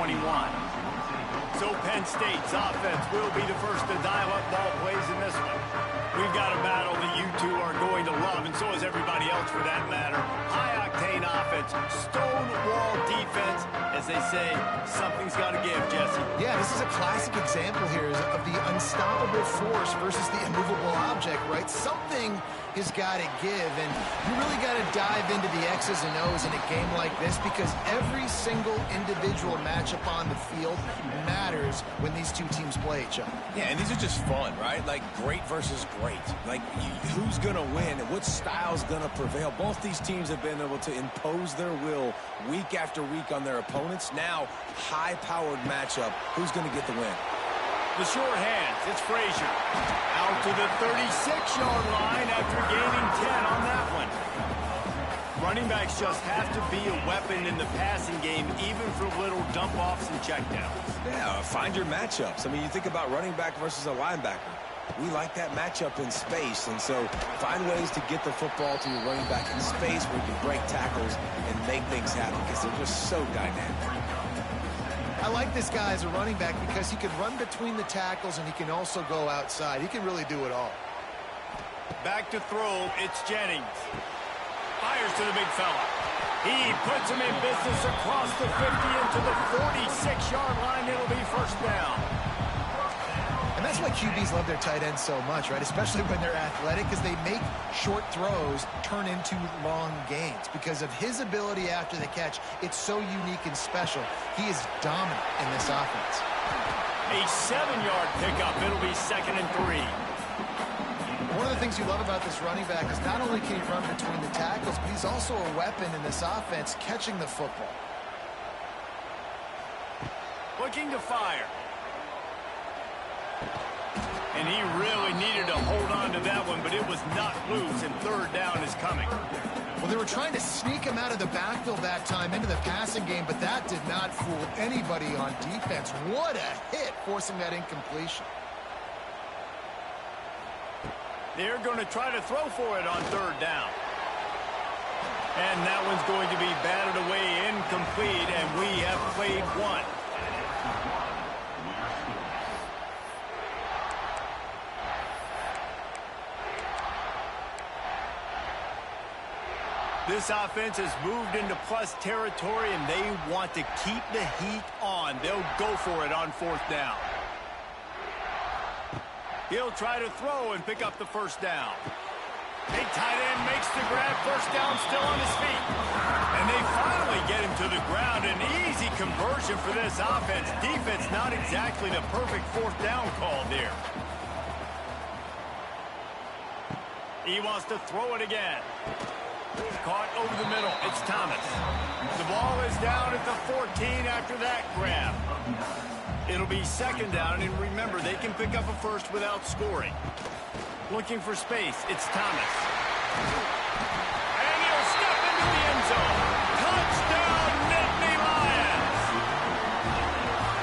21. So Penn State's offense will be the first to dial up ball plays in this one. We've got a battle that you two are going to love, and so is everybody else for that matter. High-octane offense, stonewall defense. As they say, something's got to give, Jesse. Yeah, this is a classic example here of the unstoppable force versus the immovable object, right? Something has got to give, and you really got to dive into the X's and O's in a game like this because every single individual matchup on the field matters when these two teams play each other. Yeah, and these are just fun, right? Like great versus great. Like who's going to win and what style's going to prevail. Both these teams have been able to impose their will week after week on their opponents. Now, high-powered matchup. Who's going to get the win? The short hands, it's Frazier. Out to the 36-yard line after gaining 10 on that one. Running backs just have to be a weapon in the passing game, even for little dump-offs and checkdowns. Yeah, find your matchups. I mean, you think about running back versus a linebacker. We like that matchup in space, and so find ways to get the football to your running back in space where you can break tackles and make things happen because they're just so dynamic. I like this guy as a running back because he can run between the tackles and he can also go outside. He can really do it all. Back to throw, it's Jennings. Fires to the big fella. He puts him in business across the 50 into the 46-yard line. It'll be first down. And that's why QBs love their tight ends so much, right? Especially when they're athletic, because they make short throws turn into long gains. Because of his ability after the catch, it's so unique and special. He is dominant in this offense. A 7-yard pickup. It'll be 2nd and 3. One of the things you love about this running back is not only can he run between the tackles, but he's also a weapon in this offense catching the football. Looking to fire. And he really needed to hold on to that one, but it was not loose, and third down is coming. Well, they were trying to sneak him out of the backfield that time into the passing game, but that did not fool anybody on defense. What a hit, forcing that incompletion. They're going to try to throw for it on third down. And that one's going to be batted away incomplete, and we have played one. This offense has moved into plus territory, and they want to keep the heat on. They'll go for it on fourth down. He'll try to throw and pick up the first down. Big tight end makes the grab. First down, still on his feet. And they finally get him to the ground. An easy conversion for this offense. Defense not exactly the perfect fourth down call there. He wants to throw it again. Caught over the middle. It's Thomas. The ball is down at the 14 after that grab. It'll be second down, and remember, they can pick up a first without scoring. Looking for space. It's Thomas. And he'll step into the end zone. Touchdown, Nittany Lions!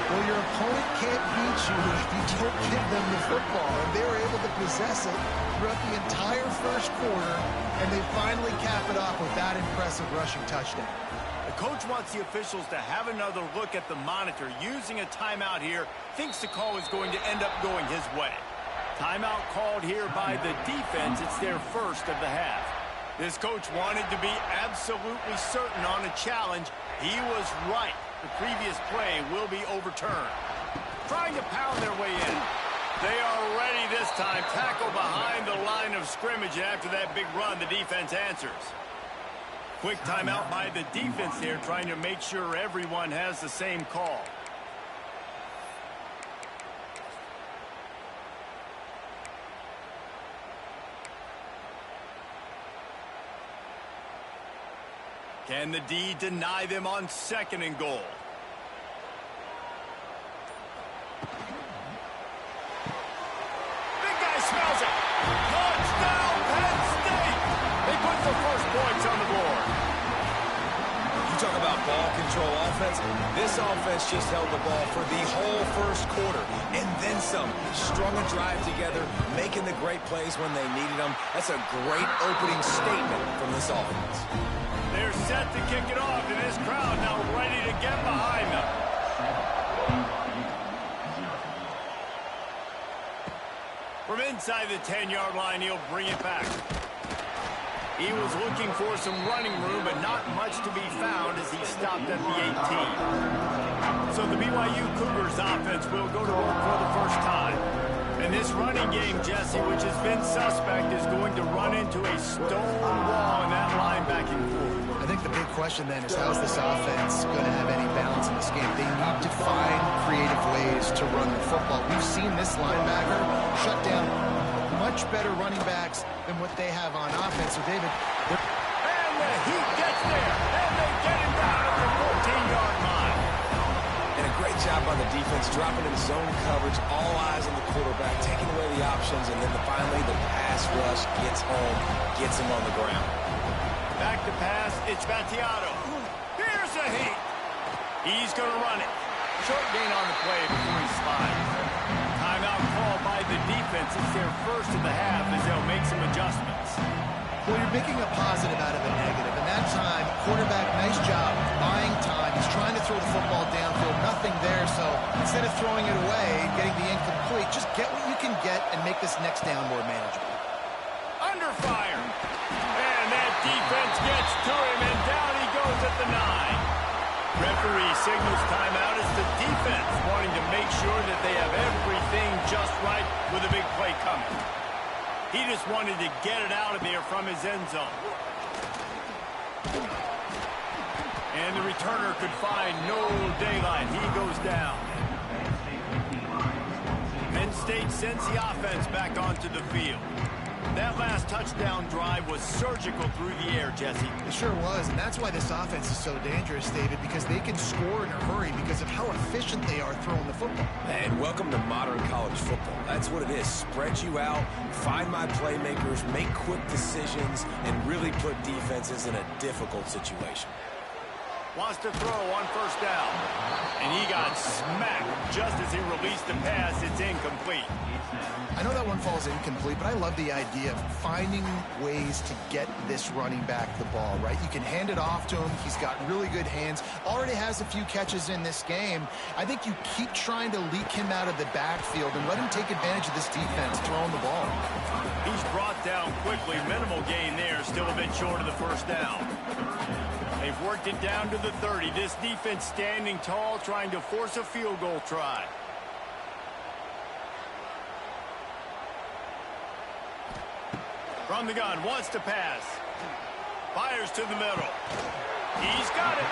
Well, your opponent can't beat you if you don't give them the football, and they were able to possess it throughout the entire first quarter, and they finally cap it off with that impressive rushing touchdown. The coach wants the officials to have another look at the monitor. Using a timeout here, thinks the call is going to end up going his way. Timeout called here by the defense. It's their first of the half. This coach wanted to be absolutely certain on a challenge. He was right. The previous play will be overturned. Trying to pound their way in. They are ready this time. Tackle behind the line of scrimmage, and after that big run, the defense answers. Quick timeout by the defense here, trying to make sure everyone has the same call. Can the D deny them on 2nd and goal? Big guy smells it. Touchdown, Penn State! They put the first points on the board. You talk about ball control offense. This offense just held the ball for the whole first quarter and then some. Strung a drive together, making the great plays when they needed them. That's a great opening statement from this offense. They're set to kick it off, and this crowd now ready to get behind them. Inside the 10-yard line, he'll bring it back. He was looking for some running room, but not much to be found as he stopped at the 18. So the BYU Cougars offense will go to work for the first time. And this running game, Jesse, which has been suspect, is going to run into a stone wall in that linebacking core. I think the big question then is how's this offense going to have any balance in this game? They need to find creative ways to run the football. We've seen this linebacker shut down much better running backs than what they have on offense. So, David, and the heat gets there, and they get him down at the 14-yard line. And a great job on the defense, dropping in zone coverage, all eyes on the quarterback, taking away the options, and then finally the pass rush gets home, gets him on the ground. Back to pass, it's Battiato. Here's a heat. He's going to run it. Short gain on the play before he slides. Timeout called by the defense. It's their first of the half as they'll make some adjustments. Well, you're making a positive out of a negative. And that time, quarterback, nice job, buying time. He's trying to throw the football downfield. Nothing there, so instead of throwing it away and getting the incomplete, just get what you can get and make this next down more manageable. Under fire. And that defense gets to him, and down he goes at the 9. Referee signals timeout as the defense wanting to make sure that they have everything just right with a big play coming. He just wanted to get it out of there from his end zone. And the returner could find no daylight. He goes down. Penn State sends the offense back onto the field. That last touchdown drive was surgical through the air, Jesse. It sure was, and that's why this offense is so dangerous, David, because they can score in a hurry because of how efficient they are throwing the football. And welcome to modern college football. That's what it is. Spread you out, find my playmakers, make quick decisions, and really put defenses in a difficult situation. Wants to throw on first down. And he got smacked just as he released the pass. It's incomplete. I know that one falls incomplete, but I love the idea of finding ways to get this running back the ball, right? You can hand it off to him. He's got really good hands. Already has a few catches in this game. I think you keep trying to leak him out of the backfield and let him take advantage of this defense throwing the ball. He's brought down quickly. Minimal gain there. Still a bit short of the first down. They've worked it down to the 30. This defense standing tall, trying to force a field goal try. From the gun, wants to pass. Fires to the middle. He's got it.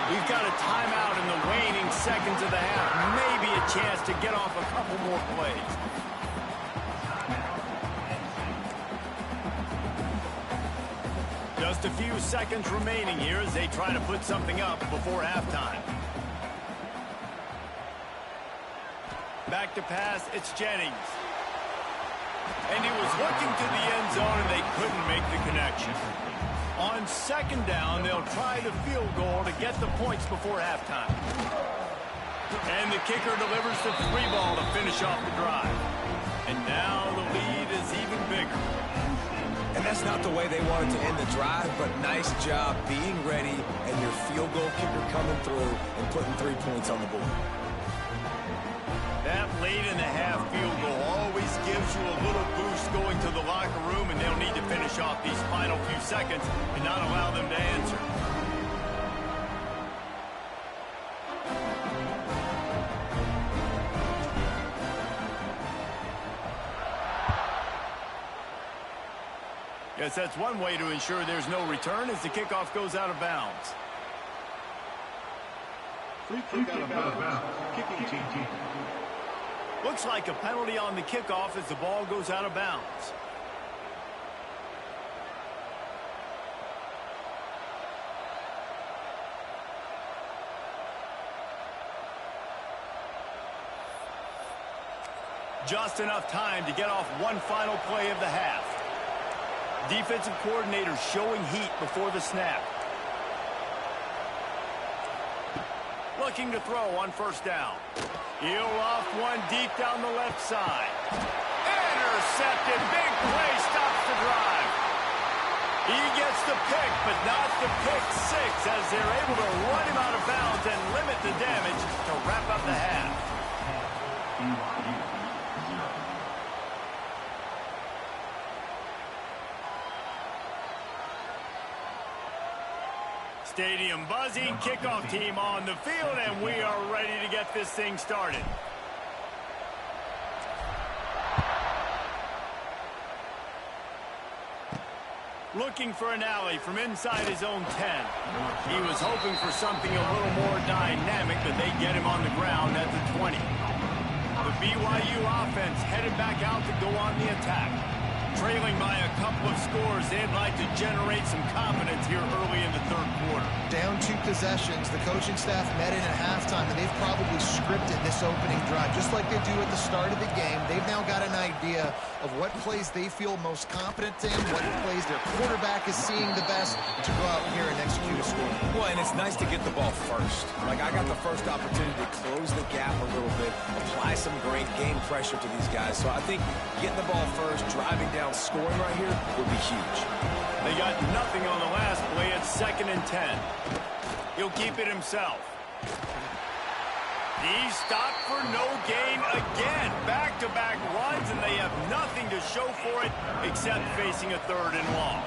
We've got a timeout in the waning seconds of the half. Maybe a chance to get off a couple more plays. Just a few seconds remaining here as they try to put something up before halftime. Back to pass, it's Jennings. And he was looking to the end zone, and they couldn't make the connection. On second down, they'll try the field goal to get the points before halftime. And the kicker delivers the free ball to finish off the drive. And now the lead is even bigger. And that's not the way they wanted to end the drive, but nice job being ready and your field goal kicker coming through and putting 3 points on the board. That late in the half field goal always gives you a little boost going to the locker room, and they'll need to finish off these final few seconds and not allow them to answer. Yes, that's one way to ensure there's no return as the kickoff goes out of bounds. Free kick out of bounds. Kicking team. Looks like a penalty on the kickoff as the ball goes out of bounds. Just enough time to get off one final play of the half. Defensive coordinator showing heat before the snap. Looking to throw on first down. He'll off one deep down the left side. Intercepted. Big play stops the drive. He gets the pick, but not the pick six as they're able to run him out of bounds and limit the damage to wrap up the half. Stadium buzzing, kickoff team on the field, and we are ready to get this thing started. Looking for an alley from inside his own 10. He was hoping for something a little more dynamic, but they get him on the ground at the 20. The BYU offense headed back out to go on the attack. Trailing by a couple of scores, they'd like to generate some confidence here early in the third quarter. Down 2 possessions, the coaching staff met in at halftime, and they've probably scripted this opening drive. Just like they do at the start of the game, they've now got an idea of what plays they feel most confident in, what plays their quarterback is seeing the best to go out here and execute a score. Well, and it's nice to get the ball first. Like, I got the first opportunity to close the gap a little bit, apply some great game pressure to these guys. So I think getting the ball first, driving down, scoring right here would be huge. They got nothing on the last play. It's 2nd and 10. He'll keep it himself. He stopped for no gain again. Back-to-back runs, and they have nothing to show for it except facing a 3rd and long.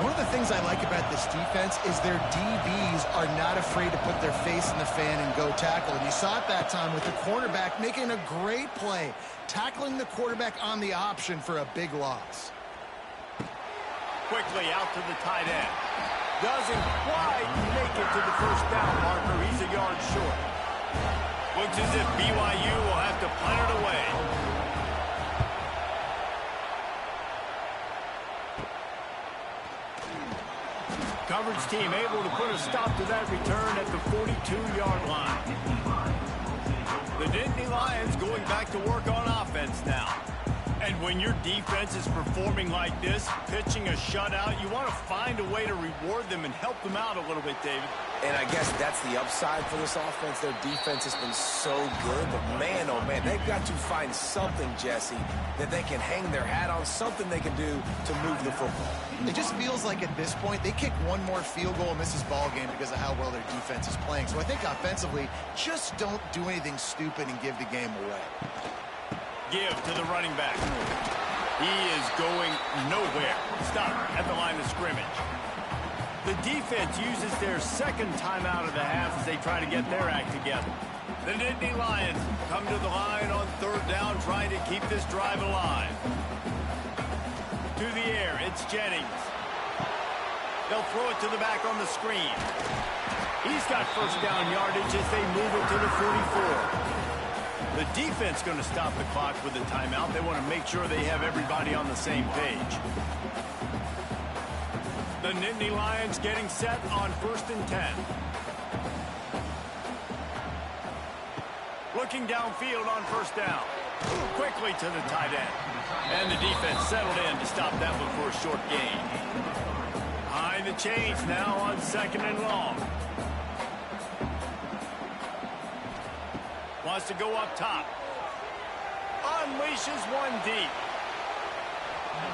One of the things I like about this defense is their DBs are not afraid to put their face in the fan and go tackle. And you saw it that time with the cornerback making a great play, tackling the quarterback on the option for a big loss. Quickly out to the tight end. Doesn't quite make it to the first down marker. He's a yard short. Looks as if BYU will have to punt it away. Coverage team able to put a stop to that return at the 42-yard line. The Nittany Lions going back to work on offense now. And when your defense is performing like this, pitching a shutout, you want to find a way to reward them and help them out a little bit, David. And I guess that's the upside for this offense. Their defense has been so good, but man, oh man, they've got to find something, Jesse, that they can hang their hat on, something they can do to move the football. It just feels like at this point, they kick one more field goal and miss this ball game because of how well their defense is playing. So I think offensively, just don't do anything stupid and give the game away. Give to the running back. He is going nowhere. Stop at the line of scrimmage. The defense uses their 2nd timeout of the half as they try to get their act together. The Nittany Lions come to the line on 3rd down, trying to keep this drive alive. To the air, it's Jennings. They'll throw it to the back on the screen. He's got first down yardage as they move it to the 44. The defense going to stop the clock with a timeout. They want to make sure they have everybody on the same page. The Nittany Lions getting set on 1st and 10. Looking downfield on 1st down. Quickly to the tight end. And the defense settled in to stop that one for a short gain. High the chains now on 2nd and long. Wants to go up top. Unleashes one deep.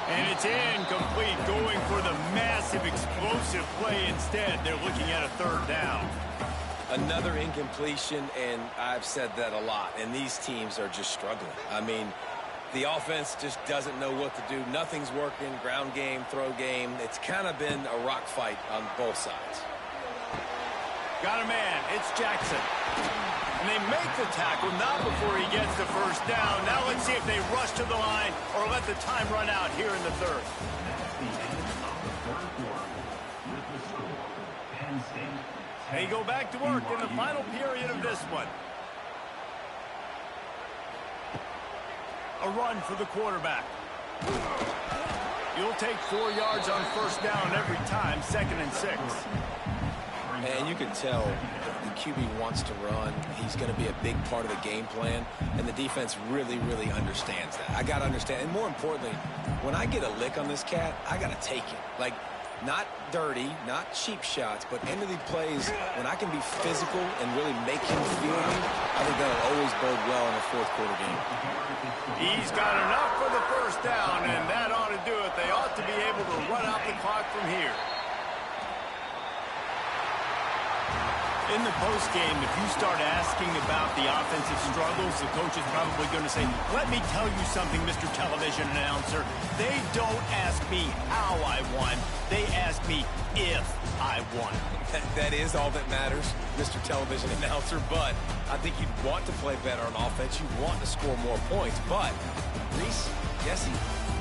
And it's incomplete, going for the massive explosive play instead. They're looking at a 3rd down. Another incompletion, and I've said that a lot, and these teams are just struggling. I mean, the offense just doesn't know what to do. Nothing's working, ground game, throw game. It's kind of been a rock fight on both sides. Got a man, it's Jackson. And they make the tackle, not before he gets the first down. Now let's see if they rush to the line or let the time run out here in the 3rd. They go back to work in the final period of this one. A run for the quarterback. You'll take 4 yards on 1st down every time, 2nd and 6. And you can tell the QB wants to run. He's going to be a big part of the game plan, and the defense really, really understands that. I got to understand, and more importantly, when I get a lick on this cat, I got to take it. Like, not dirty, not cheap shots, but end of the plays, when I can be physical and really make him feel me, I think that'll always bode well in a 4th quarter game. He's got enough for the first down, and that ought to do it. They ought to be able to run out the clock from here. In the postgame, if you start asking asking about the offensive struggles, the coach is probably going to say, let me tell you something, Mr. Television Announcer. They don't ask me how I won. They ask me if I won. That is all that matters, Mr. Television Announcer, but I think you'd want to play better on offense. You want to score more points, but Reese, Jesse,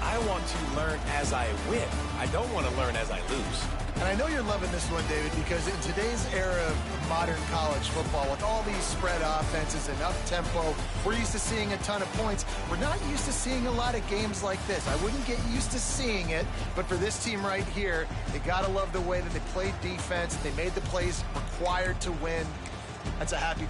I want to learn as I win. I don't want to learn as I lose. And I know you're loving this one, David, because in today's era of modern college football, with all these spread offenses and up-tempo, we're used to seeing a ton of points. We're not used to seeing a lot of games like this. I wouldn't get used to seeing it, but for this team right here, they got to love the way that they played defense. They made the plays required to win. That's a happy...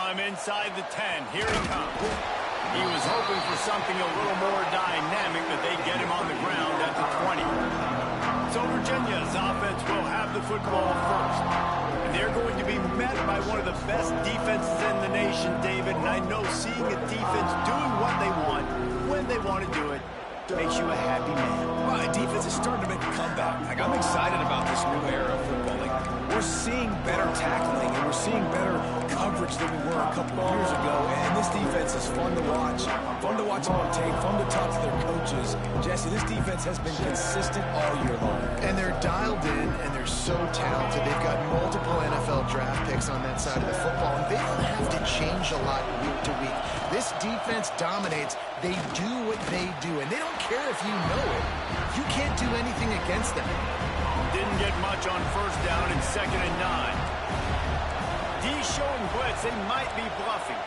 him inside the 10. Here he comes. He was hoping for something a little more dynamic, but they get him on the ground at the 20. So Virginia's offense will have the football first. And they're going to be met by one of the best defenses in the nation, David. And I know seeing a defense doing what they want, when they want to do it, makes you a happy man. Well, the defense is starting to make a comeback. Like, I'm excited about this new era of football. Like, we're seeing better tackling, and we're seeing better coverage than we were a couple of years ago. And this defense is fun to watch them on tape, fun to talk to their coaches. Jesse, this defense has been consistent all year long. And they're dialed in, and they're so talented. They've got multiple NFL draft picks on that side of the football, and they don't have to change a lot week to week. This defense dominates. They do what they do, and they don't care if you know it. You can't do anything against them. Didn't get much on first down in 2nd and 9. D showing blitz. They might be bluffing.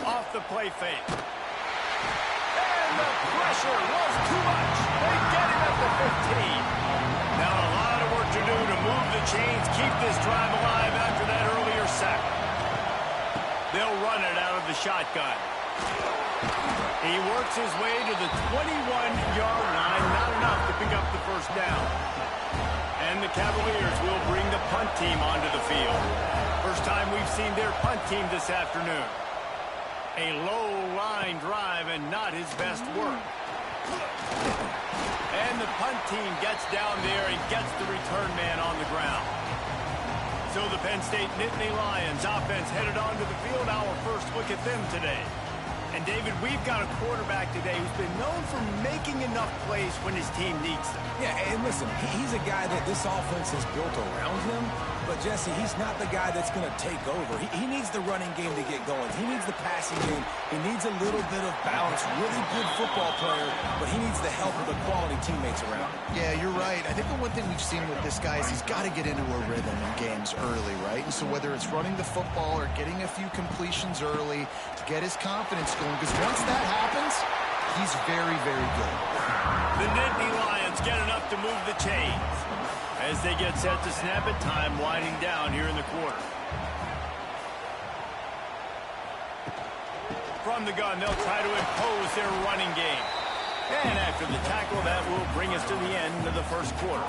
Off the play fake. And the pressure was too much. They get him at the 15. Now a lot of work to do to move the chains, keep this drive alive after that earlier sack. They'll run it out of the shotgun. He works his way to the 21-yard line. Not enough to pick up the first down. And the Cavaliers will bring the punt team onto the field. First time we've seen their punt team this afternoon. A low-line drive and not his best work. And the punt team gets down there and gets the return man on the ground. So the Penn State Nittany Lions offense headed onto the field. Our first look at them today. And, David, we've got a quarterback today who's been known for making enough plays when his team needs them. Yeah, and listen, he's a guy that this offense has built around him. But, Jesse, he's not the guy that's going to take over. He needs the running game to get going. He needs the passing game. He needs a little bit of balance. Really good football player, but he needs the help of the quality teammates around him. Yeah, you're right. I think the one thing we've seen with this guy is he's got to get into a rhythm in games early, right? And so whether it's running the football or getting a few completions early to get his confidence going, because once that happens, he's very, very good. The Nittany Lions get enough to move the chains as they get set to snap it. Time winding down here in the quarter. From the gun, they'll try to impose their running game. And after the tackle, that will bring us to the end of the first quarter.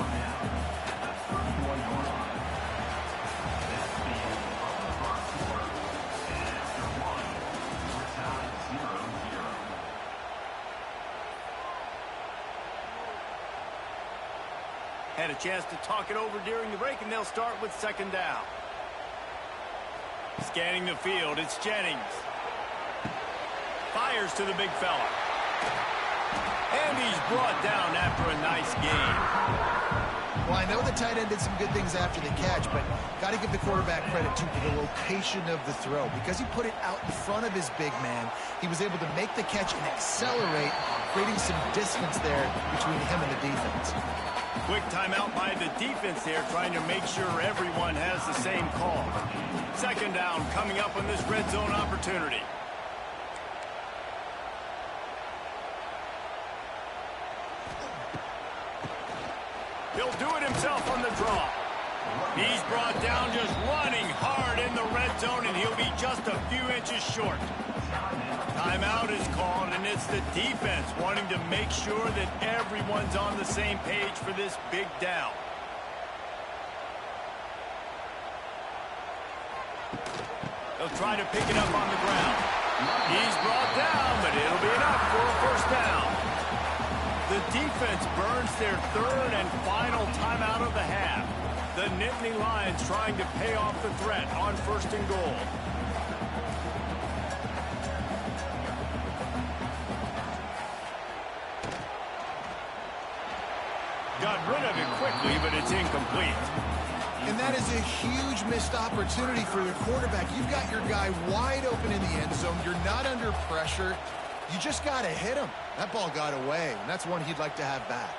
Had a chance to talk it over during the break, and they'll start with 2nd down. Scanning the field, it's Jennings. Fires to the big fella. And he's brought down after a nice game. Well, I know the tight end did some good things after the catch, but got to give the quarterback credit, too, for the location of the throw. Because he put it out in front of his big man, he was able to make the catch and accelerate, creating some distance there between him and the defense. Quick timeout by the defense there, trying to make sure everyone has the same call. 2nd down coming up on this red zone opportunity. He'll do it himself on the draw. He's brought down just running hard in the red zone, and he'll be just a few inches short. Timeout is called, and it's the defense wanting to make sure that everyone's on the same page for this big down. They'll try to pick it up on the ground. He's brought down, but it'll be enough for a first down. The defense burns their 3rd and final timeout of the half. The Nittany Lions trying to pay off the threat on 1st and goal. Got rid of it quickly, but it's incomplete. And that is a huge missed opportunity for the quarterback. You've got your guy wide open in the end zone. You're not under pressure. You just got to hit him. That ball got away, and that's one he'd like to have back.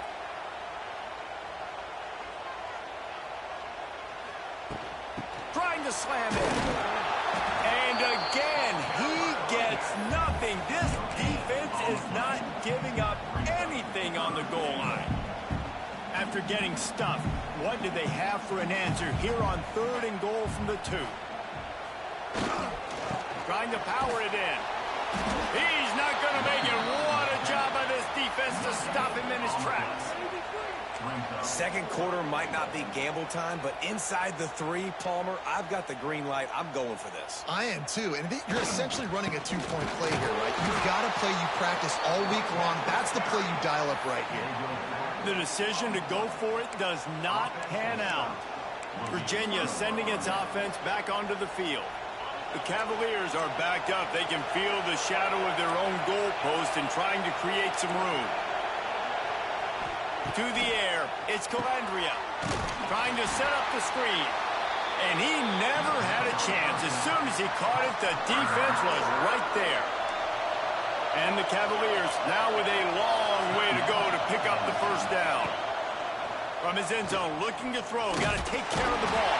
Trying to slam it. And again, he gets nothing. This defense is not giving up anything on the goal line. After getting stuffed, what do they have for an answer here on 3rd and goal from the 2? Trying to power it in. He's not going to make it. What a job by this defense to stop him in his tracks. Second quarter might not be gamble time, but inside the 3, Palmer, I've got the green light. I'm going for this. I am too, and you're essentially running a 2-point play here, right? You've got a play you practice all week long. That's the play you dial up right here. The decision to go for it does not pan out. Virginia sending its offense back onto the field. The Cavaliers are backed up. They can feel the shadow of their own goalpost and trying to create some room. To the air, it's Calandria trying to set up the screen. And he never had a chance. As soon as he caught it, the defense was right there. And the Cavaliers now with a long way to go to pick up the first down. From his end zone, looking to throw. Got to take care of the ball.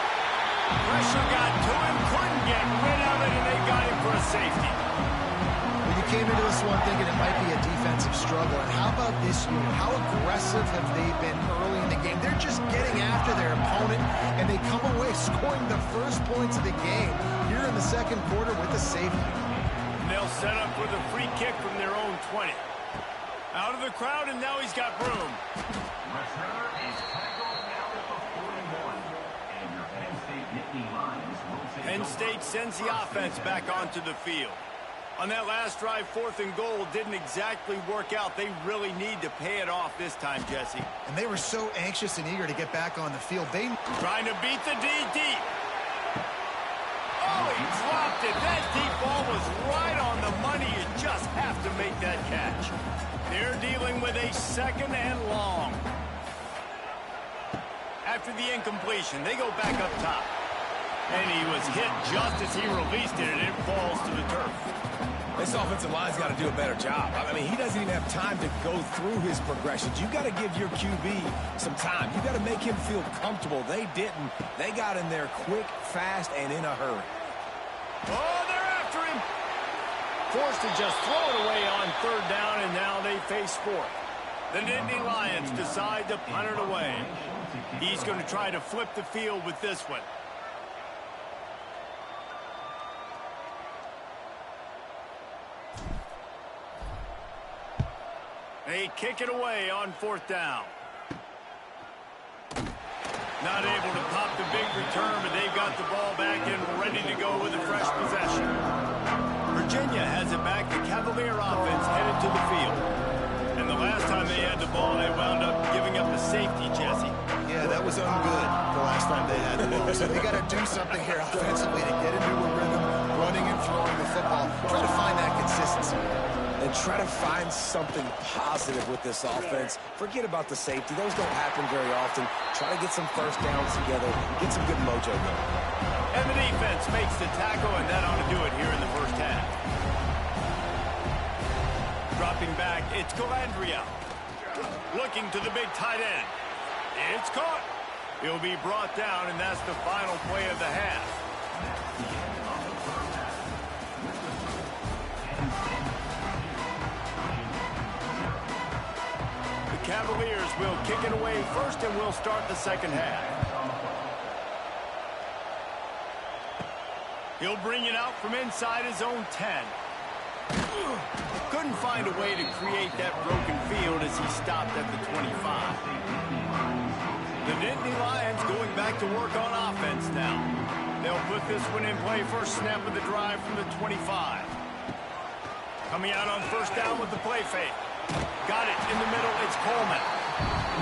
Pressure got to him, couldn't get rid of it, and they got him for a safety. Well, you came into this one thinking it might be a defensive struggle. And how about this unit? How aggressive have they been early in the game? They're just getting after their opponent, and they come away scoring the first points of the game here in the second quarter with a safety. And they'll set up with a free kick from their own 20. Out of the crowd, and now he's got room. Returner is tackled out at the 41. And your Penn State Nittany Lions will take Penn State sends the offense back onto the field. On that last drive, 4th and goal didn't exactly work out. They really need to pay it off this time, Jesse. And they were so anxious and eager to get back on the field. They trying to beat the D deep. Oh, he dropped it. That deep ball was right on the money. You just have to make that catch. They're dealing with a 2nd and long. After the incompletion, they go back up top. And he was hit just as he released it, and it falls to the turf. This offensive line's got to do a better job. I mean, he doesn't even have time to go through his progressions. You got to give your QB some time. You got to make him feel comfortable. They didn't. They got in there quick, fast, and in a hurry. Oh, they're after him. Forced to just throw it away on 3rd down, and now they face 4th. The Nittany Lions decide to punt it away. He's going to try to flip the field with this one. They kick it away on 4th down. Not able to pop the big return, but they've got the ball back and ready to go with a fresh possession. Virginia has it back. The Cavalier offense headed to the field. And the last time they had the ball, they wound up giving up a safety, Jesse. Yeah, that was ungood the last time they had the ball. So they got to do something here offensively to get into a rhythm, running and throwing the football. Try to find that consistency. And try to find something positive with this offense. Forget about the safety. Those don't happen very often. Try to get some first downs together. Get some good mojo going. And the defense makes the tackle, and that ought to do it here in the first half. Dropping back, it's Calandria. Looking to the big tight end. It's caught. He'll be brought down, and that's the final play of the half. Cavaliers will kick it away first, and we'll start the second half. He'll bring it out from inside his own 10. Couldn't find a way to create that broken field as he stopped at the 25. The Nittany Lions going back to work on offense now. They'll put this one in play first snap of the drive from the 25. Coming out on 1st down with the play fake. Got it in the middle, it's Coleman.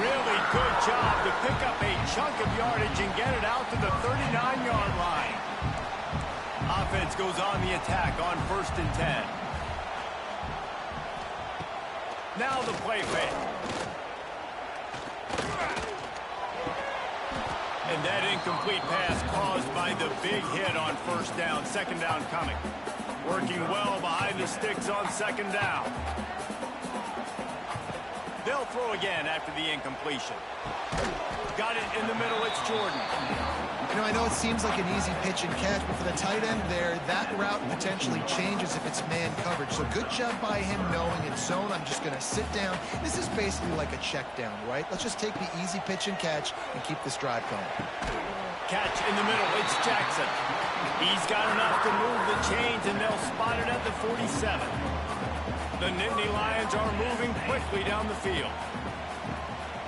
Really good job to pick up a chunk of yardage and get it out to the 39-yard line. Offense goes on the attack on 1st and 10. Now the play fake. And that incomplete pass caused by the big hit on 1st down. 2nd down coming. Working well behind the sticks on 2nd down. They'll throw again after the incompletion. Got it in the middle, it's Jordan. You know, I know it seems like an easy pitch and catch, but for the tight end there, that route potentially changes if it's man coverage. So good job by him knowing it's zone. I'm just going to sit down. This is basically like a check down, right? Let's just take the easy pitch and catch and keep this drive going. Catch in the middle, it's Jackson. He's got enough to move the chains, and they'll spot it at the 47. The Nittany Lions are moving quickly down the field.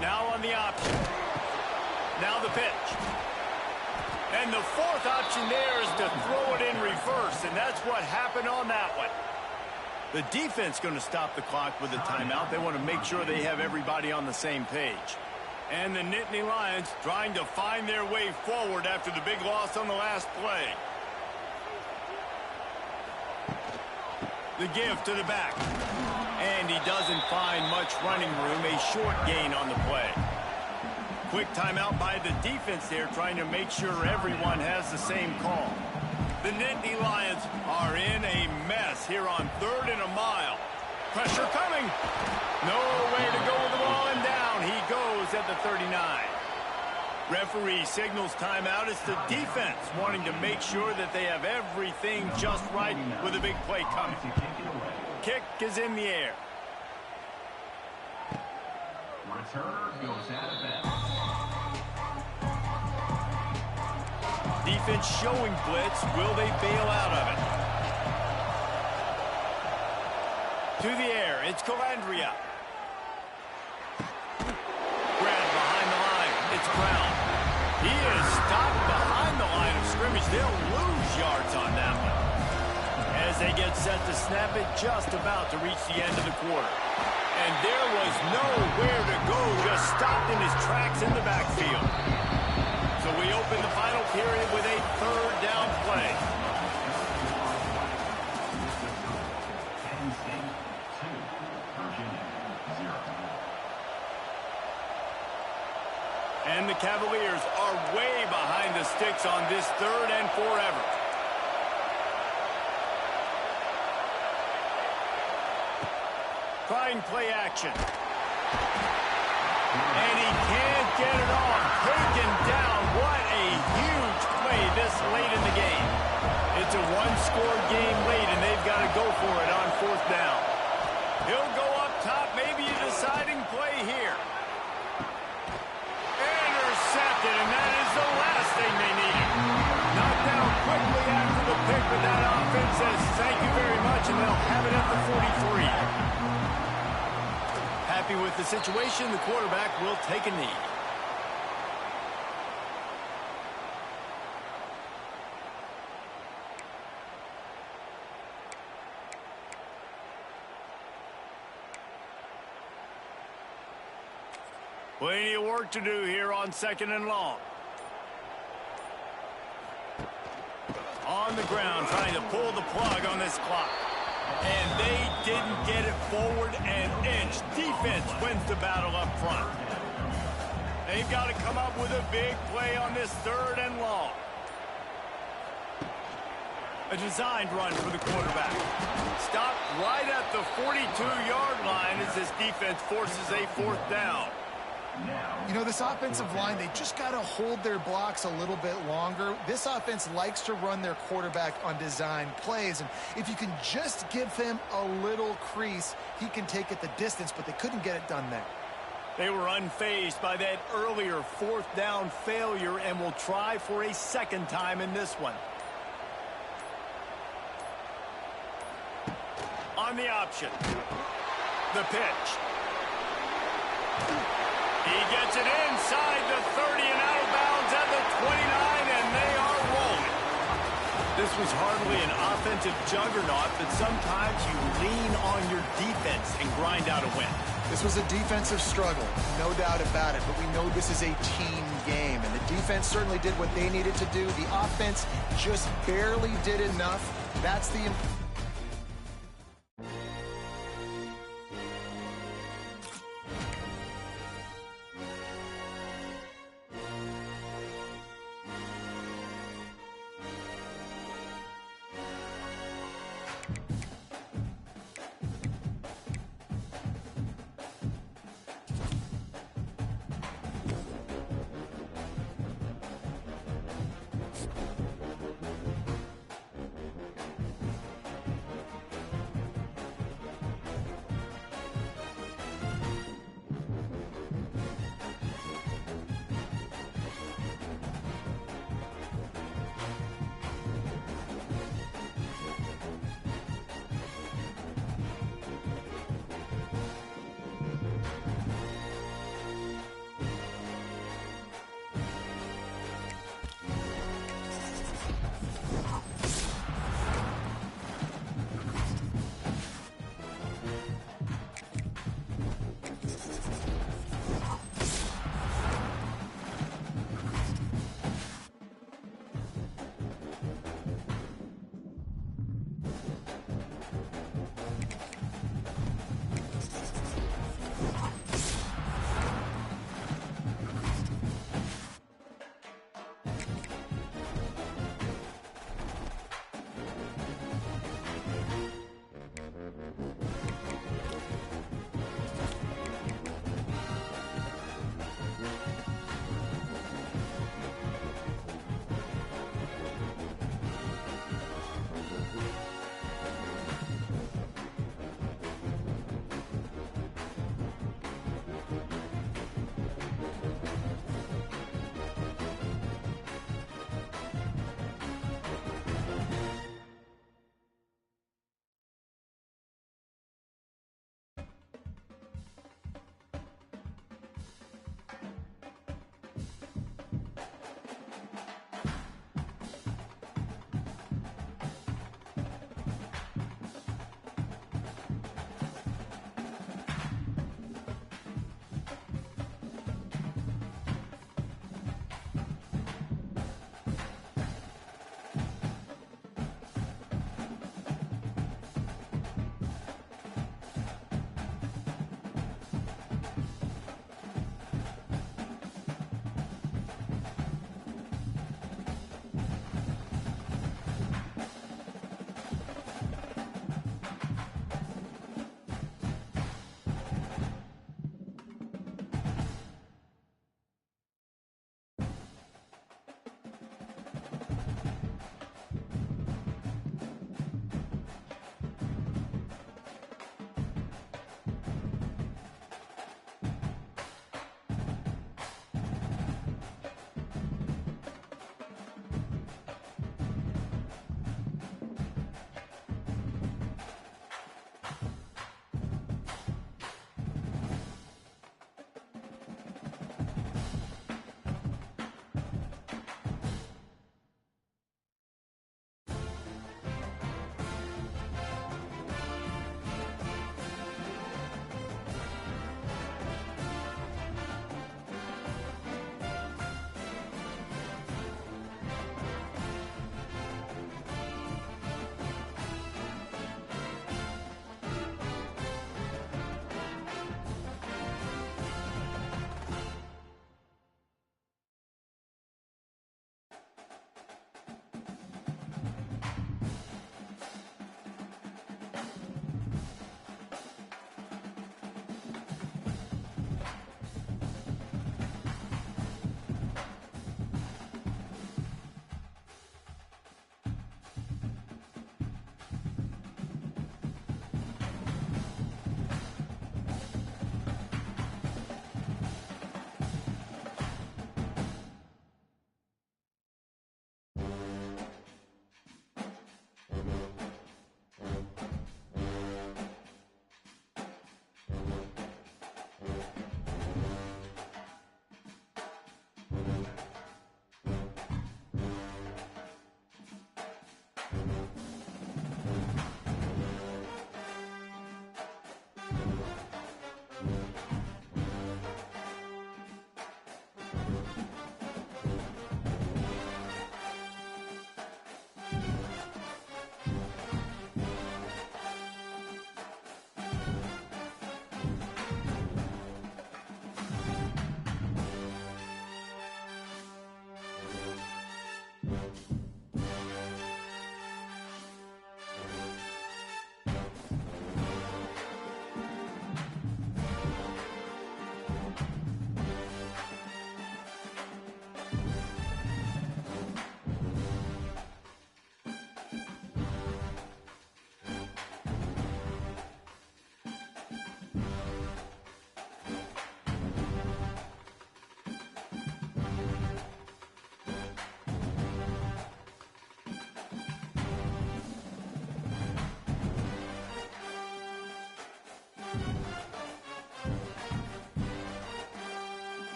Now on the option. Now the pitch. And the fourth option there is to throw it in reverse, and that's what happened on that one. The defense going to stop the clock with a timeout. They want to make sure they have everybody on the same page. And the Nittany Lions trying to find their way forward after the big loss on the last play. The give to the back. And he doesn't find much running room. A short gain on the play. Quick timeout by the defense there, trying to make sure everyone has the same call. The Nittany Lions are in a mess here on 3rd and a mile. Pressure coming. Nowhere to go with the ball, and down he goes at the 39. Referee signals timeout. It's the defense wanting to make sure that they have everything just right with a big play coming. Kick is in the air. Returner goes out of bounds. Defense showing blitz. Will they bail out of it? To the air. It's Calandria. Grab behind the line. It's Brown. He is stopped behind the line of scrimmage. They'll lose yards on that one. As they get set to snap it, just about to reach the end of the quarter. And there was nowhere to go. Just stopped in his tracks in the backfield. So we open the final period with a 3rd down play. Penn State 2, Virginia 0. And the Cavaliers are way behind the sticks on this 3rd and forever. Trying play action. And he can't get it off. Taken down. What a huge play this late in the game. It's a one-score game late, and they've got to go for it on 4th down. He'll go up top. Maybe a deciding play here. Intercepted, and that is the last thing they needed. Knocked down quickly after the pick, but that offense says thank you very much, and they'll have it at the 43. Happy with the situation, the quarterback will take a knee. Plenty of work to do here on 2nd and long. On the ground, trying to pull the plug on this clock. And they didn't get it forward an inch. Defense wins the battle up front. They've got to come up with a big play on this 3rd and long. A designed run for the quarterback. Stopped right at the 42-yard line as this defense forces a 4th down. You know, this offensive line, they just got to hold their blocks a little bit longer. This offense likes to run their quarterback on design plays, and if you can just give him a little crease, he can take it the distance, but they couldn't get it done there. They were unfazed by that earlier 4th down failure and will try for a 2nd time in this one. On the option. The pitch. He gets it inside the 30 and out of bounds at the 29, and they are rolling. This was hardly an offensive juggernaut, but sometimes you lean on your defense and grind out a win. This was a defensive struggle, no doubt about it, but we know this is a team game, and the defense certainly did what they needed to do. The offense just barely did enough. That's the important.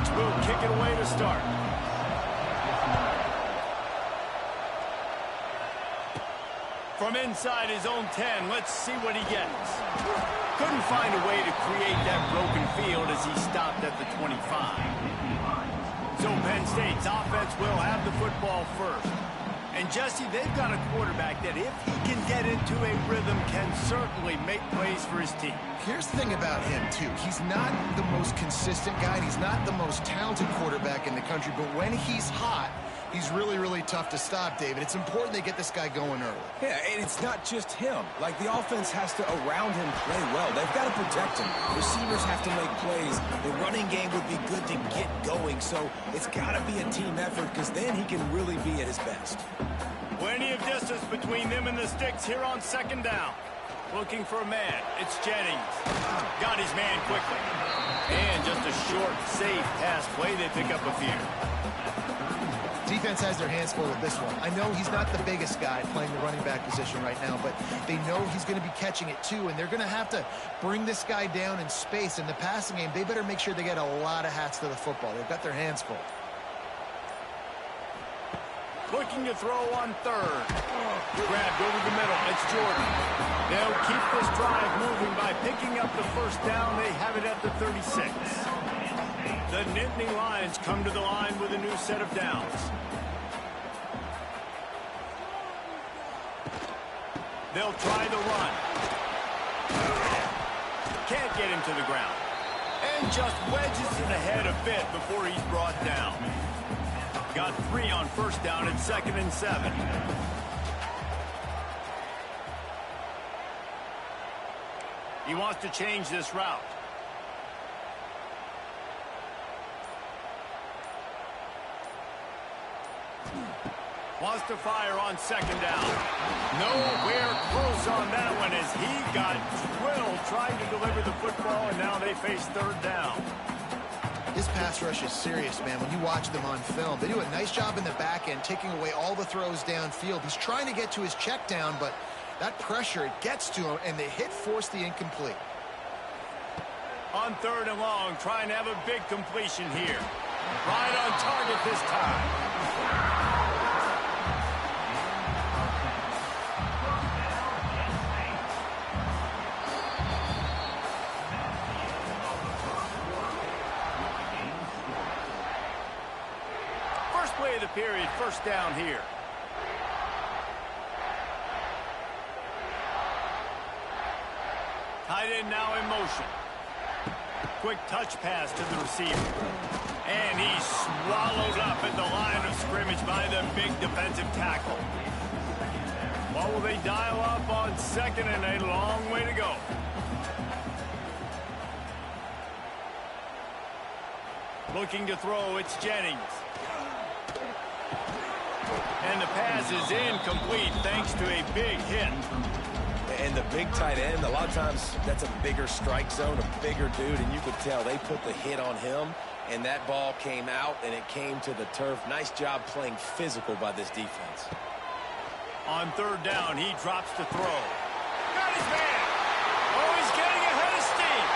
Patriots will kick it away to start. From inside his own 10, let's see what he gets. Couldn't find a way to create that broken field as he stopped at the 25. So Penn State's offense will have the football first. And Jesse, they've got a quarterback that if he can get into a rhythm can certainly make plays for his team. Here's the thing about him, too. He's not the most consistent guy. He's not the most talented quarterback in the country. But when he's hot, he's really, really tough to stop, David. It's important they get this guy going early. Yeah, and it's not just him. Like, the offense has to, around him, play well. They've got to protect him. Receivers have to make plays. The running game would be good to get going. So it's got to be a team effort because then he can really be at his best. Plenty of distance between them and the sticks here on second down. Looking for a man. It's Jennings. Got his man quickly. And just a short, safe pass play. They pick up a few. Defense has their hands full with this one. I know he's not the biggest guy playing the running back position right now, but they know he's going to be catching it too, and they're going to have to bring this guy down in space. In the passing game, they better make sure they get a lot of hats to the football. They've got their hands full. Looking to throw on third. Grabbed over the middle. It's Jordan. They'll keep this drive moving by picking up the first down. They have it at the 36. The Nittany Lions come to the line with a new set of downs. They'll try the run. Can't get him to the ground. And just wedges it ahead a bit before he's brought down. Got 3 on first down and 2nd and 7. He wants to change this route. Wants to fire on 2nd down. Nowhere close on that one as he got drilled trying to deliver the football, and now they face 3rd down. His pass rush is serious, man. When you watch them on film, they do a nice job in the back end, taking away all the throws downfield. He's trying to get to his check down, but that pressure, it gets to him, and the hit forced the incomplete. On 3rd and long, trying to have a big completion here. Right on target this time. Play of the period, 1st down here. Tight end now in motion. Quick touch pass to the receiver. And he's swallowed up at the line of scrimmage by the big defensive tackle. What will they dial up on 2nd and a long way to go? Looking to throw, it's Jennings. And the pass is incomplete thanks to a big hit. And the big tight end, a lot of times that's a bigger strike zone, a bigger dude, and you could tell they put the hit on him, and that ball came out, and it came to the turf. Nice job playing physical by this defense. On 3rd down, he drops to throw. Got his man. Oh, he's getting ahead of steam.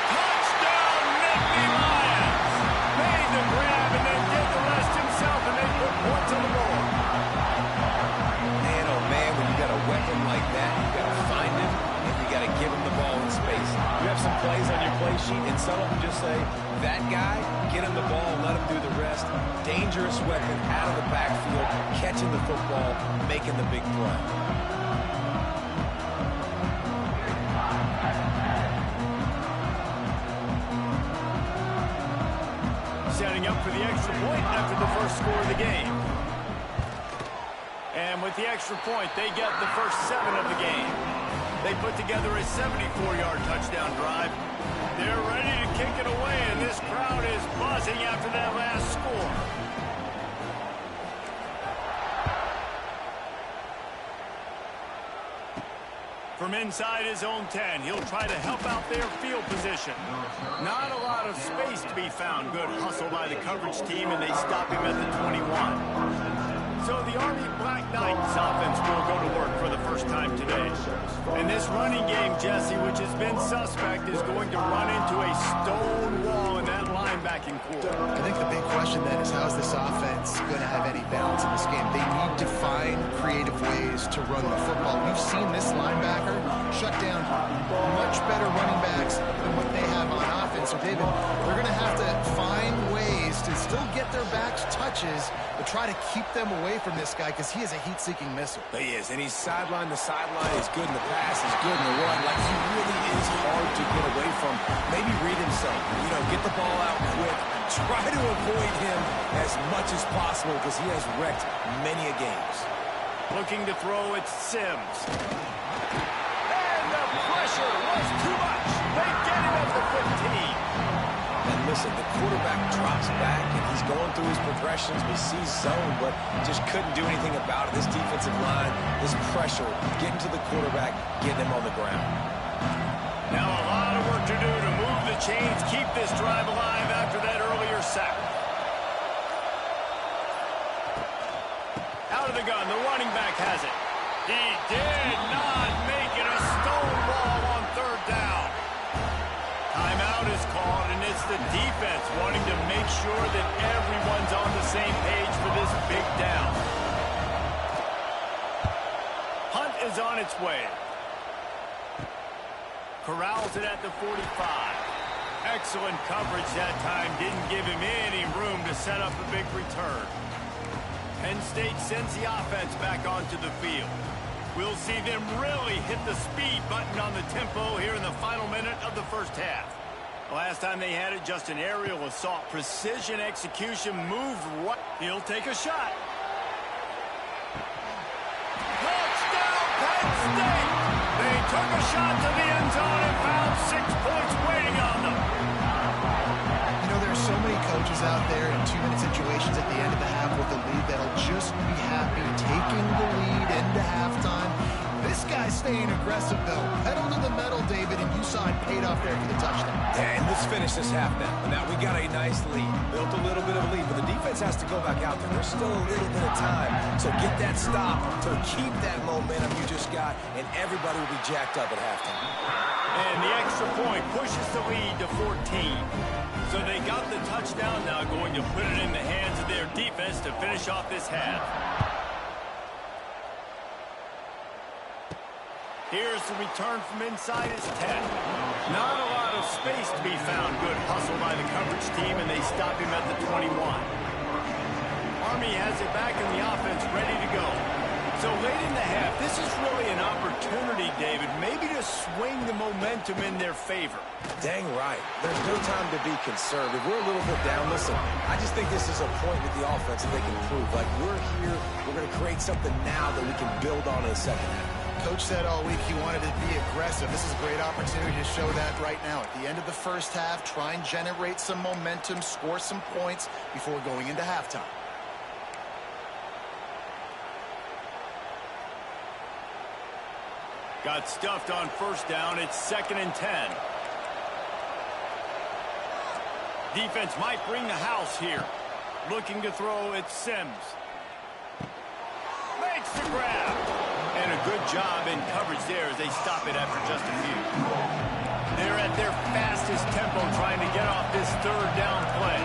Touchdown, Nittany Lions. Made the grab and then did the rest himself, and they put points on the board. Man, oh man, when you got a weapon like that, you got to find him, and you got to give him the ball in space. You have some plays on your play sheet, and some of them just say, that guy, get him the ball, let him do the rest. Dangerous weapon out of the backfield, catching the football, making the big play. Setting up for the extra point after the first score of the game. And with the extra point, they get the first 7 of the game. They put together a 74-yard touchdown drive. They're ready to kick it away, and this crowd is buzzing after that last score. From inside his own 10, he'll try to help out their field position. Not a lot of space to be found. Good hustle by the coverage team, and they stop him at the 21. So the Army Black Knights offense will go to work for the first time today. And this running game, Jesse, which has been suspect, is going to run into a stone wall in that linebacking core. I think the big question then is, how is this offense going to have any balance in this game? They need to find creative ways to run the football. We've seen this linebacker shut down much better running backs than what they have on offense. So, David, they're going to have to find ways to still get their backs touches, but try to keep them away from this guy because he is a heat-seeking missile. He is, and he's sideline to sideline. He's good in the pass. He's good in the run. Like, he really is hard to get away from. Maybe read himself. You know, get the ball out quick. Try to avoid him as much as possible because he has wrecked many a games. Looking to throw, it's Sims. And the pressure was too much. They get him at the 15. And listen, the quarterback drops back, and he's going through his progressions. We see zone, but just couldn't do anything about it. This defensive line, this pressure, getting to the quarterback, getting him on the ground. Now a lot of work to do to move the chains, keep this drive alive after that earlier sack. Out of the gun, the running back has it. He did not make it a stone wall on third down. Timeout is called, and it's the defense wanting to make sure that everyone's on the same page for this big down. Hunt is on its way. Corrals it at the 45. Excellent coverage that time. Didn't give him any room to set up a big return. Penn State sends the offense back onto the field. We'll see them really hit the speed button on the tempo here in the final minute of the first half. Last time they had it, just an aerial assault. Precision execution, moved right. He'll take a shot. Touchdown, Penn State! They took a shot to the end zone and found 6 points waiting on them. You know, there's so many coaches out there in 2-minute situations at the end of the half with the lead that'll just be happy taking the lead into halftime. This guy's staying aggressive, though. Pedal to the metal, David, and you saw it paid off there for the touchdown. And let's finish this half now. Now we got a nice lead. Built a little bit of a lead, but the defense has to go back out there. There's still a little bit of time. So get that stop to keep that momentum you just got, and everybody will be jacked up at halftime. And the extra point pushes the lead to 14. So they got the touchdown, now going to put it in the hands of their defense to finish off this half. Here's the return from inside his 10. Not a lot of space to be found. Good hustle by the coverage team, and they stop him at the 21. Army has it back in the offense, ready to go. So late in the half, this is really an opportunity, David, maybe to swing the momentum in their favor. Dang right. There's no time to be conservative. We're a little bit down. Listen, I just think this is a point with the offense that they can prove. Like, we're here, we're going to create something now that we can build on in the second half. Coach said all week he wanted to be aggressive. This is a great opportunity to show that right now. At the end of the first half, try and generate some momentum, score some points before going into halftime. Got stuffed on first down. It's 2nd and 10. Defense might bring the house here. Looking to throw, it's Sims. Makes the grab. And a good job in coverage there as they stop it after just a few. They're at their fastest tempo trying to get off this third down play.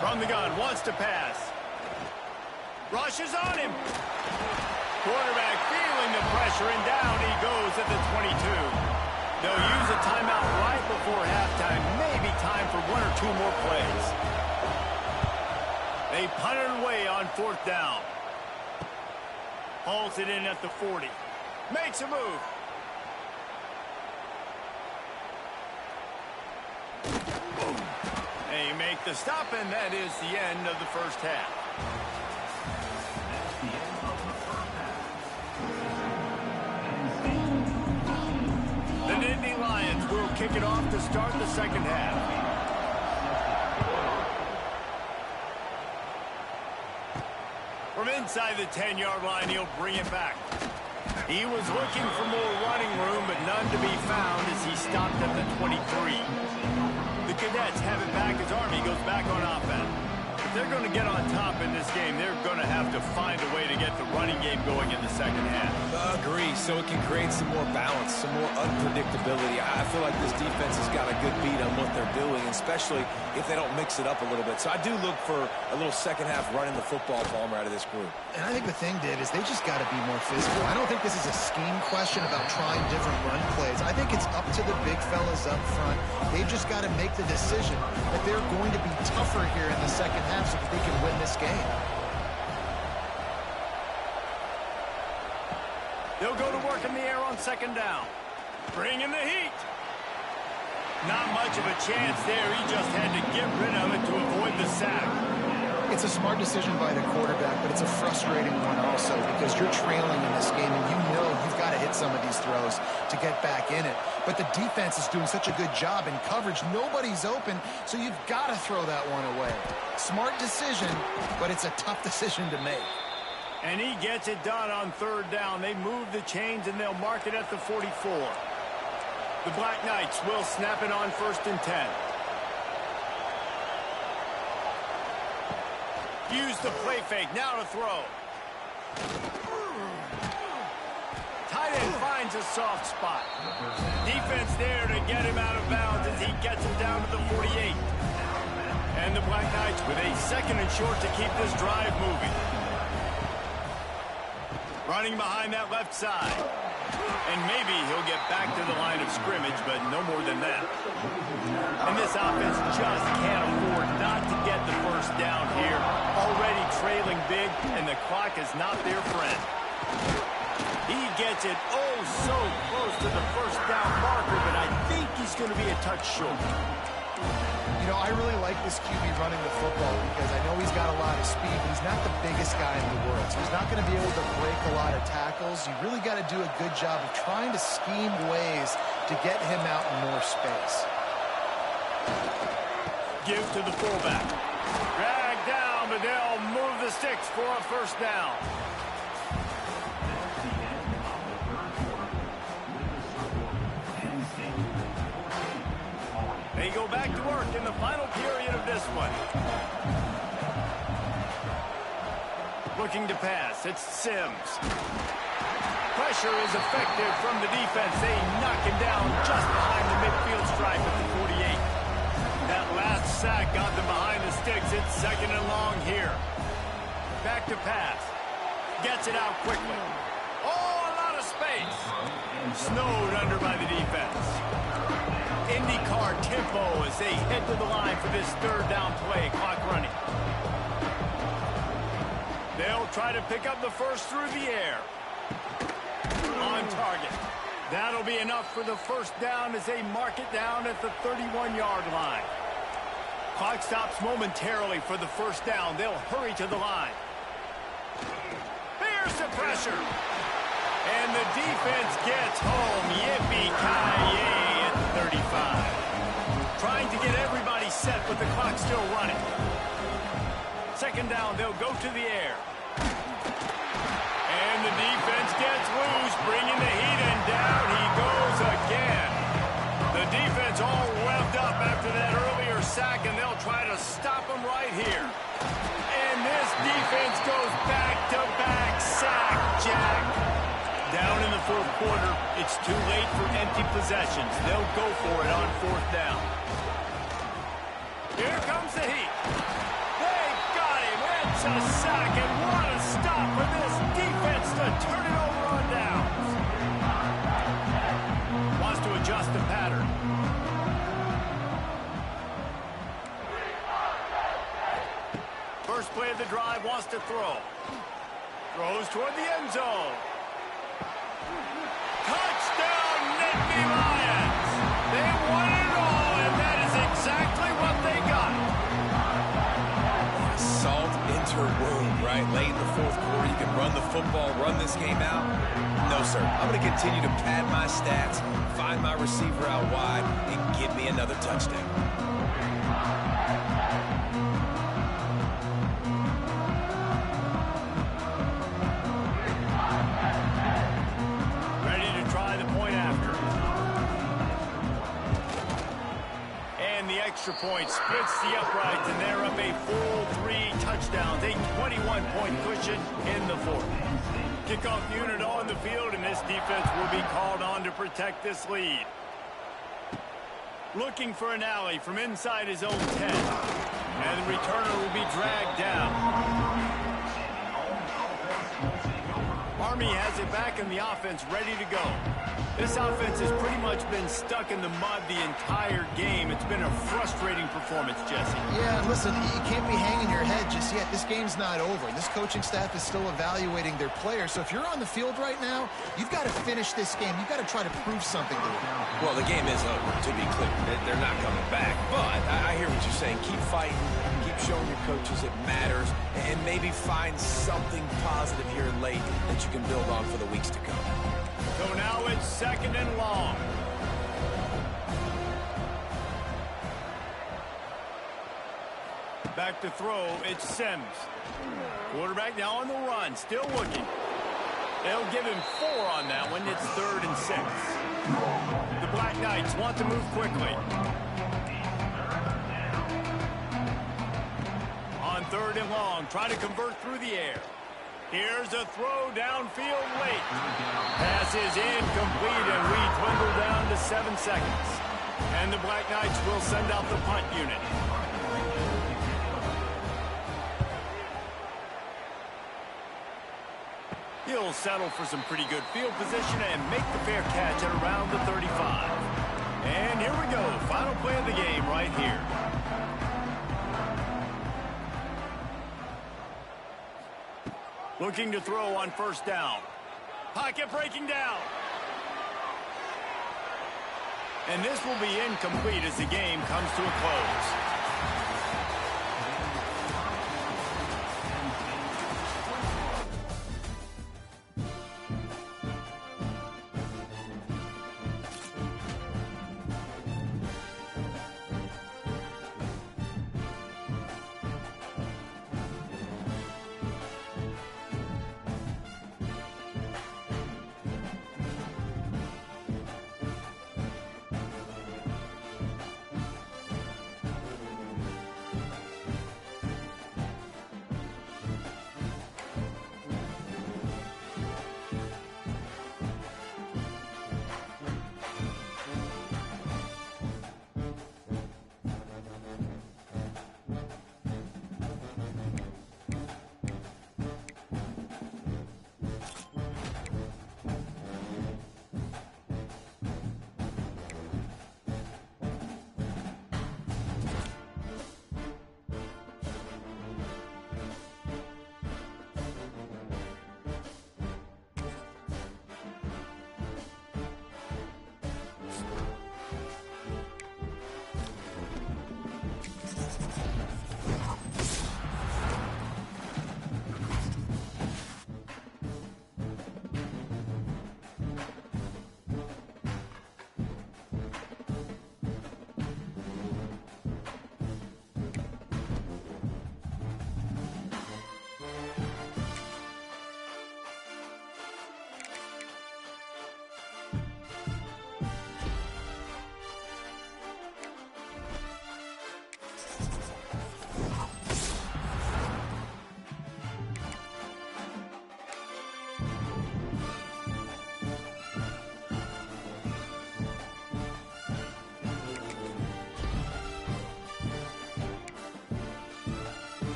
From the gun, wants to pass. Rushes on him. Quarterback feeling the pressure, and down he goes at the 22. They'll use a timeout right before halftime. Maybe time for 1 or 2 more plays. They punt it away on 4th down. Hauls it in at the 40. Makes a move. Boom. They make the stop, and that is the end of the first half. That's the end of the first half. The Nittany Lions will kick it off to start the second half. From inside the 10-yard line, he'll bring it back. He was looking for more running room, but none to be found as he stopped at the 23. The Cadets have it back as Army goes back on offense. if they're going to get on top in this game, they're going to have to find a way to get the running game going in the second half. Agree, so it can create some more balance, some more unpredictability. I feel like this defense has got a good beat on what they're doing, especially if they don't mix it up a little bit. So I do look for a little second half running the football Palmer out of this group. And I think the thing, Dave, is they just got to be more physical. I don't think this is a scheme question about trying different run plays. I think it's up to the big fellas up front. They've just got to make the decision that they're going to be tougher here in the second half so that they can win this game. They'll go to work in the air on second down. Bring in the heat. Not much of a chance there. He just had to get rid of it to avoid the sack. It's a smart decision by the quarterback, but it's a frustrating one also because you're trailing in this game and you know you've got to hit some of these throws to get back in it. But the defense is doing such a good job in coverage. Nobody's open, so you've got to throw that one away. Smart decision, but it's a tough decision to make. And he gets it done on third down. They move the chains and they'll mark it at the 44. The Black Knights will snap it on 1st and 10. Use the play fake. Now to throw. Tight end finds a soft spot. Defense there to get him out of bounds as he gets him down to the 48. And the Black Knights with a 2nd and short to keep this drive moving. Running behind that left side. And maybe he'll get back to the line of scrimmage, but no more than that. And this offense just can't afford not to get the first down here. Already trailing big, and the clock is not their friend. He gets it oh so close to the first down marker, but I think he's going to be a touch short. You know, I really like this QB running the football because I know he's got a lot of speed, but he's not the biggest guy in the world. So he's not going to be able to break a lot of tackles. You really got to do a good job of trying to scheme ways to get him out in more space. Give to the fullback. Drag down, but they'll move the sticks for a first down. They go back to work in the final period of this one. Looking to pass. It's Sims. Pressure is effective from the defense. They knock him down just behind the midfield stripe at the 48. That last sack got them behind the sticks. It's 2nd and long here. Back to pass. Gets it out quickly. Oh, a lot of space. Snowed under by the defense. IndyCar tempo as they head to the line for this 3rd down play. Clock running. They'll try to pick up the first through the air. On target. That'll be enough for the first down as they mark it down at the 31-yard line. Clock stops momentarily for the first down. They'll hurry to the line. Here's the pressure. And the defense gets home. Yippee-ki-yay at the 35. Trying to get everybody set, but the clock's still running. 2nd down, they'll go to the air. And the defense gets loose, bringing the heat, and down he goes again. The defense all revved up after that earlier sack, and they'll try to stop him right here. And this defense goes back-to-back sack, Jack. Down in the 4th quarter, it's too late for empty possessions. They'll go for it on 4th down. Here comes the heat. They got him. It's a sack, and what a stop for this defense to turn it over on downs. Wants to adjust the pattern. First play of the drive, wants to throw. Throws toward the end zone. Touchdown, Nittany Lions! They won it all, and that is exactly what they got. Salt into wound, right? Late in the 4th quarter, you can run the football, run this game out. No, sir. I'm going to continue to pad my stats, find my receiver out wide, and give me another touchdown. extra point, splits the uprights, and they're up a full 3 touchdowns, a 21-point cushion in the fourth. Kickoff unit on the field, and this defense will be called on to protect this lead. Looking for an alley from inside his own 10. And the returner will be dragged down. Army has it back in the offense, ready to go. This offense has pretty much been stuck in the mud the entire game. It's been a frustrating performance, Jesse. Yeah, listen, you can't be hanging your head just yet. This game's not over. This coaching staff is still evaluating their players. So if you're on the field right now, you've got to finish this game. You've got to try to prove something to them. Well, the game is over, to be clear. They're not coming back. But I hear what you're saying. Keep fighting. Keep showing your coaches it matters. And maybe find something positive here late that you can build on for the weeks to come. So now it's 2nd and long. Back to throw, it's Sims. Quarterback now on the run, still looking. They'll give him 4 on that one. It's 3rd and 6. The Black Knights want to move quickly. On 3rd and long, trying to convert through the air. Here's a throw downfield late. Pass is incomplete, and we dwindle down to 7 seconds. And the Black Knights will send out the punt unit. He'll settle for some pretty good field position and make the fair catch at around the 35. And here we go. Final play of the game right here. Looking to throw on 1st down. Pocket breaking down. And this will be incomplete as the game comes to a close.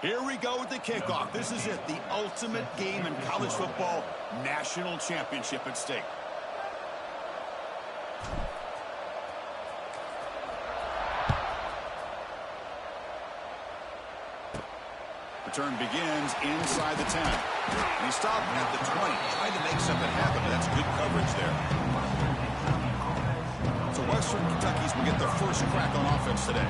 Here we go with the kickoff. This is it, the ultimate game in college football, national championship at stake. Return begins inside the 10. And he stopped at the 20, trying to make something happen, but that's good coverage there. So Western Kentucky's will get their first crack on offense today.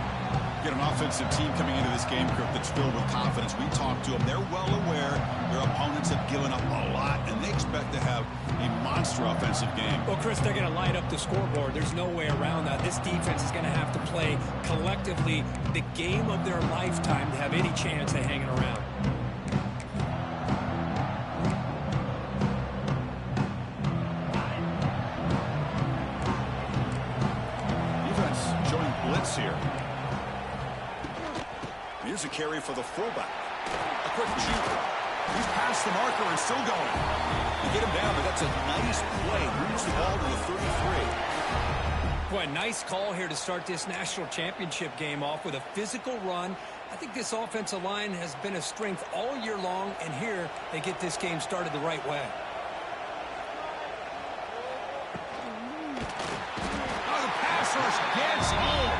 Get an offensive team coming into this game group that's filled with confidence. We talked to them. They're well aware their opponents have given up a lot, and they expect to have a monster offensive game. Well, Chris, they're going to light up the scoreboard. There's no way around that. This defense is going to have to play collectively the game of their lifetime to have any chance of hanging around. Defense showing blitz here. Here's a carry for the fullback. A quick juke. He's past the marker and still going. You get him down, but that's a nice play. Moves the ball to the 33. Boy, nice call here to start this national championship game off with a physical run. I think this offensive line has been a strength all year long, and here they get this game started the right way. Oh, the pass rush gets home.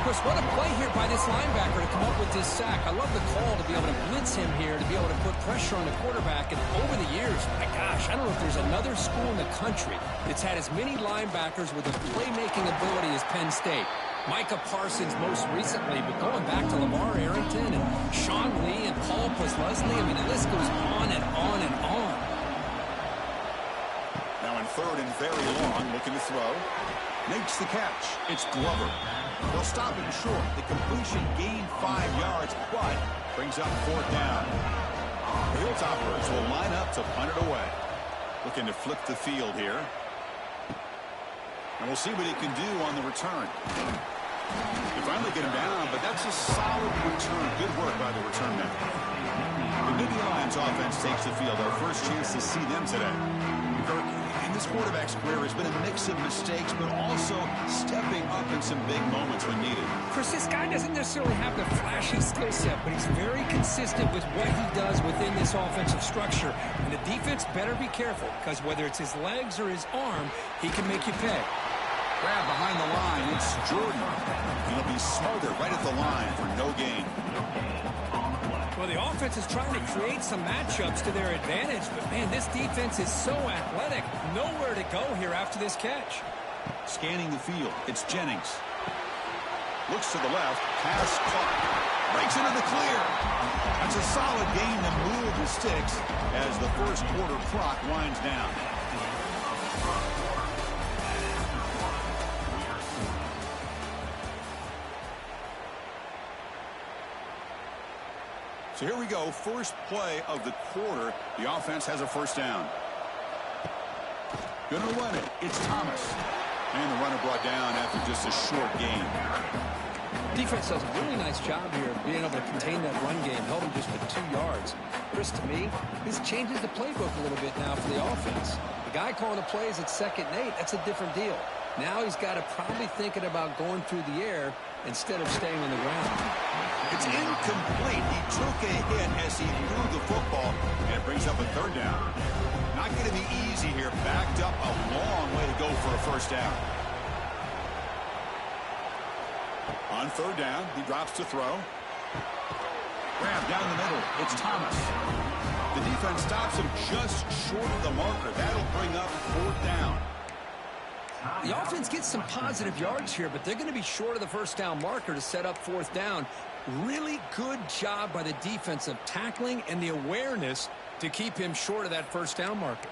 Chris, what a play here by this linebacker to come up with this sack. I love the call to be able to blitz him here, to be able to put pressure on the quarterback. And over the years, my gosh, I don't know if there's another school in the country that's had as many linebackers with a playmaking ability as Penn State. Micah Parsons most recently, but going back to Lamar Arrington and Sean Lee and Paul Posluszny, I mean, the list goes on and on and on. Now in third and very long, looking to throw. Makes the catch. It's Glover. They'll stop him short. The completion gained 5 yards, but brings up fourth down. The Hilltoppers will line up to punt it away. Looking to flip the field here. And we'll see what he can do on the return. They finally get him down, but that's a solid return. Good work by the return man. The Nittany Lions offense takes the field. Our first chance to see them today. Kirk, in this quarterback's career, has been a mix of mistakes, but also stepping up in some big moments when needed. Chris, this guy doesn't necessarily have the flashy skill set, but he's very consistent with what he does within this offensive structure. And the defense better be careful, because whether it's his legs or his arm, he can make you pay. Grab behind the line. It's Jordan. He'll be smothered right at the line for no gain. Well, the offense is trying to create some matchups to their advantage, but, man, this defense is so athletic. Nowhere to go here after this catch. Scanning the field. It's Jennings. Looks to the left. Pass caught. Breaks into the clear. That's a solid gain to move the sticks as the first quarter clock winds down. So here we go, first play of the quarter. The offense has a first down. Gonna run it. It's Thomas. And the runner brought down after just a short gain. Defense does a really nice job here of being able to contain that run game. Held him just for 2 yards. Chris, to me, this changes the playbook a little bit now for the offense. The guy calling the plays at 2nd and 8, that's a different deal. Now he's got to probably thinking about going through the air instead of staying on the ground. It's incomplete. He took a hit as he threw the football, and it brings up a third down. Not going to be easy here. Backed up a long way to go for a first down. On third down, he drops to throw. Grab down the middle. It's Thomas. The defense stops him just short of the marker. That'll bring up fourth down. The offense gets some positive yards here, but they're going to be short of the first down marker to set up fourth down. Really good job by the defense of tackling and the awareness to keep him short of that first down marker.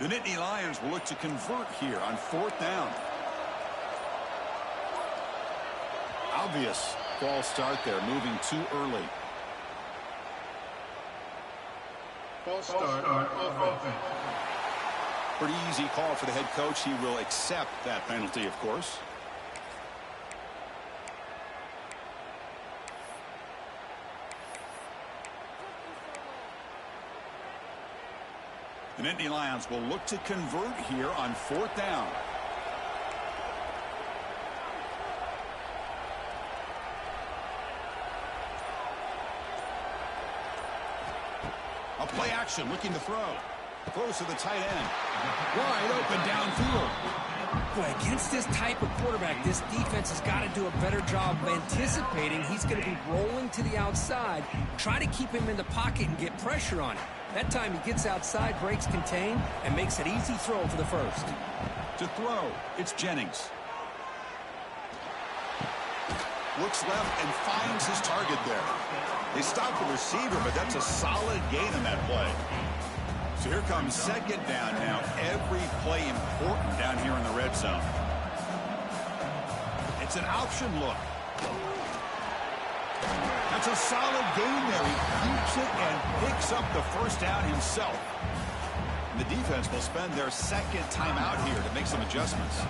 The Nittany Lions will look to convert here on fourth down. Obvious false start there, moving too early. False start on offense. Pretty easy call for the head coach. He will accept that penalty, of course. The Nittany Lions will look to convert here on fourth down. A play action looking to throw. Throws to the tight end. Wide open downfield. Boy, against this type of quarterback, this defense has got to do a better job of anticipating he's going to be rolling to the outside. Try to keep him in the pocket and get pressure on him. That time he gets outside, breaks contain, and makes an easy throw for the first. To throw, it's Jennings. Looks left and finds his target there. They stop the receiver, but that's a solid gain on that play. So here comes second down now. Every play important down here in the red zone. It's an option look. That's a solid gain there. He keeps it and picks up the first down himself. And the defense will spend their second timeout here to make some adjustments.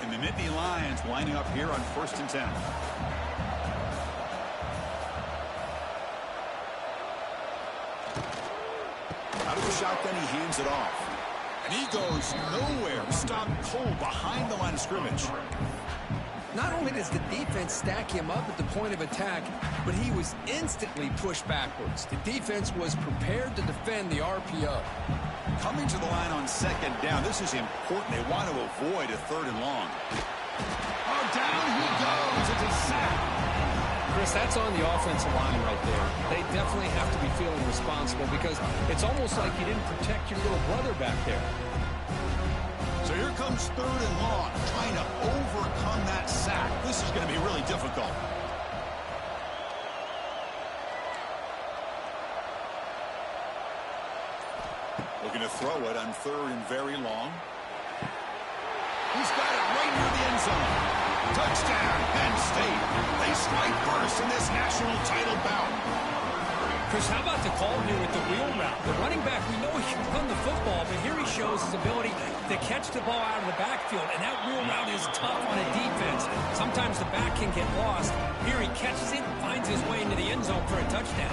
And the Nittany Lions lining up here on 1st and 10. Out of the shotgun, he hands it off. And he goes nowhere. Stopped cold behind the line of scrimmage. Not only does the defense stack him up at the point of attack, but he was instantly pushed backwards. The defense was prepared to defend the RPO. Coming to the line on second down, this is important. They want to avoid a 3rd and long. Oh, down he goes. It's a sack. Chris, that's on the offensive line right there. They definitely have to be feeling responsible because it's almost like you didn't protect your little brother back there. So here comes 3rd and long, trying to overcome that sack. This is going to be really difficult. Looking to throw it on 3rd and very long. He's got it right near the end zone. Touchdown, Penn State. They strike first in this national title bout. Chris, how about the call here with the wheel route? The running back, we know he can run the football, but here he shows his ability to catch the ball out of the backfield, and that wheel route is tough on a defense. Sometimes the back can get lost. Here he catches it and finds his way into the end zone for a touchdown.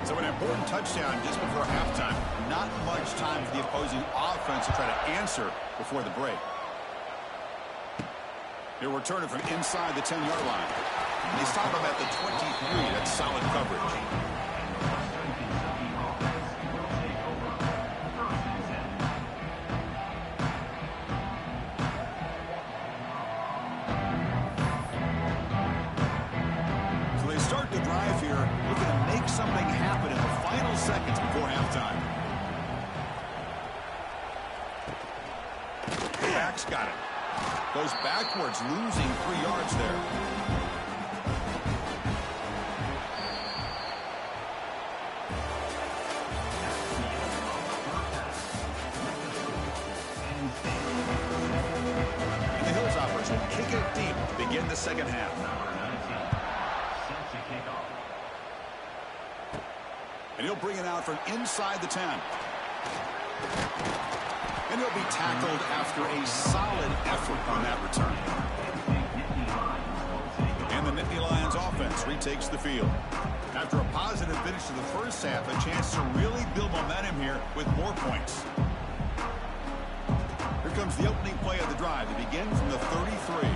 So an important touchdown just before halftime. Not much time for the opposing offense to try to answer before the break. He'll return it from inside the 10-yard line. They stop him at the 23. That's solid coverage. So they start the drive here, looking to make something happen in the final seconds before halftime. The back's got it. Goes backwards, losing 3 yards there. And the Hilltoppers will kick it deep to begin the second half. And he'll bring it out from inside the 10. And he'll be tackled after a solid effort on that return. And the Nittany Lions offense retakes the field. After a positive finish to the first half, a chance to really build momentum here with more points. Here comes the opening play of the drive. They begin from the 33.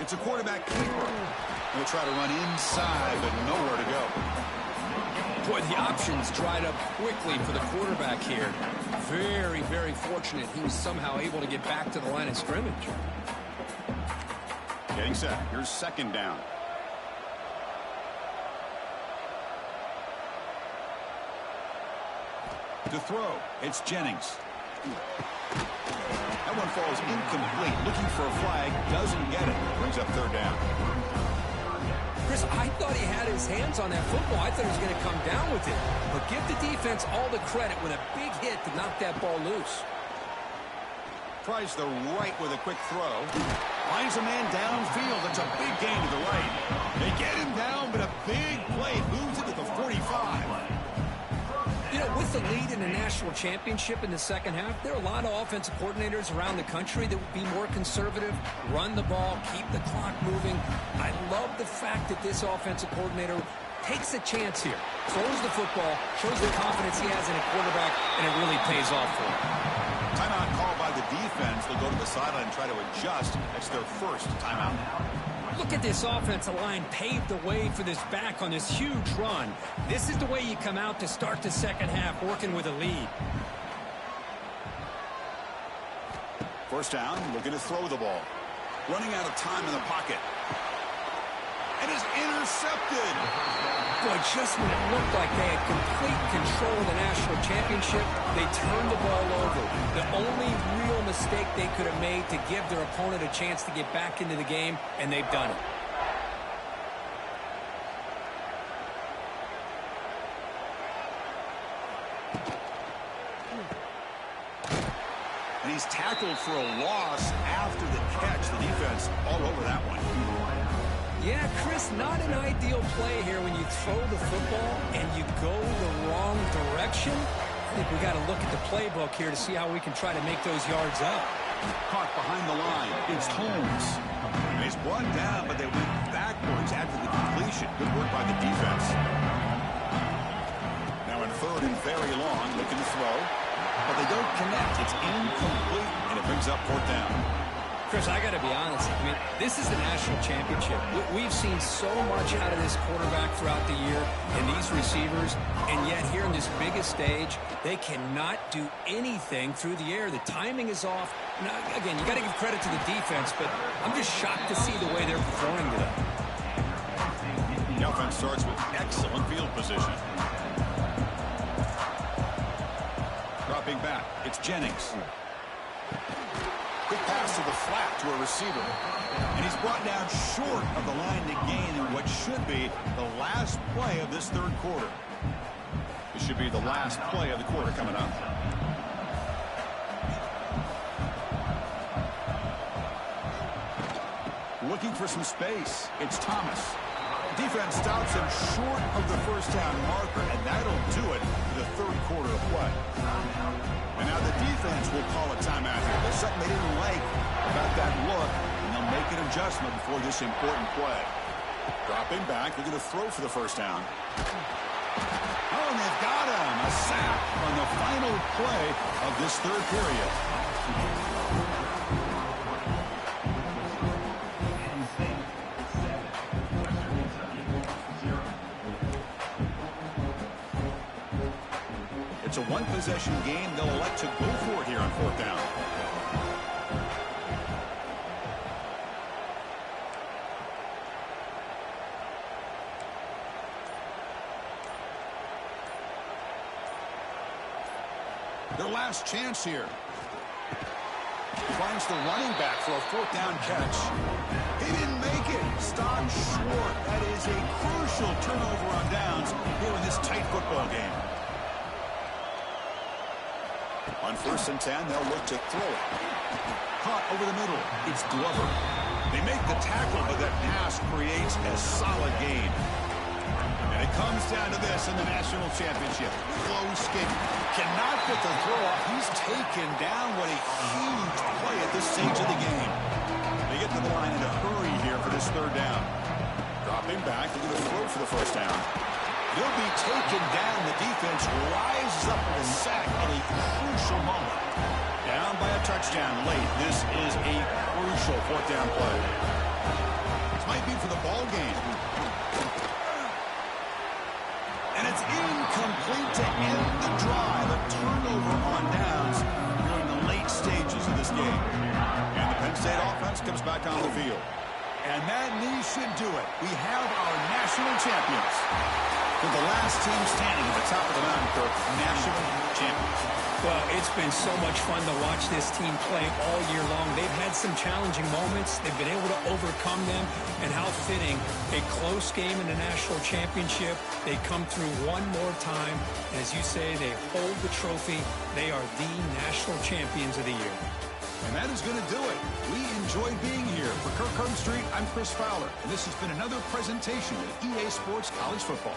It's a quarterback keeper. He'll try to run inside, but nowhere to go. Boy, the options dried up quickly for the quarterback here. Very, very fortunate he was somehow able to get back to the line of scrimmage. Getting set. Here's second down. To throw, it's Jennings. That one falls incomplete. Looking for a flag, doesn't get it. Brings up 3rd down. Chris, I thought he had his hands on that football. I thought he was going to come down with it. But give the defense all the credit with a big hit to knock that ball loose. Tries the right with a quick throw. Finds a man downfield. That's a big gain to the right. They get him down, but a big play moves it to the 45. You know, with the lead in the national championship in the second half, there are a lot of offensive coordinators around the country that would be more conservative, run the ball, keep the clock moving. I love the fact that this offensive coordinator takes a chance here, throws the football, shows the confidence he has in a quarterback, and it really pays off for him. Timeout called by the defense. They'll go to the sideline and try to adjust. That's their first timeout. Look at this offensive line pave the way for this back on this huge run. This is the way you come out to start the second half, working with a lead. First down, looking to throw the ball. Running out of time in the pocket. And is intercepted. Boy, just when it looked like they had complete control of the national championship, they turned the ball over. The only real mistake they could have made to give their opponent a chance to get back into the game, and they've done it. And he's tackled for a loss after the catch. The defense all over that one. Yeah, Chris, not an ideal play here when you throw the football and you go the wrong direction. I think we got to look at the playbook here to see how we can try to make those yards up. Caught behind the line. It's Holmes. And he's brought down, but they went backwards after the completion. Good work by the defense. Now in third and very long, looking to throw. But they don't connect. It's incomplete, and it brings up fourth down. Chris, I got to be honest. I mean, this is the national championship. We've seen so much out of this quarterback throughout the year and these receivers, and yet here in this biggest stage, they cannot do anything through the air. The timing is off. Now, again, you got to give credit to the defense, but I'm just shocked to see the way they're performing today. The offense starts with excellent field position. Dropping back, it's Jennings. Quick pass to the flat to a receiver. And he's brought down short of the line to gain in what should be the last play of this third quarter. This should be the last play of the quarter coming up. Looking for some space. It's Thomas. Defense stops him short of the first down marker, and that'll do it for the third quarter of play. And now the defense will call a timeout here. There's something they didn't like about that look, and they'll make an adjustment before this important play. Dropping back, they're going to throw for the first down. Oh, and they've got him. A sack on the final play of this third period. It's a one-possession game. They'll elect to go for it here on fourth down. Their last chance here. Finds the running back for a fourth down catch. He didn't make it. Stopped short. That is a crucial turnover on downs here in this tight football game. On 1st and 10, they'll look to throw it. Caught over the middle. It's Glover. They make the tackle, but that pass creates a solid gain. And it comes down to this in the national championship. Close game. Cannot get the throw off. He's taken down. What a huge play at this stage of the game. They get to the line in a hurry here for this third down. Dropping back. They're going to throw for the first down. He'll be taken down. The defense rises up with a sack at a crucial moment. Down by a touchdown late. This is a crucial fourth down play. This might be for the ball game. And it's incomplete to end the drive. A turnover on downs during the late stages of this game. And the Penn State offense comes back on the field. And that knee should do it. We have our national champions. With the last team standing at the top of the mountain, Kirk, national champions. Well, it's been so much fun to watch this team play all year long. They've had some challenging moments. They've been able to overcome them. And how fitting, a close game in the national championship. They come through one more time. And as you say, they hold the trophy. They are the national champions of the year. And that is going to do it. We enjoyed being here. For Kirk Herbstreit, I'm Chris Fowler. And this has been another presentation of EA Sports College Football.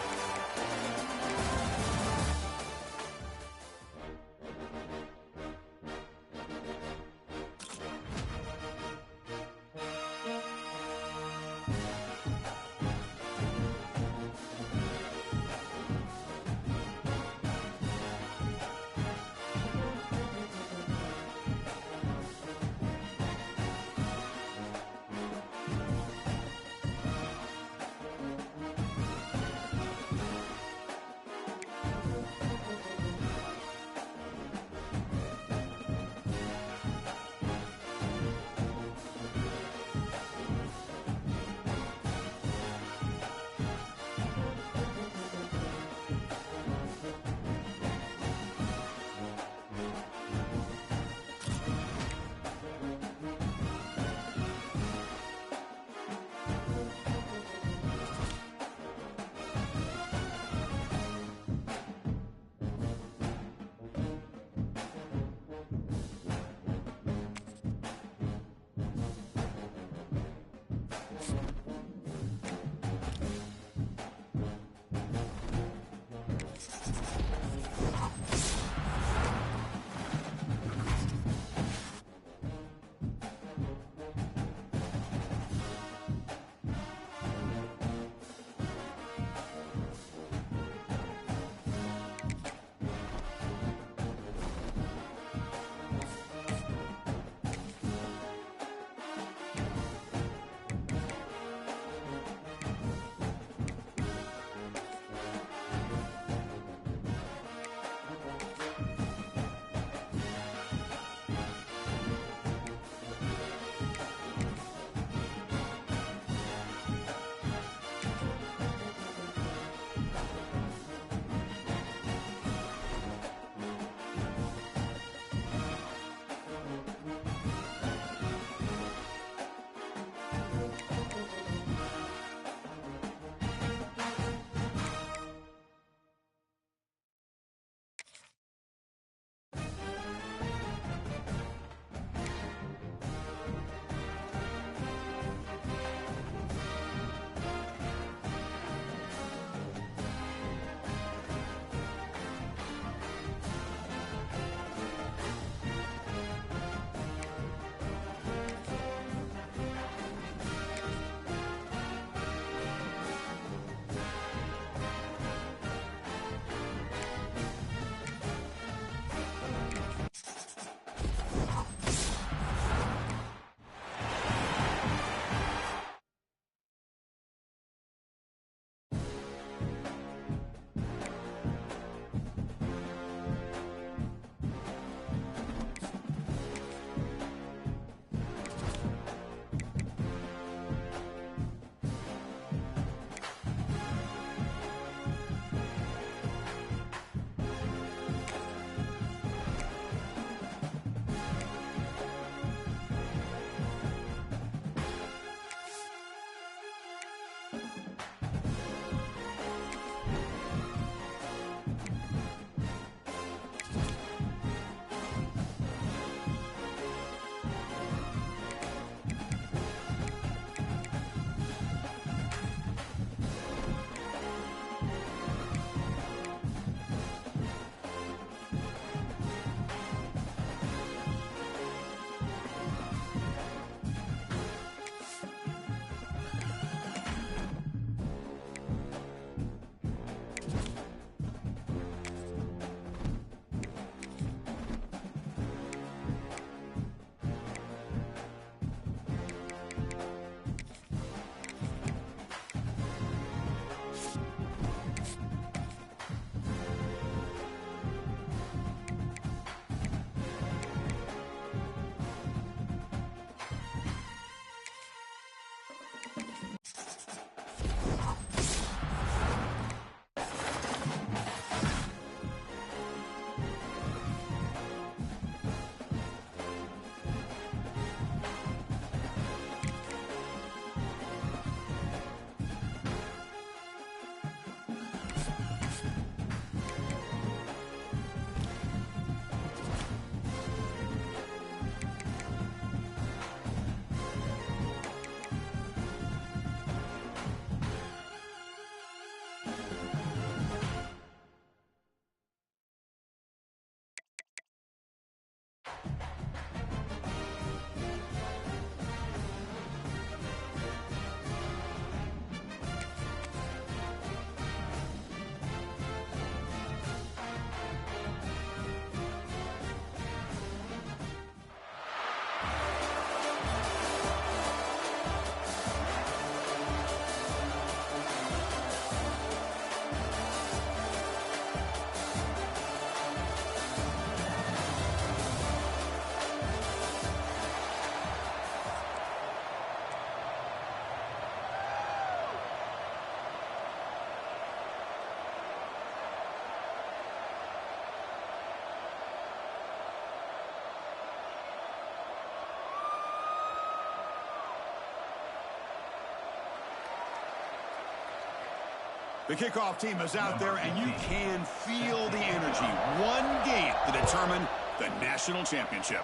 The kickoff team is out there, and you can feel the energy. One game to determine the national championship.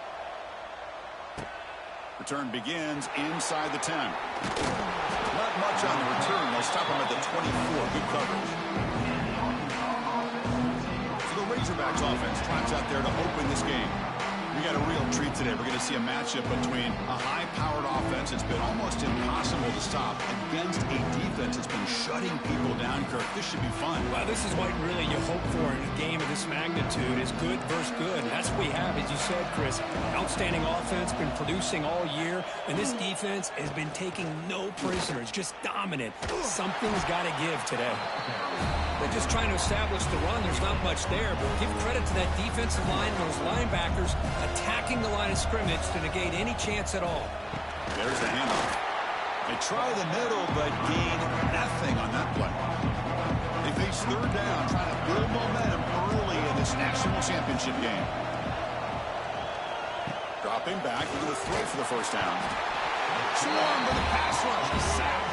Return begins inside the 10. Not much on the return. They'll stop him at the 24. Good coverage. So the Razorbacks offense trots out there to open this game. We got a real treat today. We're going to see a matchup between a high-powered offense that's been almost impossible to stop against a defense that's been shutting people down. Kirk, this should be fun. Well, this is what really you hope for in a game of this magnitude is good versus good. And that's what we have, as you said, Chris. Outstanding offense, been producing all year. And this defense has been taking no prisoners, just dominant. Something's got to give today. They're just trying to establish the run. There's not much there, but give credit to that defensive line and those linebackers attacking the line of scrimmage to negate any chance at all. There's the handoff. They try the middle, but gain nothing on that play. They face third down, trying to build momentum early in this national championship game. Dropping back, looking to throw for the first down. Swarm with a pass rush, a sack.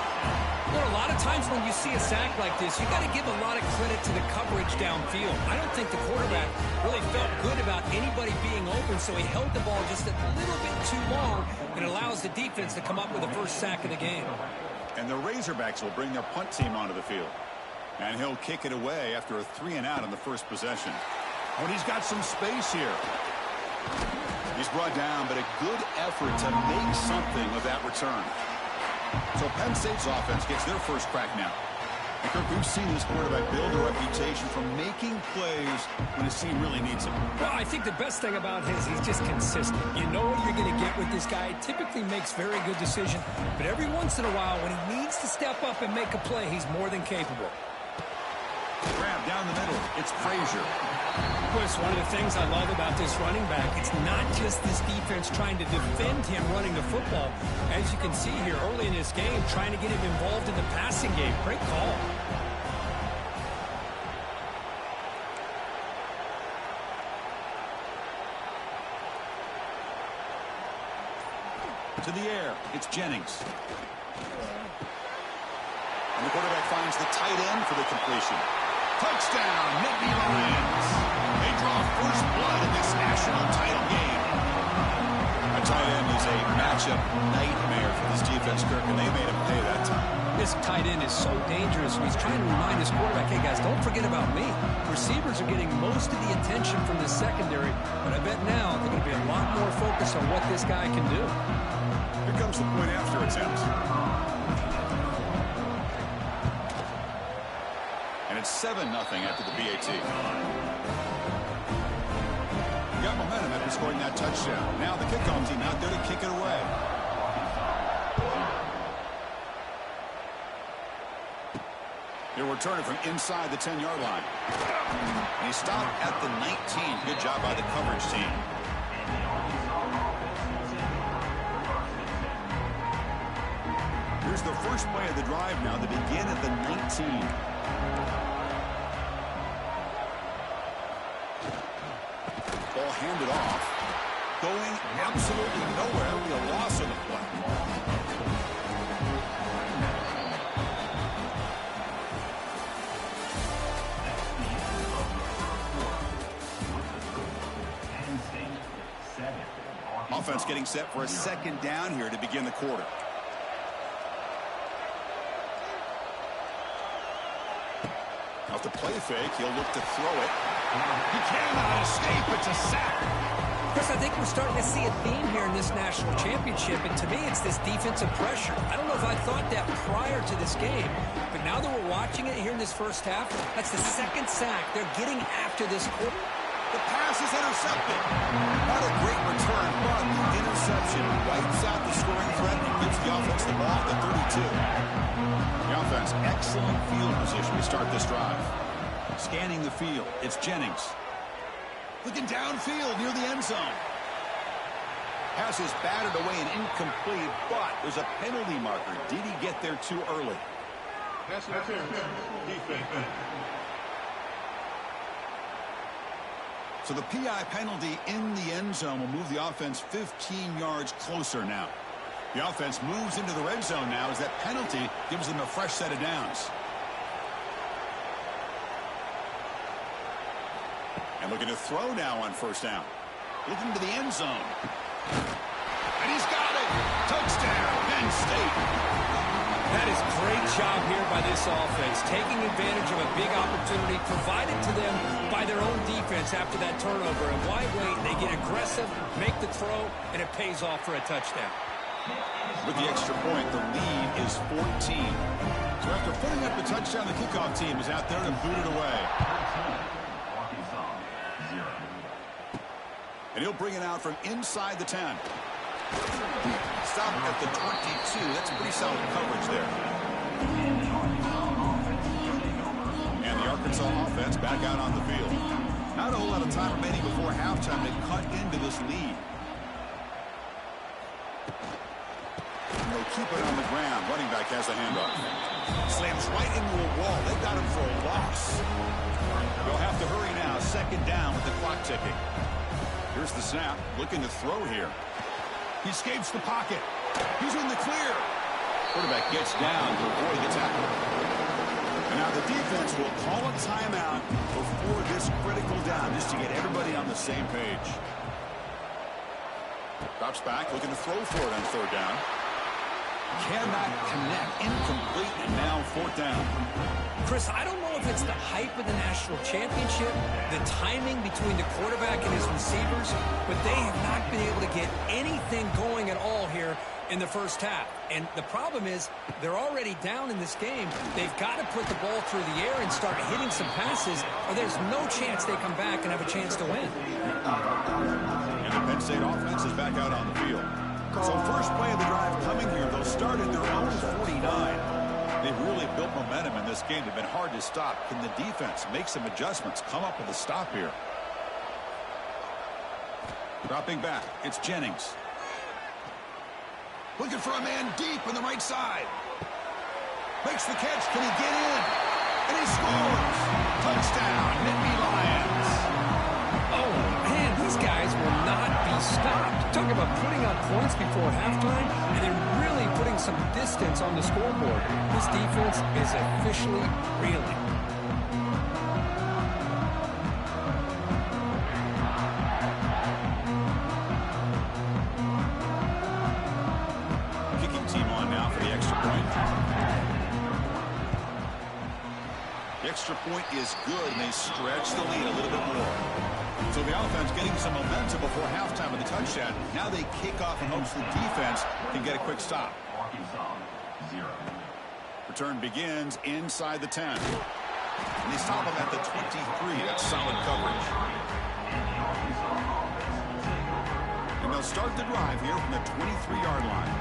You know, a lot of times when you see a sack like this, you got to give a lot of credit to the coverage downfield. I don't think the quarterback really felt good about anybody being open, so he held the ball just a little bit too long, and allows the defense to come up with the first sack of the game. And the Razorbacks will bring their punt team onto the field. And he'll kick it away after a 3-and-out on the first possession. Oh, and he's got some space here. He's brought down, but a good effort to make something of that return. So Penn State's offense gets their first crack now. And Kirk, we've seen this quarterback build a reputation for making plays when his team really needs him. Well, I think the best thing about him is he's just consistent. You know what you're going to get with this guy. He typically makes very good decisions, but every once in a while when he needs to step up and make a play, he's more than capable. Grab down the middle. It's Frazier. Chris, one of the things I love about this running back, it's not just this defense trying to defend him running the football. As you can see here early in this game, trying to get him involved in the passing game. Great call. To the air. It's Jennings. And the quarterback finds the tight end for the completion. Touchdown, Nittany Lions. They draw first blood in this national title game. A tight end is a matchup nightmare for this defense, Kirk, and they made him pay that time. This tight end is so dangerous. He's trying to remind his quarterback, hey, guys, don't forget about me. Receivers are getting most of the attention from the secondary, but I bet now they're going to be a lot more focused on what this guy can do. Here comes the point after attempt. And it's 7-0 after the BAT. Got momentum after scoring that touchdown. Now the kickoff team out there to kick it away. He'll return it from inside the 10-yard line. And he stopped at the 19. Good job by the coverage team. Here's the first play of the drive now. They begin at the 19. Ball handed off. Going absolutely nowhere. It'll be a loss on the play. Offense getting set for a second down here to begin the quarter. Off the play fake, he'll look to throw it. He cannot escape. It's a sack. Chris, I think we're starting to see a theme here in this national championship, and to me, it's this defensive pressure. I don't know if I thought that prior to this game, but now that we're watching it here in this first half, that's the second sack. They're getting after this quarter. The pass is intercepted. Not a great return, but the interception wipes out the scoring threat and gives the offense the ball at the 32. The offense, excellent field position to start this drive. Scanning the field, it's Jennings. Looking downfield near the end zone. Pass is batted away and incomplete, but there's a penalty marker. Did he get there too early? That's defense. So the PI penalty in the end zone will move the offense 15 yards closer now. The offense moves into the red zone now as that penalty gives them a fresh set of downs. And looking to throw now on first down. Looking to the end zone. And he's got it. Touchdown, Penn State. That is great job here by this offense, taking advantage of a big opportunity provided to them by their own defense after that turnover. And why wait? They get aggressive, make the throw, and it pays off for a touchdown. With the extra point, the lead is 14. So after putting up the touchdown, the kickoff team is out there to boot it away. And he'll bring it out from inside the 10. Stop at the 22. That's pretty solid coverage there. And the Arkansas offense back out on the field. Not a whole lot of time remaining before halftime to cut into this lead. And they'll keep it on the ground. Running back has the handoff. Slams right into a wall. They got him for a loss. They'll have to hurry now. Second down with the clock ticking. Here's the snap. Looking to throw here. He escapes the pocket. He's in the clear. Quarterback gets down to avoid the tackle. And now the defense will call a timeout before this critical down, just to get everybody on the same page. Drops back, looking to throw for it on third down. Cannot connect. Incomplete, and now fourth down. Chris, I don't know if it's the hype of the national championship, the timing between the quarterback and his receivers, but they have not been able to get anything going at all here in the first half. And the problem is they're already down in this game. They've got to put the ball through the air and start hitting some passes, or there's no chance they come back and have a chance to win. And the Penn State offense is back out on the field. So first play of the drive coming here. They'll start at their own 49. They've really built momentum in this game. They've been hard to stop. Can the defense make some adjustments, come up with a stop here? Dropping back, it's Jennings. Looking for a man deep on the right side. Makes the catch. Can he get in? And he scores. Touchdown, Nittany Lions. Oh, man, these guys will not be stopped. Talk about putting up points before halftime, and they're really putting some distance on the scoreboard. This defense is officially reeling. Kicking team on now for the extra point. The extra point is good, and they stretch the lead a little bit more. So the offense getting some momentum before halftime with the touchdown. Now they kick off and hopes the defense can get a quick stop. Return begins inside the 10. And they stop him at the 23. That's solid coverage. And they'll start the drive here from the 23-yard line.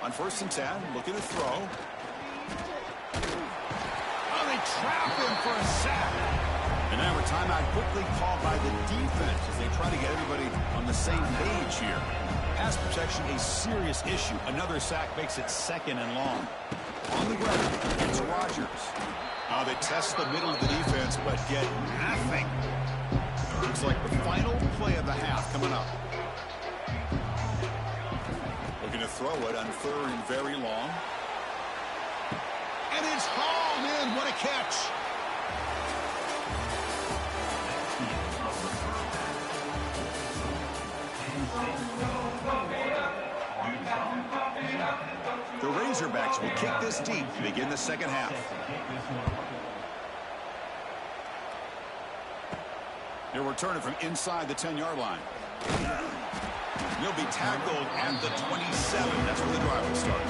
On first and 10, looking to throw. Trap him for a sack. And now a timeout quickly called by the defense as they try to get everybody on the same page here. Pass protection, a serious issue. Another sack makes it second and long. On the ground, it's Rogers. They test the middle of the defense, but get nothing. Looks like the final play of the half coming up. Looking to throw it on third and very long. And it's hauled in. What a catch. The Razorbacks will kick this deep to begin the second half. They'll return it from inside the 10-yard line. They'll be tackled at the 27. That's where the drive will start.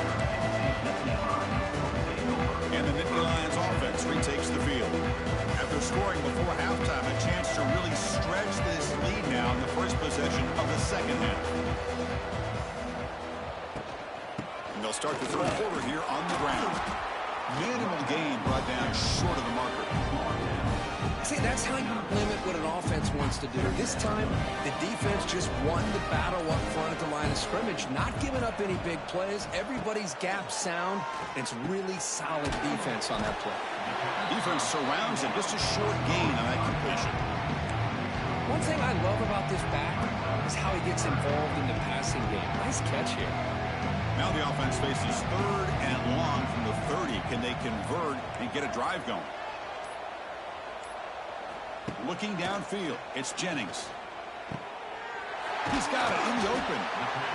And the Nittany Lions offense retakes the field. After scoring before halftime, a chance to really stretch this lead now in the first possession of the second half. And they'll start the third quarter here on the ground. Minimal gain brought down short of the marker. See, that's how you limit what an offense wants to do. This time, the defense just won the battle up front at the line of scrimmage, not giving up any big plays. Everybody's gap sound. It's really solid defense on that play. Defense surrounds him. Just a short gain on that completion. One thing I love about this back is how he gets involved in the passing game. Nice catch here. Now the offense faces 3rd and long from the 30. Can they convert and get a drive going? Looking downfield, it's Jennings. He's got it in the open.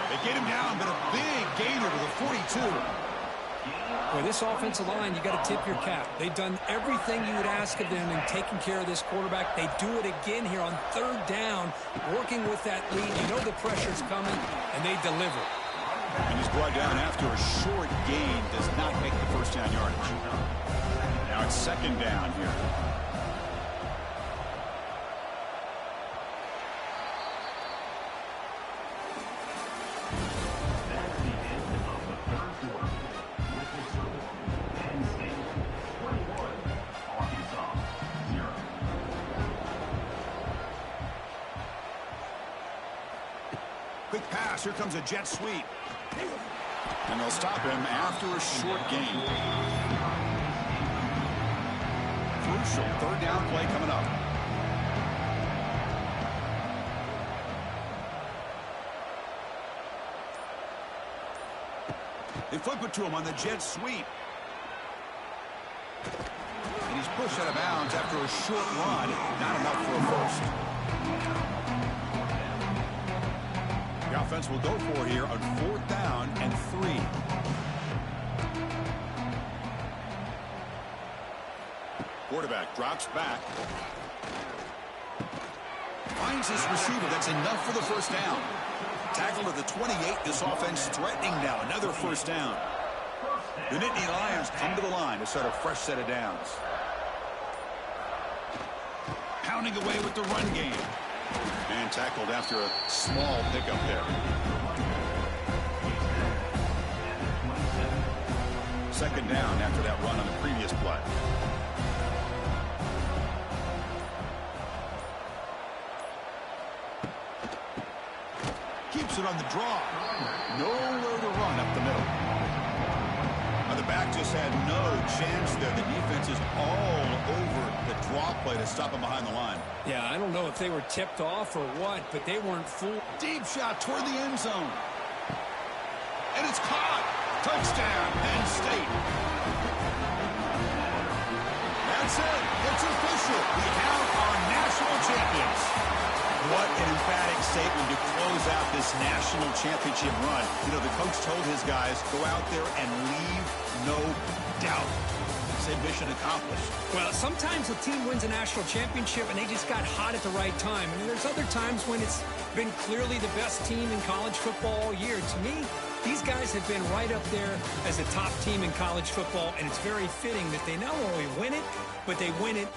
They get him down, but a big gainer to the 42. Boy, this offensive line, you got to tip your cap. They've done everything you would ask of them in taking care of this quarterback. They do it again here on 3rd down, working with that lead. You know the pressure's coming, and they deliver. And he's brought down after a short gain, does not make the first down yardage. Now it's 2nd down here. Quick pass. Here comes a jet sweep. And they'll stop him after a short gain. Crucial 3rd down play coming up. They flip it to him on the jet sweep. And he's pushed out of bounds after a short run. Not enough for a first. The offense will go for it here on 4th down and 3. Quarterback drops back. Finds his receiver. That's enough for the first down. Tackle to the 28. This offense threatening now. Another first down. The Nittany Lions come to the line to start a fresh set of downs. Pounding away with the run game. And tackled after a small pickup there. 2nd down after that run on the previous play. Keeps it on the draw. Nowhere to run up the middle. Now the back just had no chance there. The defense is all over the draw play to stop him behind the line. Yeah, I don't know if they were tipped off or what, but they weren't fooled. Deep shot toward the end zone. And it's caught. Touchdown, Penn State. That's it. It's official. We have our national champions. What an emphatic statement to close out this national championship run. You know, the coach told his guys, go out there and leave no doubt. Say mission accomplished. Well, sometimes a team wins a national championship and they just got hot at the right time. And there's other times when it's been clearly the best team in college football all year. To me, these guys have been right up there as the top team in college football, and it's very fitting that they not only win it, but they win it.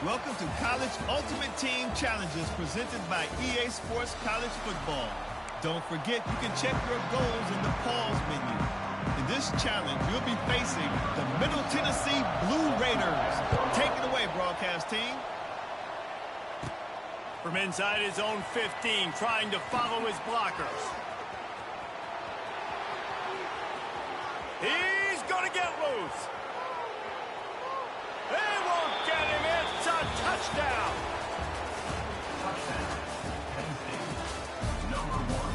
Welcome to College Ultimate Team Challenges presented by EA Sports College Football. Don't forget you can check your goals in the pause menu. In this challenge, you'll be facing the Middle Tennessee Blue Raiders. Take it away, broadcast team. From inside his own 15, trying to follow his blockers. He's going to get loose. They won't get him. It's a touchdown. Touchdown. Penn State. Number 1.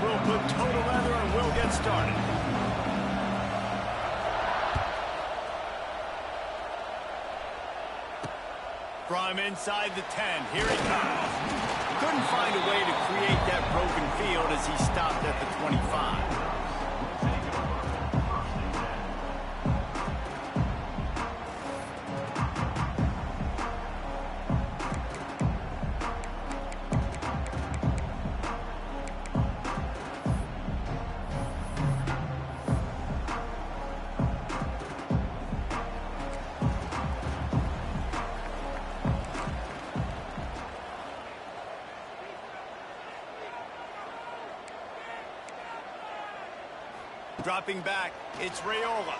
we'll put total leather and we'll get started. From inside the 10, here he comes. Couldn't find a way to create that broken field as he stopped at the 25. Dropping back, it's Raiola.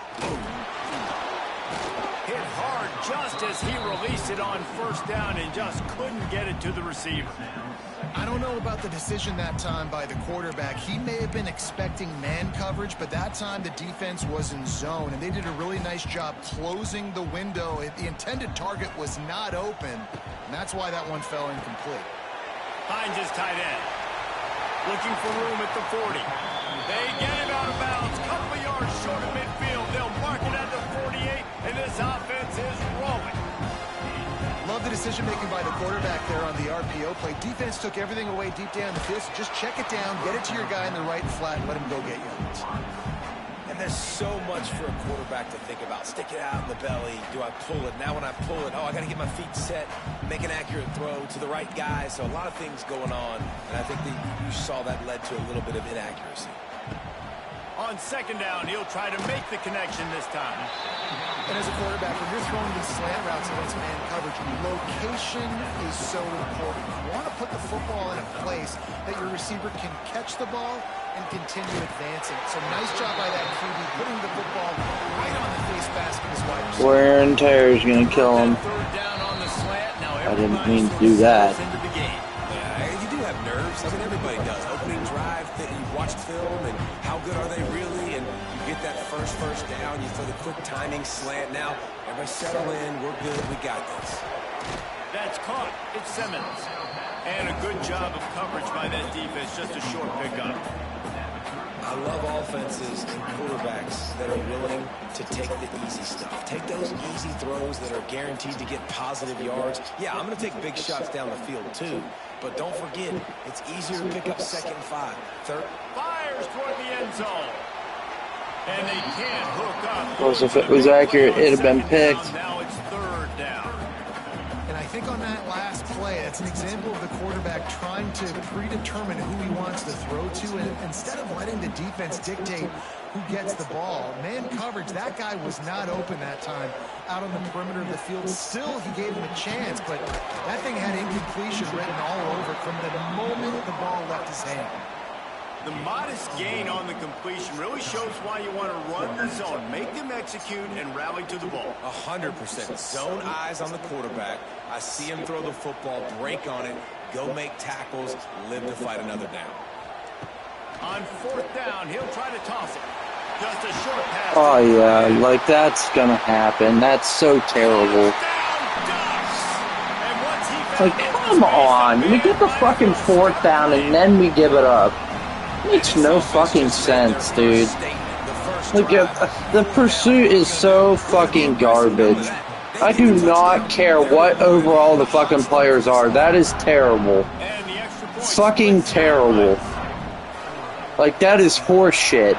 Hit hard just as he released it on first down and just couldn't get it to the receiver. I don't know about the decision that time by the quarterback. He may have been expecting man coverage, but that time the defense was in zone, and they did a really nice job closing the window. The intended target was not open, and that's why that one fell incomplete. Hines is tight end. Looking for room at the 40. They get him out of bounds. Couple of yards short of midfield. They'll mark it at the 48, and this offense is rolling. Love the decision-making by the quarterback there on the RPO play. Defense took everything away deep down the field, so just check it down, get it to your guy in the right flat, and let him go get yards. And there's so much for a quarterback to think about. Stick it out in the belly. Do I pull it? Now when I pull it, I got to get my feet set, make an accurate throw to the right guy. So a lot of things going on, and I think that you saw that led to a little bit of inaccuracy. On second down, he'll try to make the connection this time. And as a quarterback, when you're throwing these slant routes against man coverage, location is so important. You want to put the football in a place that your receiver can catch the ball and continue advancing. So nice job by that QB, putting the football right on the face mask of his wide receiver. Wear and tear is going to kill him. Third down on the slant. Now I didn't mean to do that. Into the game. Yeah, you do have nerves. I mean, everybody does. Opening drive, you watched film, and how good are they really? And you get that first down, you throw the quick timing slant. Now, everybody settle in. We're good. We got this. That's caught. It's Simmons. And a good job of coverage by that defense. Just a short pickup. I love offenses and quarterbacks that are willing to take the easy stuff. Take those easy throws that are guaranteed to get positive yards. Yeah, I'm going to take big shots down the field too, but don't forget, it's easier to pick up 2nd and 5. Third. Fires toward the end zone. And they can't hook up. Well, if it was accurate, it'd have been picked. Now it's third down. And I think on that last play, that's an example of the quarterback trying to predetermine who he wants to throw to, and instead of letting the defense dictate who gets the ball, man coverage, that guy was not open that time out on the perimeter of the field. Still, he gave him a chance, but that thing had incompletion written all over from the moment the ball left his hand. The modest gain on the completion really shows why you want to run the zone. Make them execute and rally to the ball. 100%. Zone eyes on the quarterback. I see him throw the football, break on it, go make tackles, live to fight another down. On fourth down, he'll try to toss it. Just a short pass. Oh, yeah, like that's going to happen. That's so terrible. Like, come on. We get the fucking 4th down and then we give it up. Makes no fucking sense, dude. Like, the pursuit is so fucking garbage. I do not care what overall the fucking players are. That is terrible. Fucking terrible. Like, that is horse shit.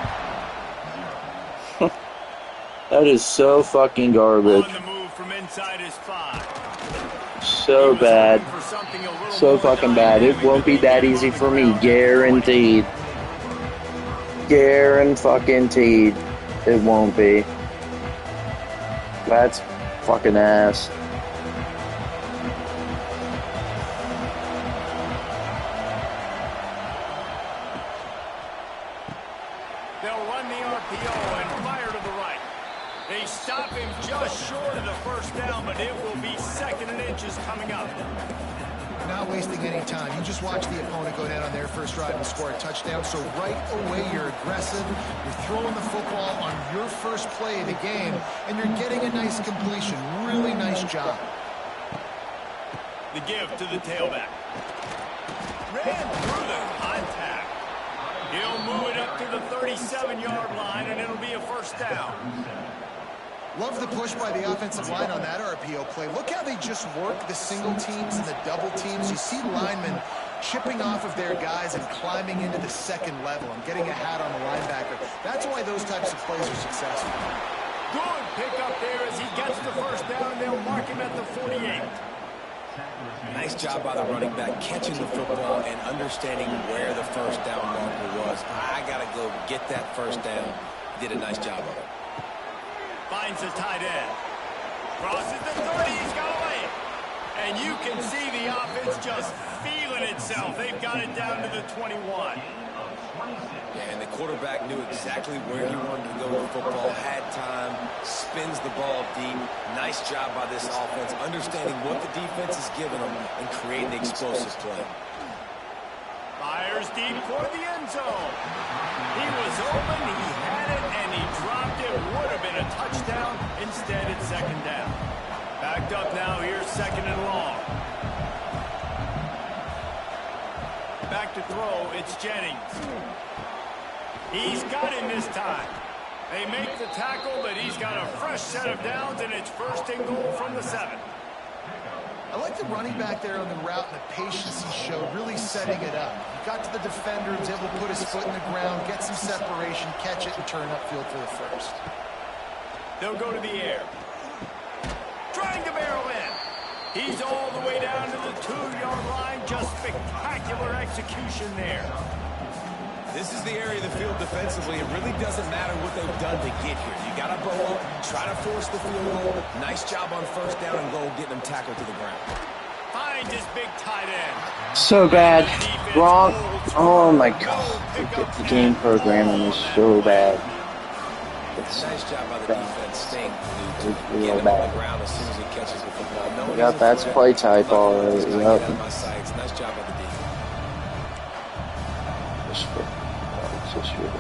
That is so fucking garbage. So bad. So fucking bad. It won't be that easy for me. Guaranteed. Guaranteed. It won't be. That's fucking ass. They'll run the RPO and fire to the right. They stop him just short of the first down, but it will be 2nd and inches coming up. Not wasting any time. You just watch the opponent go down on their first drive and score a touchdown. So right away, you're aggressive. You're throwing the football on your first play of the game, and you're getting a nice completion. Really nice job. The give to the tailback. Ran through the contact. He'll move it up to the 37-yard line, and it'll be a first down. Love the push by the offensive line on that RPO play. Look how they just work the single teams and the double teams. You see linemen chipping off of their guys and climbing into the second level and getting a hat on the linebacker. That's why those types of plays are successful. Good pickup there as he gets the first down, and they'll mark him at the 48. Nice job by the running back catching the football and understanding where the first down marker was. I got to go get that first down. He did a nice job of it. Finds the tight end. Crosses the 30. He's got away. And you can see the offense just feeling itself. They've got it down to the 21. Yeah, and the quarterback knew exactly where he wanted to go with the football, had time, spins the ball deep. Nice job by this offense, understanding what the defense is giving them and creating the explosive play. Fires deep toward the end zone. He was open, he had it, and he dropped it. Would have been a touchdown. Instead, it's second down. Backed up now, here's second and long. Back to throw, it's Jennings. He's got him this time. They make the tackle, but he's got a fresh set of downs, and it's first and goal from the 7. I like the running back there on the route and the patience he showed, really setting it up. He got to the defender, was able to put his foot in the ground, get some separation, catch it, and turn upfield for the first. They'll go to the air. Trying to barrel in. He's all the way down to the 2-yard line. Just spectacular execution there. This is the area of the field defensively. It really doesn't matter what they've done to get here. You got to bow up, try to force the field goal. Nice job on first down and goal, getting them tackled to the ground. Finds his big tight end. So bad. Wrong. Oh my god. The game programming is so bad. It's nice job by the defense. Staying real bad. On the ground as soon as he catches the football. Yep, that's play type already. Yep. Nice job by the defense. Just really.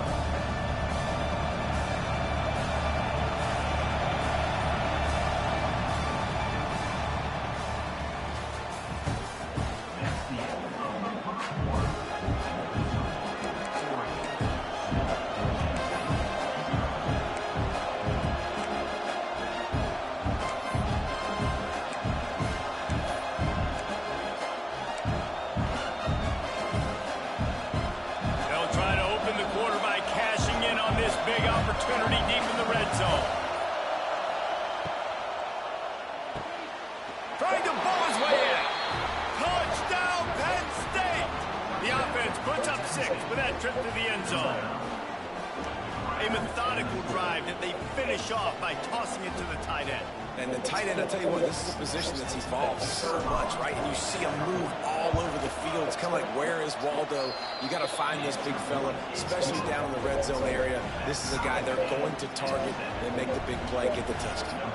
And the tight end, I'll tell you what, this is a position that's evolved so much, right? And you see him move all over the field. It's kind of like, where is Waldo? You got to find this big fella, especially down in the red zone area. This is a guy they're going to target and make the big play, get the touchdown.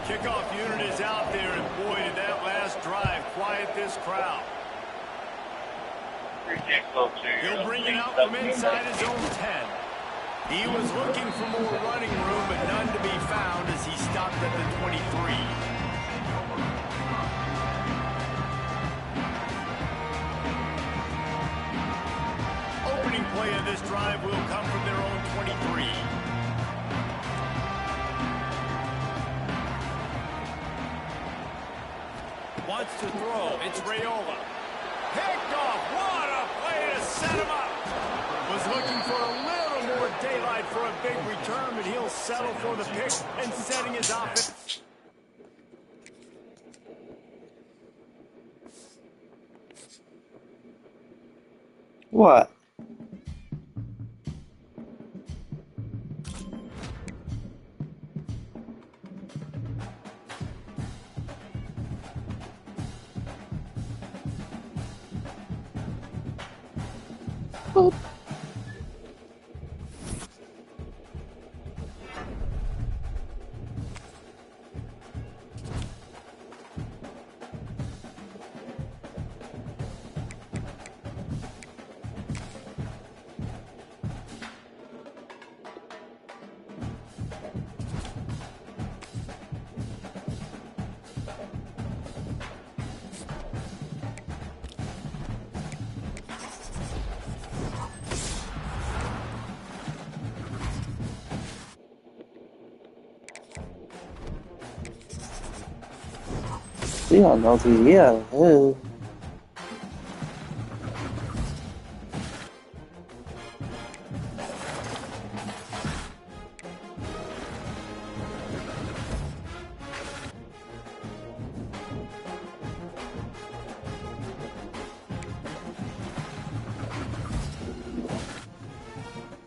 The kickoff unit is out there, and boy, did that last drive quiet this crowd. He'll bring it out from inside his own 10. He was looking for more running room, but none to be found as he stopped at the 23. Opening play of this drive will come from their own 23. Wants to throw. It's Raiola. Picked off. What a play to set him up. Was looking for a little more daylight for a big return, but he'll settle for the pick and setting his offense. What? Boop. Sí, another year.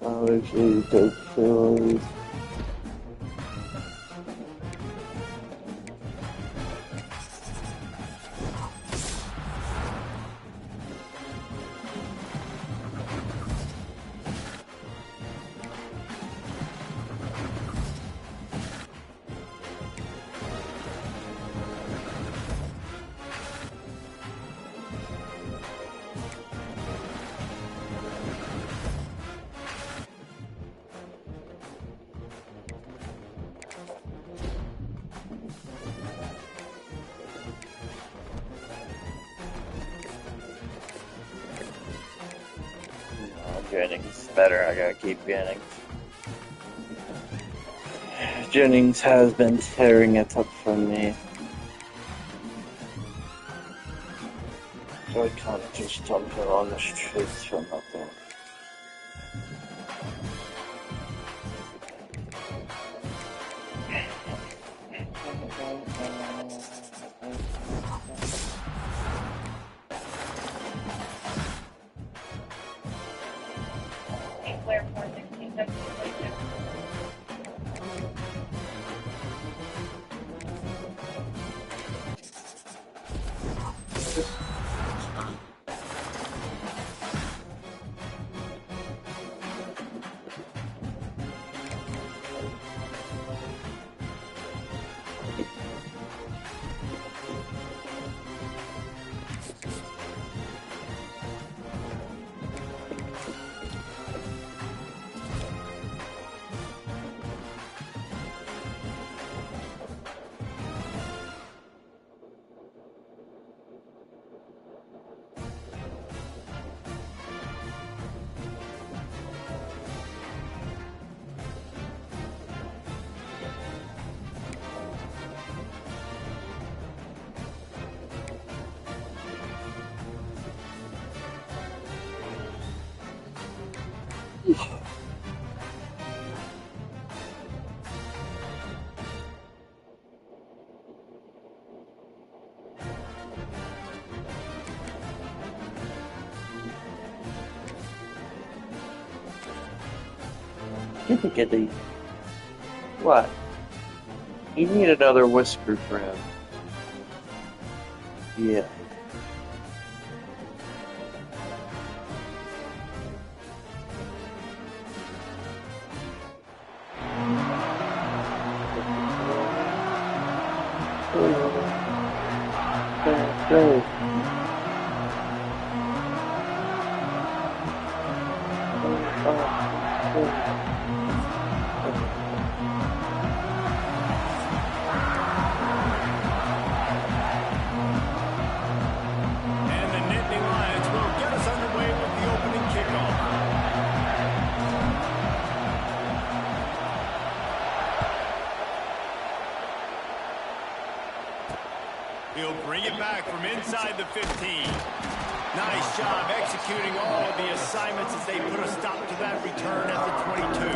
Obviously, the Phillies. Jennings better. I gotta keep Jennings. Jennings has been tearing it up for me. So I can't just dump it on the streets for nothing. Kitty. What? You need another whisker friend. Yeah. He'll bring it back from inside the 15. Nice job executing all of the assignments as they put a stop to that return at the 22.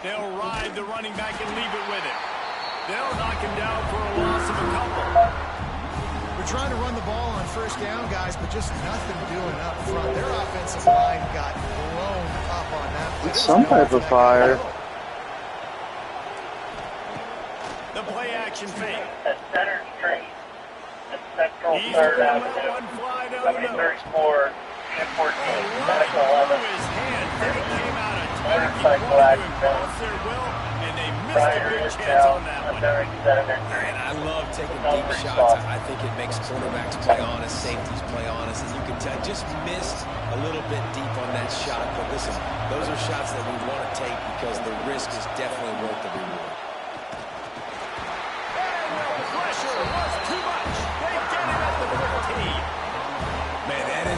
They'll ride the running back and leave it with it. They'll knock him down for a loss of a couple. We're trying to run the ball on first down, guys, but just nothing doing up front. Their offensive line got blown up on that play. Some type of fire. The play action fake. At center straight. At Central 3rd Avenue. 74, 14, Medical 11. Motorcycle accident. Prior is down on Derek Center. And I love taking deep shots. I think it makes quarterbacks play honest, safeties play honest. As you can tell, just missed a little bit deep on that shot. But listen, those are shots that we want to take because the risk is definitely worth the reward.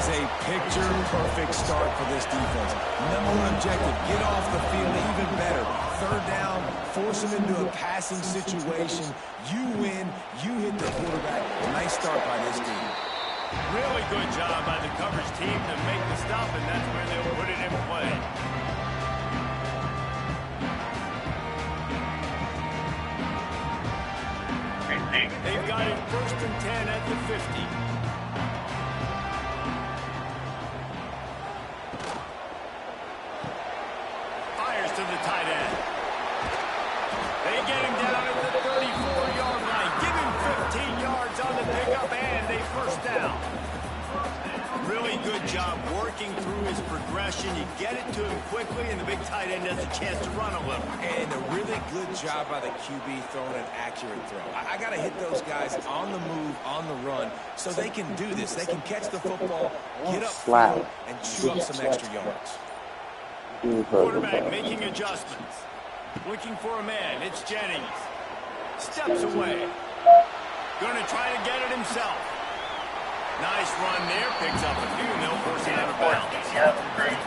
a picture-perfect start for this defense. Number one objective, get off the field even better. Third down, force them into a passing situation. You win, you hit the quarterback. Nice start by this team. Really good job by the coverage team to make the stop, and that's where they'll put it in play. They've got it 1st and 10 at the 50. Fires to the tight end. They get him down at the 34-yard line. Give him 15 yards on the pickup and a first down. Really good job working through his progression. You get it to him quickly, and the big tight end has a chance to run a little. And a really good job by the QB throwing an accurate throw. I got to hit those guys on the move, on the run, so they can do this. They can catch the football, get up field, and chew up some extra yards. Quarterback making adjustments. Looking for a man. It's Jennings. Steps away. Going to try to get it himself. Nice run there. Picks up a few. No forcing out of bounds.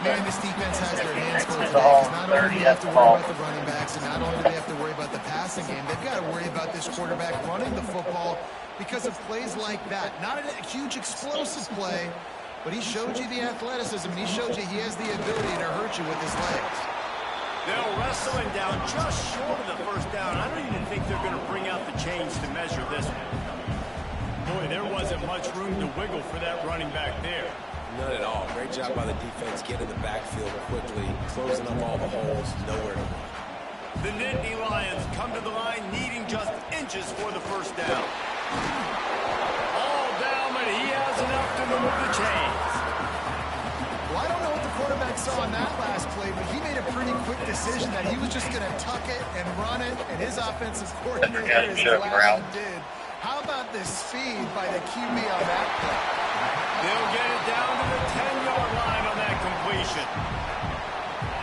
Man, this defense has their hands full today. Not only do they have to worry about the running backs, and not only do they have to worry about the passing game, they've got to worry about this quarterback running the football because of plays like that. Not a huge explosive play, but he showed you the athleticism, and he showed you he has the ability to hurt you with his legs. They'll wrestle him down just short of the first down. I don't even think they're going to bring out the chains to measure this one. Boy, there wasn't much room to wiggle for that running back there. None at all. Great job by the defense getting the backfield quickly, closing up all the holes, nowhere to run. The Nittany Lions come to the line needing just inches for the first down. All down, but he has enough to move the chains. Well, I don't know what the quarterback saw on that last play, but he made a pretty quick decision that he was just going to tuck it and run it, and his offensive coordinator is glad he did. How about the speed by the QB on that play? They'll get it down to the 10-yard line on that completion.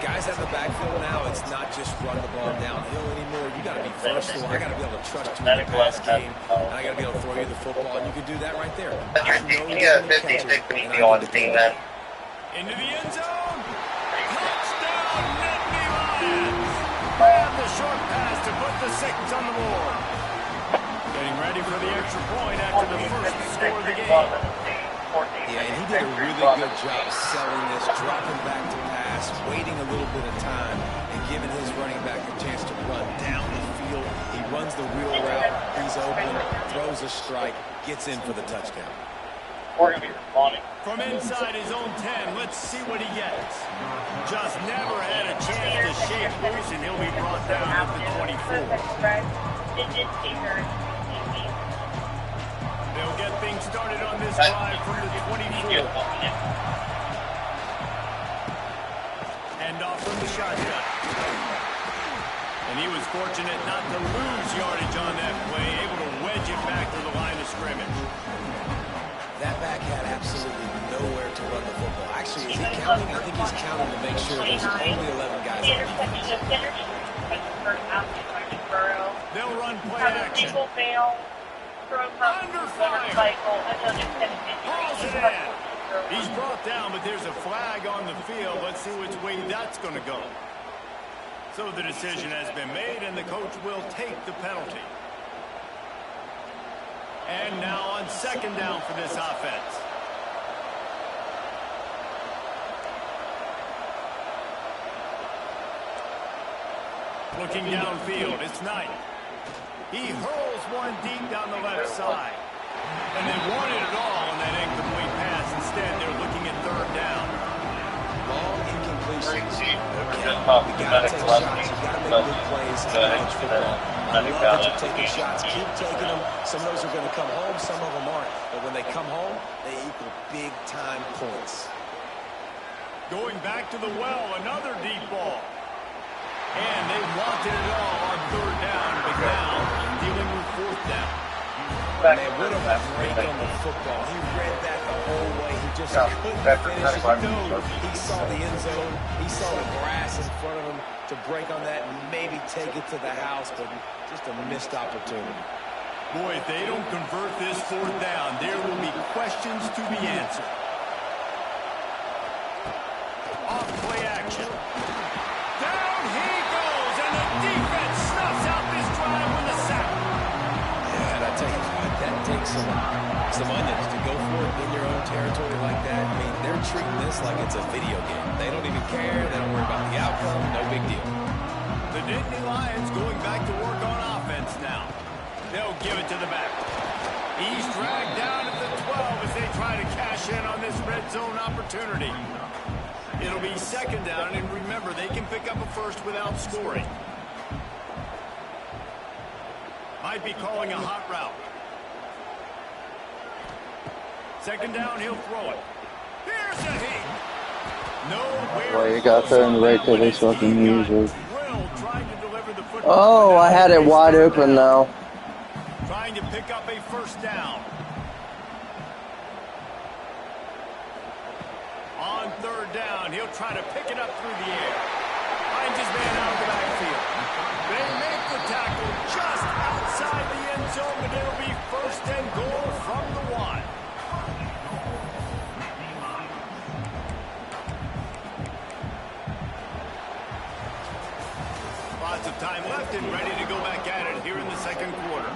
Guys have the backfield now. It's not just run the ball downhill anymore. You got to be versatile. I got to be able to trust you in the pass game. And I got to be able to throw you the football, and you can do that right there. You got 56 meeting on the team then. Into the end zone. Touchdown, Nittany Lions. Grab the short pass to put the Sixers on the board. Getting ready for the extra point after the first score of the game. Yeah, and he did a really good job selling this, dropping back to pass, waiting a little bit of time, and giving his running back a chance to run down the field. He runs the wheel route. He's open, throws a strike, gets in for the touchdown. We're going to be responding. From inside his own 10, let's see what he gets. Just never had a chance to shake loose, and he'll be brought down at the 24. They'll get things started on this drive from the 24. Hand off from the shotgun. And he was fortunate not to lose yardage on that play, able to wedge it back to the line of scrimmage. That back had absolutely nowhere to run the football. Actually, is he counting? I think he's counting to make sure there's only 11 guys on defense. They'll run play action. Under fire. Hauls it in. He's brought down, but there's a flag on the field. Let's see which way that's going to go. So the decision has been made, and the coach will take the penalty. And now on second down for this offense. Looking downfield, it's Knight. He hurls one deep down the left side. And they wanted it all on that incomplete pass. Instead, they're looking at third down. Long incompletions. You got to take shots. You got to make big plays in college football. I love that you're taking shots. Keep taking them. Some of those are going to come home. Some of them aren't. But when they come home, they equal big-time points. Going back to the well, another deep ball. And they wanted it all on third down, but now dealing with fourth down. Man, what a break on the football. He read that the whole way. He just couldn't finish it. No, he saw the end zone. He saw the grass in front of him to break on that and maybe take it to the house, but just a missed opportunity. Boy, if they don't convert this fourth down, there will be questions to be answered. take some onions to go for it in your own territory like that. I mean, they're treating this like it's a video game. They don't even care. They don't worry about the outcome. No big deal. The Nittany Lions going back to work on offense now. They'll give it to the back. He's dragged down at the 12 as they try to cash in on this red zone opportunity. It'll be second down, and remember, they can pick up a first without scoring. Might be calling a hot route. Second down, he'll throw it. Here's a hit. Nowhere. Well, you got thrown right to this fucking music. Oh, I had it wide open now. Trying to pick up a first down. On third down, he'll try to pick it up through the air. Finds his man out of the backfield. They make the tackle just outside the end zone, but it'll be first and goal from the 1. Lots of time left and ready to go back at it here in the second quarter.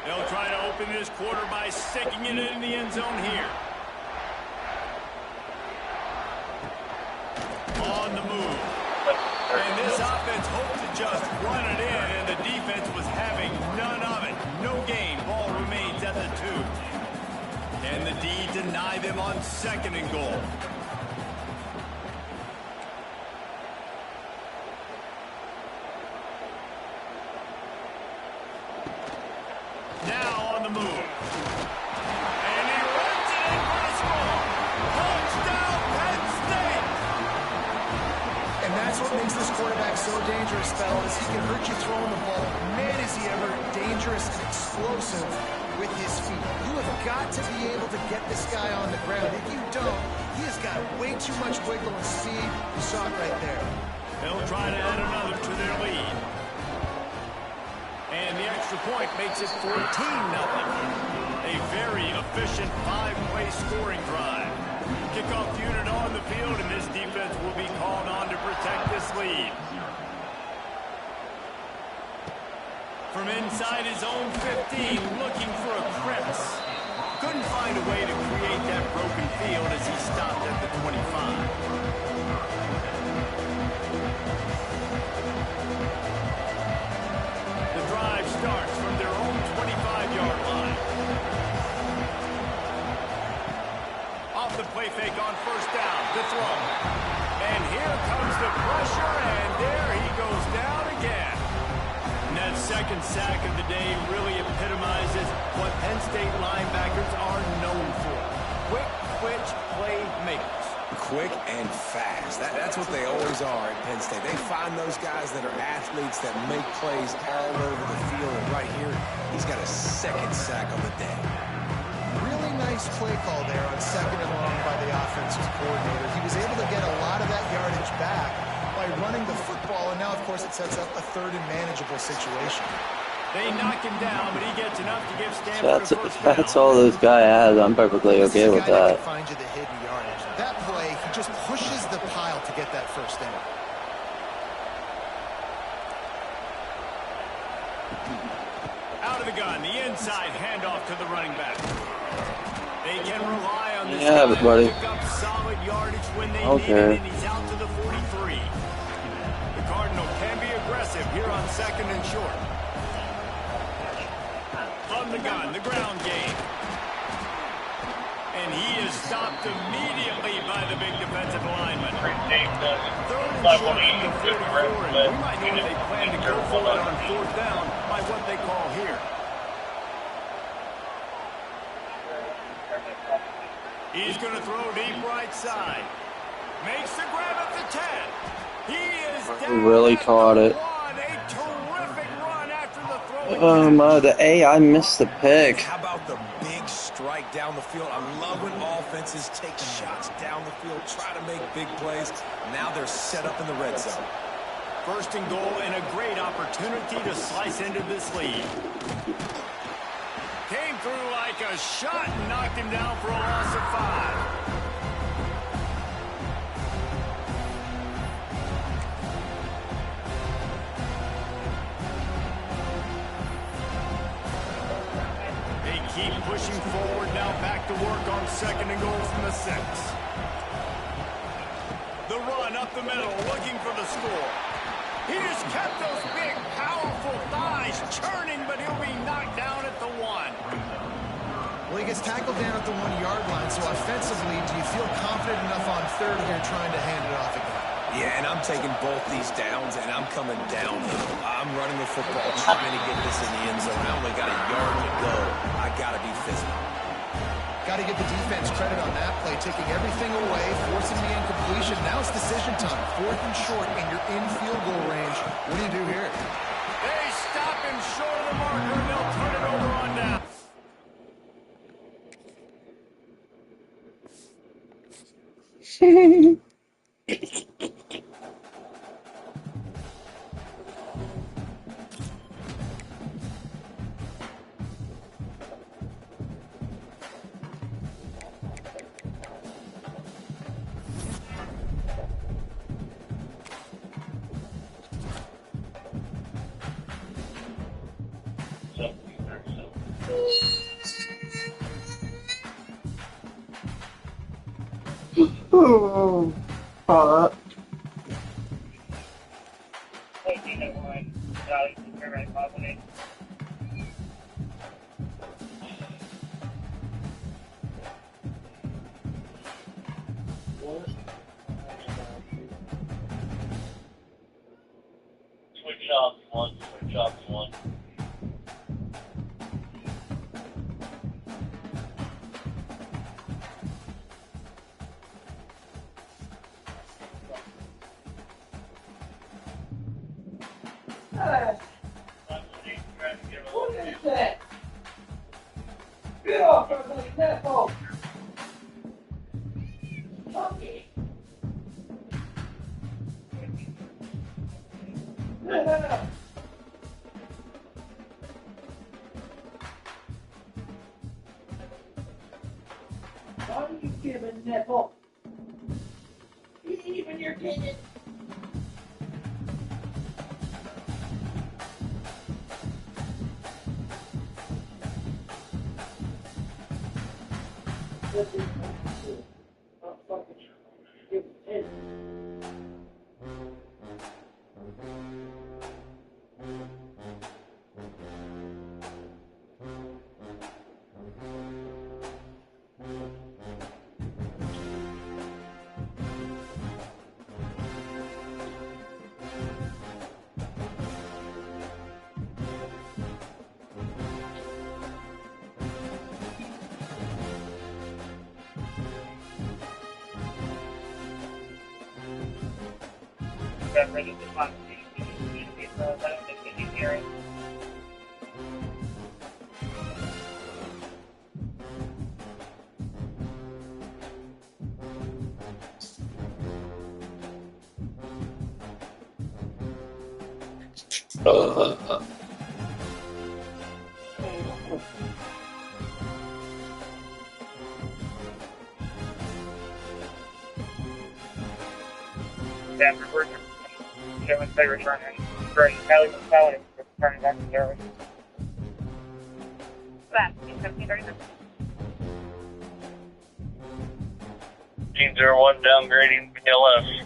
They'll try to open this quarter by sticking it in the end zone here. On the move. And this offense hoped to just run it in, and the defense was having none of it. No gain. Ball remains at the 2. And the D deny them on second and goal. Now on the move. And he runs it in for a score. Touchdown, Penn State. And that's what makes this quarterback so dangerous, fellas. He can hurt you throwing the ball. Man, is he ever dangerous and explosive with his feet. You have got to be able to get this guy on the ground. If you don't, he has got way too much wiggle and speed. You saw it right there. They'll try to add another to their lead. And the extra point makes it 14-0. A very efficient 5-play scoring drive. Kickoff unit on the field, and this defense will be called on to protect this lead. From inside his own 15, looking for a crevice. Couldn't find a way to create that broken field as he stopped at the 25. Starts from their own 25-yard line. Off the play fake on first down, the throw. And here comes the pressure, and there he goes down again. And that second sack of the day really epitomizes what Penn State linebackers are known for. Quick, twitch, playmakers. Quick and fast. That's what they always are at Penn State. They find those guys that are athletes that make plays all over the field. And right here, he's got a second sack on the day. Really nice play call there on second and long by the offensive coordinator. He was able to get a lot of that yardage back by running the football, and now, of course, it sets up a third and manageable situation. They knock him down, but he gets enough to give Stanford So that's all this guy has. I'm perfectly okay with that. Find you the hidden yardage. That play, he just pushes the pile to get that first down. Out of the gun, the inside handoff to the running back. They can rely on this guy to pick up solid yardage when they need it, and he's out to the 43. The Cardinal can be aggressive here on second and short. From the gun, the ground game. And he is stopped immediately by the big defensive lineman. Third and short from the 44, and we might know they plan to go for it on fourth down by what they call here. He's going to throw deep right side. Makes the grab at the 10. He is down. He really caught it. A terrific run after the throw. Oh my, the AI missed the pick. How about the big strike down the field? I love when offenses take shots down the field, try to make big plays. Now they're set up in the red zone. First and goal, and a great opportunity to slice into this lead. Came through like a shot and knocked him down for a loss of 5. pushing forward now, back to work on 2nd and goal from the 6. The run up the middle, looking for the score. He just kept those big, powerful thighs churning, but he'll be knocked down at the 1. Well, he gets tackled down at the 1-yard line, so offensively, do you feel confident enough on 3rd here trying to hand it off again? Yeah, and I'm taking both these downs, and I'm coming downhill. I'm running the football, trying to get this in the end zone. I only got a yard to go. I got to be physical. Got to give the defense credit on that play, taking everything away, forcing the incompletion. Now it's decision time. 4th and short, and you're in field goal range. What do you do here? They stop him short of the marker, and they'll turn it over on down. Oh, fuck. Switch off one, switch off one. What is that? Get off of the netball. Okay. No. Why do you give a netball? Even your kid. Got rid of the box. Hearing. After we're showing they returning. Great. Kelly was telling him to return back to Jerry. That, 17:30. Team 01 downgrading BLS.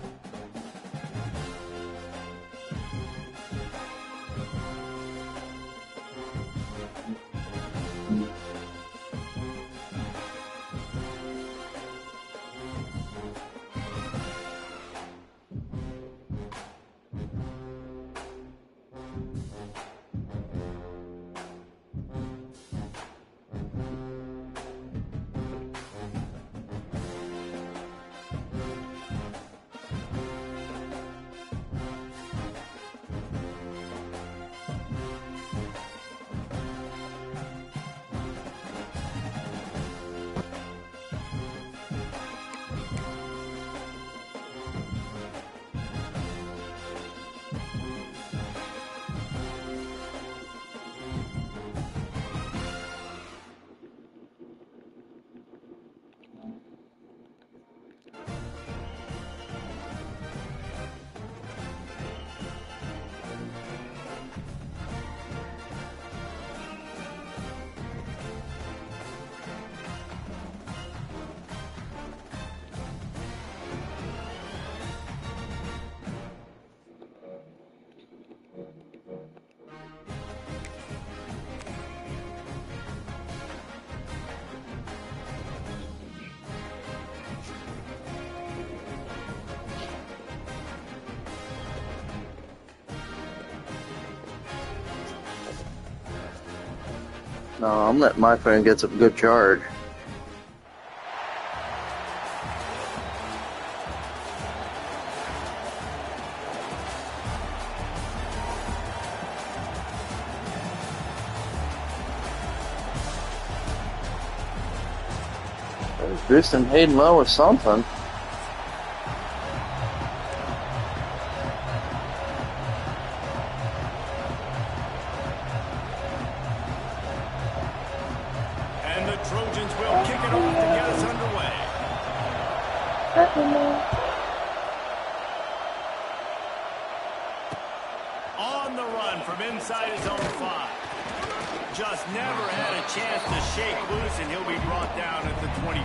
No, I'm letting my phone get some good charge. Boosting Hayden Lowe with something. And the Trojans will kick it off to get us underway. On the run from inside his own 5. Just never had a chance to shake loose, and he'll be brought down at the 24.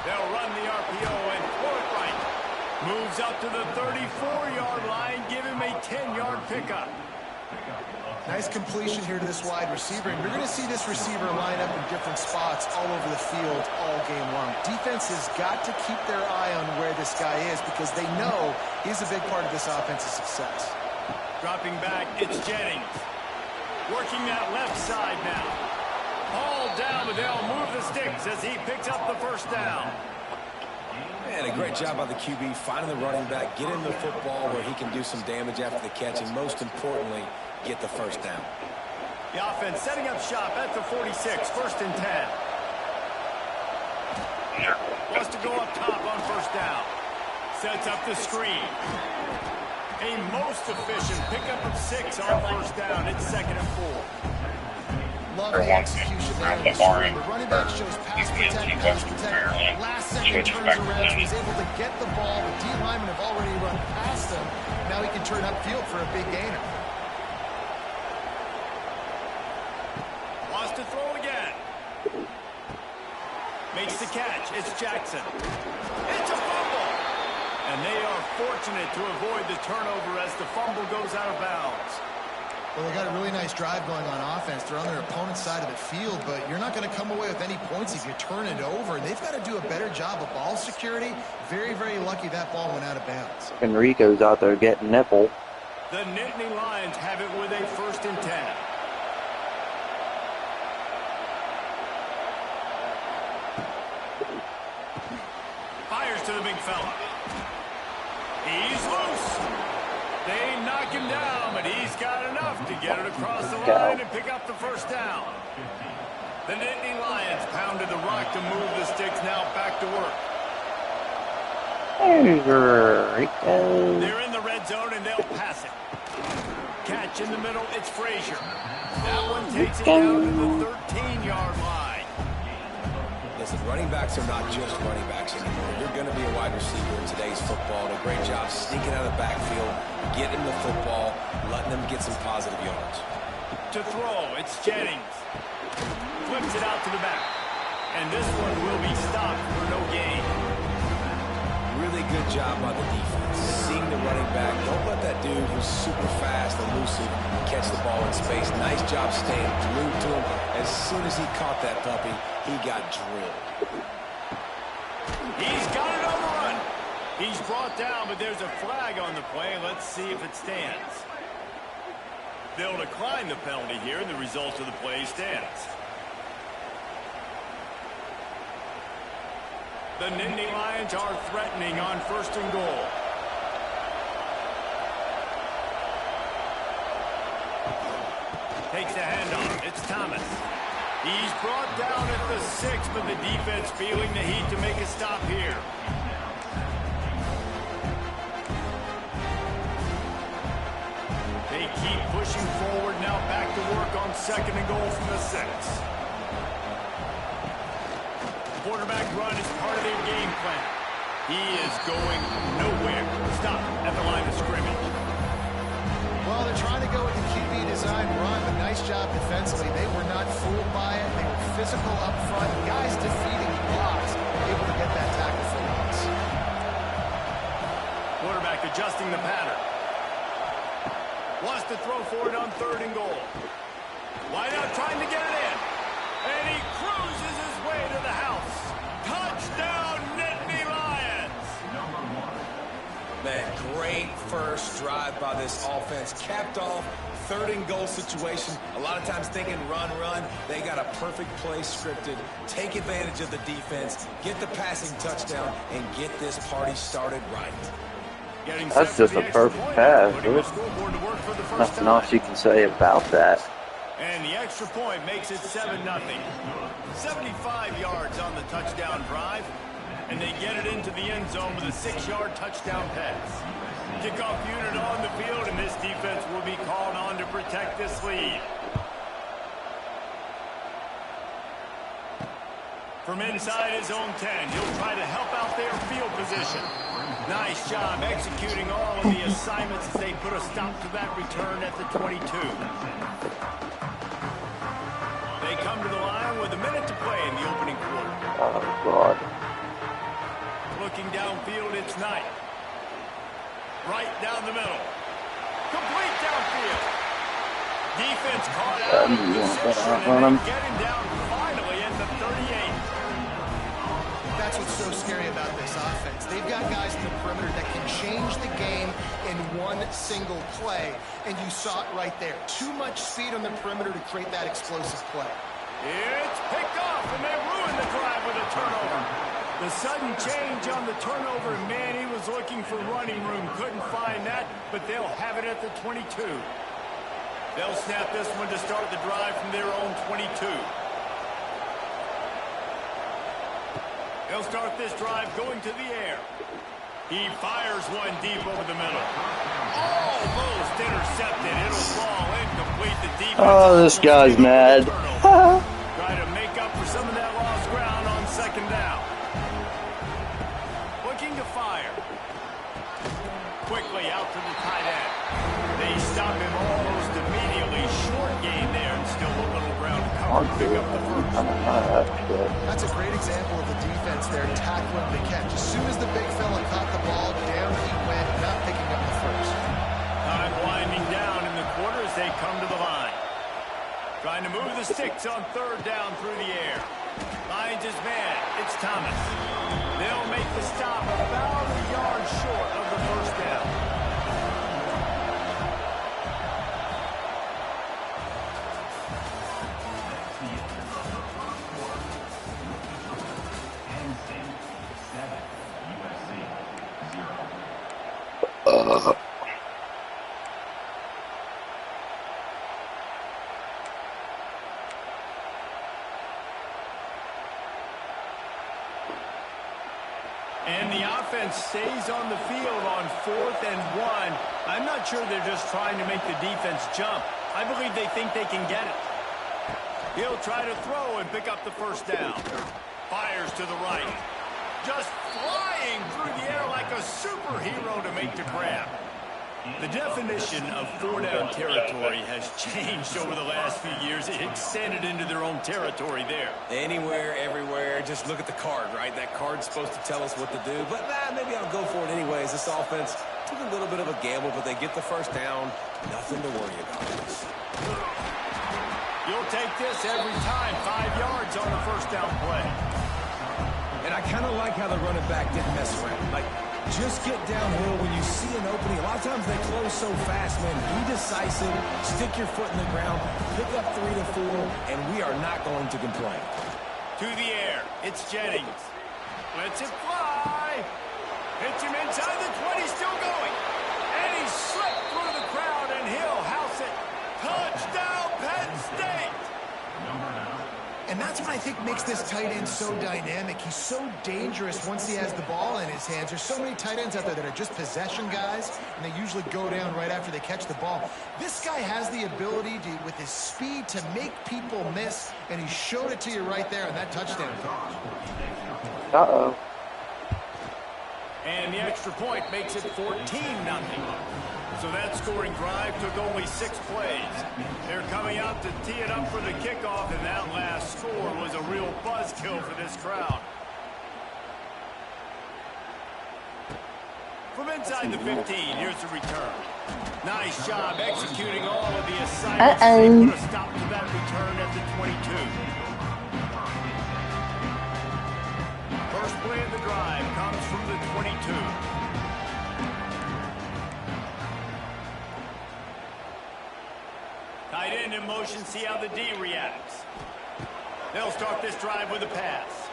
They'll run the RPO and throw it right. Moves up to the 34-yard line, give him a 10-yard pickup. Nice completion here to this wide receiver, and you're going to see this receiver line up in different spots all over the field all game long. Defense has got to keep their eye on where this guy is because they know he's a big part of this offense's success. Dropping back, it's Jennings. Working that left side now. Ball down, but they'll move the sticks as he picks up the first down. And a great job by the QB finding the running back, getting the football where he can do some damage after the catch, and most importantly, get the first down. The offense setting up shop at the 46, 1st and 10. Wants to go up top on first down. Sets up the screen. A most efficient pickup of 6 on first down. It's 2nd and 4. Love the execution there in the screen. The running back shows pass protect. Last second turns around, so he's able to get the ball. The D linemen have already run past him. Now he can turn upfield for a big gainer. Wants to throw again. Makes the catch. It's Jackson. It's a fumble. And they are fortunate to avoid the turnover as the fumble goes out of bounds. Well, they got a really nice drive going on offense. They're on their opponent's side of the field, but you're not going to come away with any points if you turn it over. They've got to do a better job of ball security. Very, very lucky that ball went out of bounds. Enrico's out there getting nipple. The Nittany Lions have it with a 1st and 10. Fires to the big fella. He's loose. They knock him down, but he's got enough to get it across the line and pick up the first down. The Nittany Lions pounded the rock to move the sticks, now back to work. They're in the red zone, and they'll pass it. Catch in the middle, it's Frazier. That one takes it down to the 13-yard line. Listen, running backs are not just running backs anymore. You're going to be a wide receiver in today's football. And a great job sneaking out of the backfield, getting the football, letting them get some positive yards. To throw, it's Jennings. Flips it out to the back. And this one will be stopped for no gain. Really good job by the defense. Seeing the running back. Don't let that dude who's super fast, elusive, catch the ball in space. Nice job staying glued to him. As soon as he caught that puppy, he got drilled. He's got it on the run. He's brought down, but there's a flag on the play. Let's see if it stands. They'll decline the penalty here, and the result of the play stands. The Nittany Lions are threatening on 1st and goal. Takes the handoff. It's Thomas. He's brought down at the 6, but the defense feeling the heat to make a stop here. They keep pushing forward, now back to work on 2nd and goal from the 6. Quarterback run is part of their game plan. He is going nowhere. Stop at the line of scrimmage. Well, they're trying to go with the QB design run, but nice job defensively. They were not fooled by it. They were physical up front. Guys defeating blocks, able to get that tackle for loss. Quarterback adjusting the pattern. Wants to throw for it on 3rd and goal. Wide out trying to get it in. And he cruises his way way to the house. Touchdown, Nittany Lions! Man, great first drive by this offense. Capped off, 3rd and goal situation. A lot of times thinking run. They got a perfect play scripted. Take advantage of the defense, get the passing touchdown, and get this party started right. That's just a perfect pass. There's nothing else you can say about that. And the extra point makes it 7-0. 75 yards on the touchdown drive. And they get it into the end zone with a 6-yard touchdown pass. Kickoff unit on the field, and this defense will be called on to protect this lead. From inside his own 10, he'll try to help out their field position. Nice job executing all of the assignments as they put a stop to that return at the 22. They come to the line with a minute to play in the opening quarter. Oh, God. Looking downfield, it's Knight. Right down the middle. Complete downfield. Defense caught out of position and get him down finally at the 38. That's what's so scary about this offense. They've got guys in the perimeter that can change the game in one single play, and you saw it right there. Too much speed on the perimeter to create that explosive play. It's picked off, and they ruin the drive with a turnover. The sudden change on the turnover, man, he was looking for running room. Couldn't find that, but they'll have it at the 22. They'll snap this one to start the drive from their own 22. They'll start this drive going to the air. He fires one deep over the middle. Almost intercepted. It'll fall incomplete. The defense. Oh, this guy's mad. Try to make up for some of that lost ground on 2nd down. Looking to fire. Quickly out to the tight end. They stop him almost immediately. Short gain there and still a little ground to cover to pick up the first. That's a great example of the defense there tackling the catch. As soon as the big fella caught the ball, down he went, not picking up the first. Time winding down in the quarter as they come to the line. Trying to move the sticks on 3rd down through the air. Lions is man. It's Thomas. They'll make the stop about a yard short of the first down. And the offense stays on the field on 4th and 1. I'm not sure they're just trying to make the defense jump. I believe they think they can get it. He'll try to throw and pick up the first down. Fires to the right. Just flying through the air like a superhero to make the grab. The definition of 4-down territory has changed over the last few years. It extended into their own territory there. Anywhere, everywhere, just look at the card, right? That card's supposed to tell us what to do, but maybe I'll go for it anyways. This offense took a little bit of a gamble, but they get the first down. Nothing to worry about. You'll take this every time. 5 yards on the first down play. And I kind of like how the running back didn't mess around. Like, just get downhill when you see an opening. A lot of times they close so fast, man. Be decisive, stick your foot in the ground, pick up 3 to 4, and we are not going to complain. To the air, it's Jennings. Lets it fly. Hits him inside the 20, still going. And he slipped through the crowd, and he'll house it. Touchdown, Penn State. And that's what I think makes this tight end so dynamic. He's so dangerous once he has the ball in his hands. There's so many tight ends out there that are just possession guys, and they usually go down right after they catch the ball. This guy has the ability to, with his speed, to make people miss, and he showed it to you right there in that touchdown. Uh-oh. And the extra point makes it 14-0. So that scoring drive took only 6 plays. They're coming out to tee it up for the kickoff, and that last score was a real buzzkill for this crowd. From inside the 15, here's the return. Nice job executing all of the assignments. They put a stop to that return at the 22. first play of the drive comes from the 22. Tight end in motion, see how the D reacts. They'll start this drive with a pass.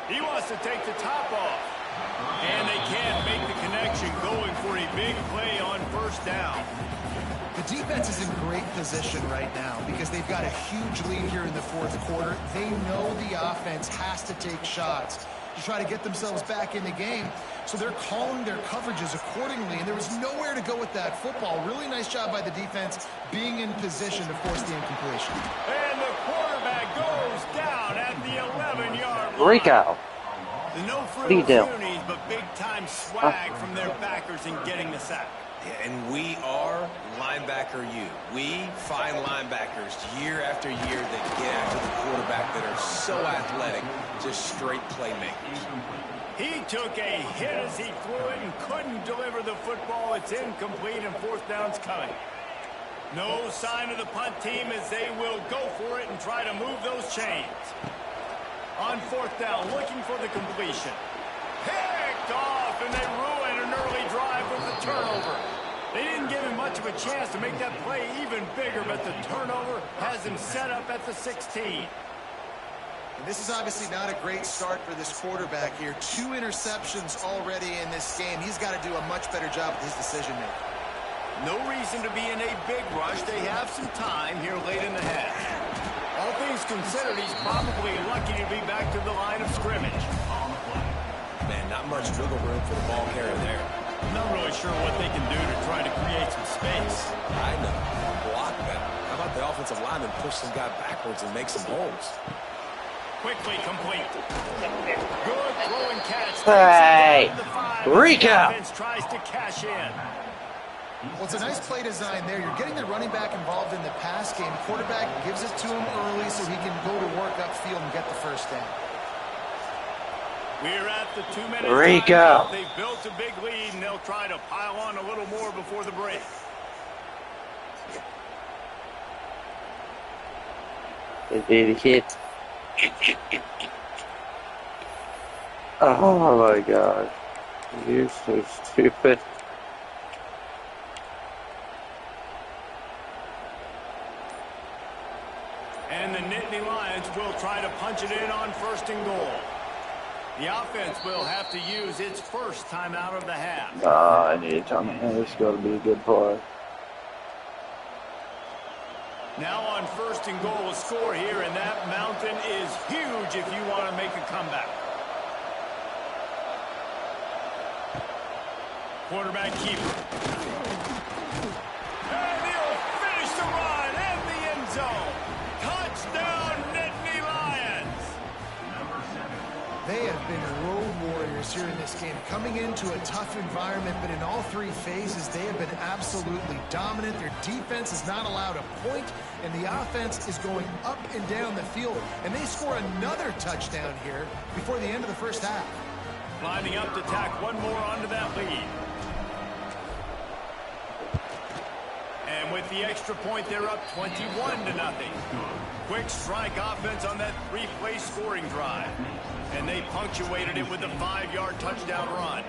He wants to take the top off. And they can't make the connection, going for a big play on first down. The defense is in great position right now because they've got a huge lead here in the fourth quarter. They know the offense has to take shots to try to get themselves back in the game. So they're calling their coverages accordingly, and there was nowhere to go with that football. Really nice job by the defense being in position to force the incompletion. And the quarterback goes down at the 11-yard line. Break out. No frills opportunities, but big-time swag from their backers in getting the sack. Yeah, and we are linebacker U. We find linebackers year after year that get after the quarterback that are so athletic, just straight playmakers. He took a hit as he threw it and couldn't deliver the football. It's incomplete and fourth down's coming. No sign of the punt team as they will go for it and try to move those chains. On fourth down, looking for the completion. Picked off, and they ruin an early drive with the turnover. They didn't give him much of a chance to make that play even bigger, but the turnover has him set up at the 16. And this is obviously not a great start for this quarterback here. 2 interceptions already in this game. He's got to do a much better job with his decision-making. No reason to be in a big rush. They have some time here late in the half. All things considered, he's probably lucky to be back to the line of scrimmage. Man, not much wiggle room for the ball carrier there. I'm not really sure what they can do to try to create some space. I know. Block better. How about the offensive lineman push some guy backwards and make some holes? Quickly complete. Good throw and catch. Hey, Rico. Tries to cash in. Well, it's a nice play design there. You're getting the running back involved in the pass game. Quarterback gives it to him early so he can go to work upfield and get the first down. We're at the 2-minute Rico. They've built a big lead, and they'll try to pile on a little more before the break. Idiot. Oh my god. You're so stupid. And the Nittany Lions will try to punch it in on first and goal. The offense will have to use its first timeout of the half. I need to tell me. This got to be a good play. Now on first and goal, a score here, and that mountain is huge if you want to make a comeback. Quarterback keeper. And he'll finish the run in the end zone. Touchdown, Nittany Lions. They have been road warriors here in this game, coming into a tough environment, but in all 3 phases, they have been absolutely dominant. Their defense is not allowed a point, and the offense is going up and down the field, and they score another touchdown here before the end of the first half. Lining up to tack one more onto that lead. And with the extra point, they're up 21-0. Quick strike offense on that 3-play scoring drive. And they punctuated it with a 5-yard touchdown run.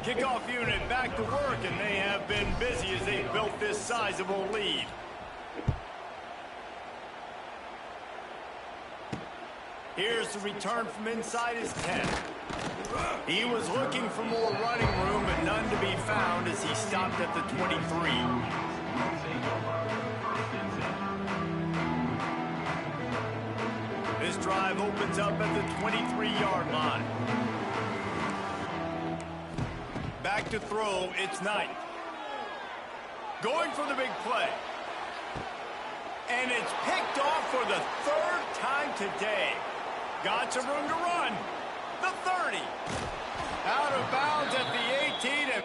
Kickoff unit back to work, and they have been busy as they built this sizable lead. Here's the return from inside his 10. He was looking for more running room, but none to be found as he stopped at the 23. This drive opens up at the 23-yard line. Back to throw, it's Knight. Going for the big play. And it's picked off for the 3rd time today. Got some room to run. The 30. Out of bounds at the 18.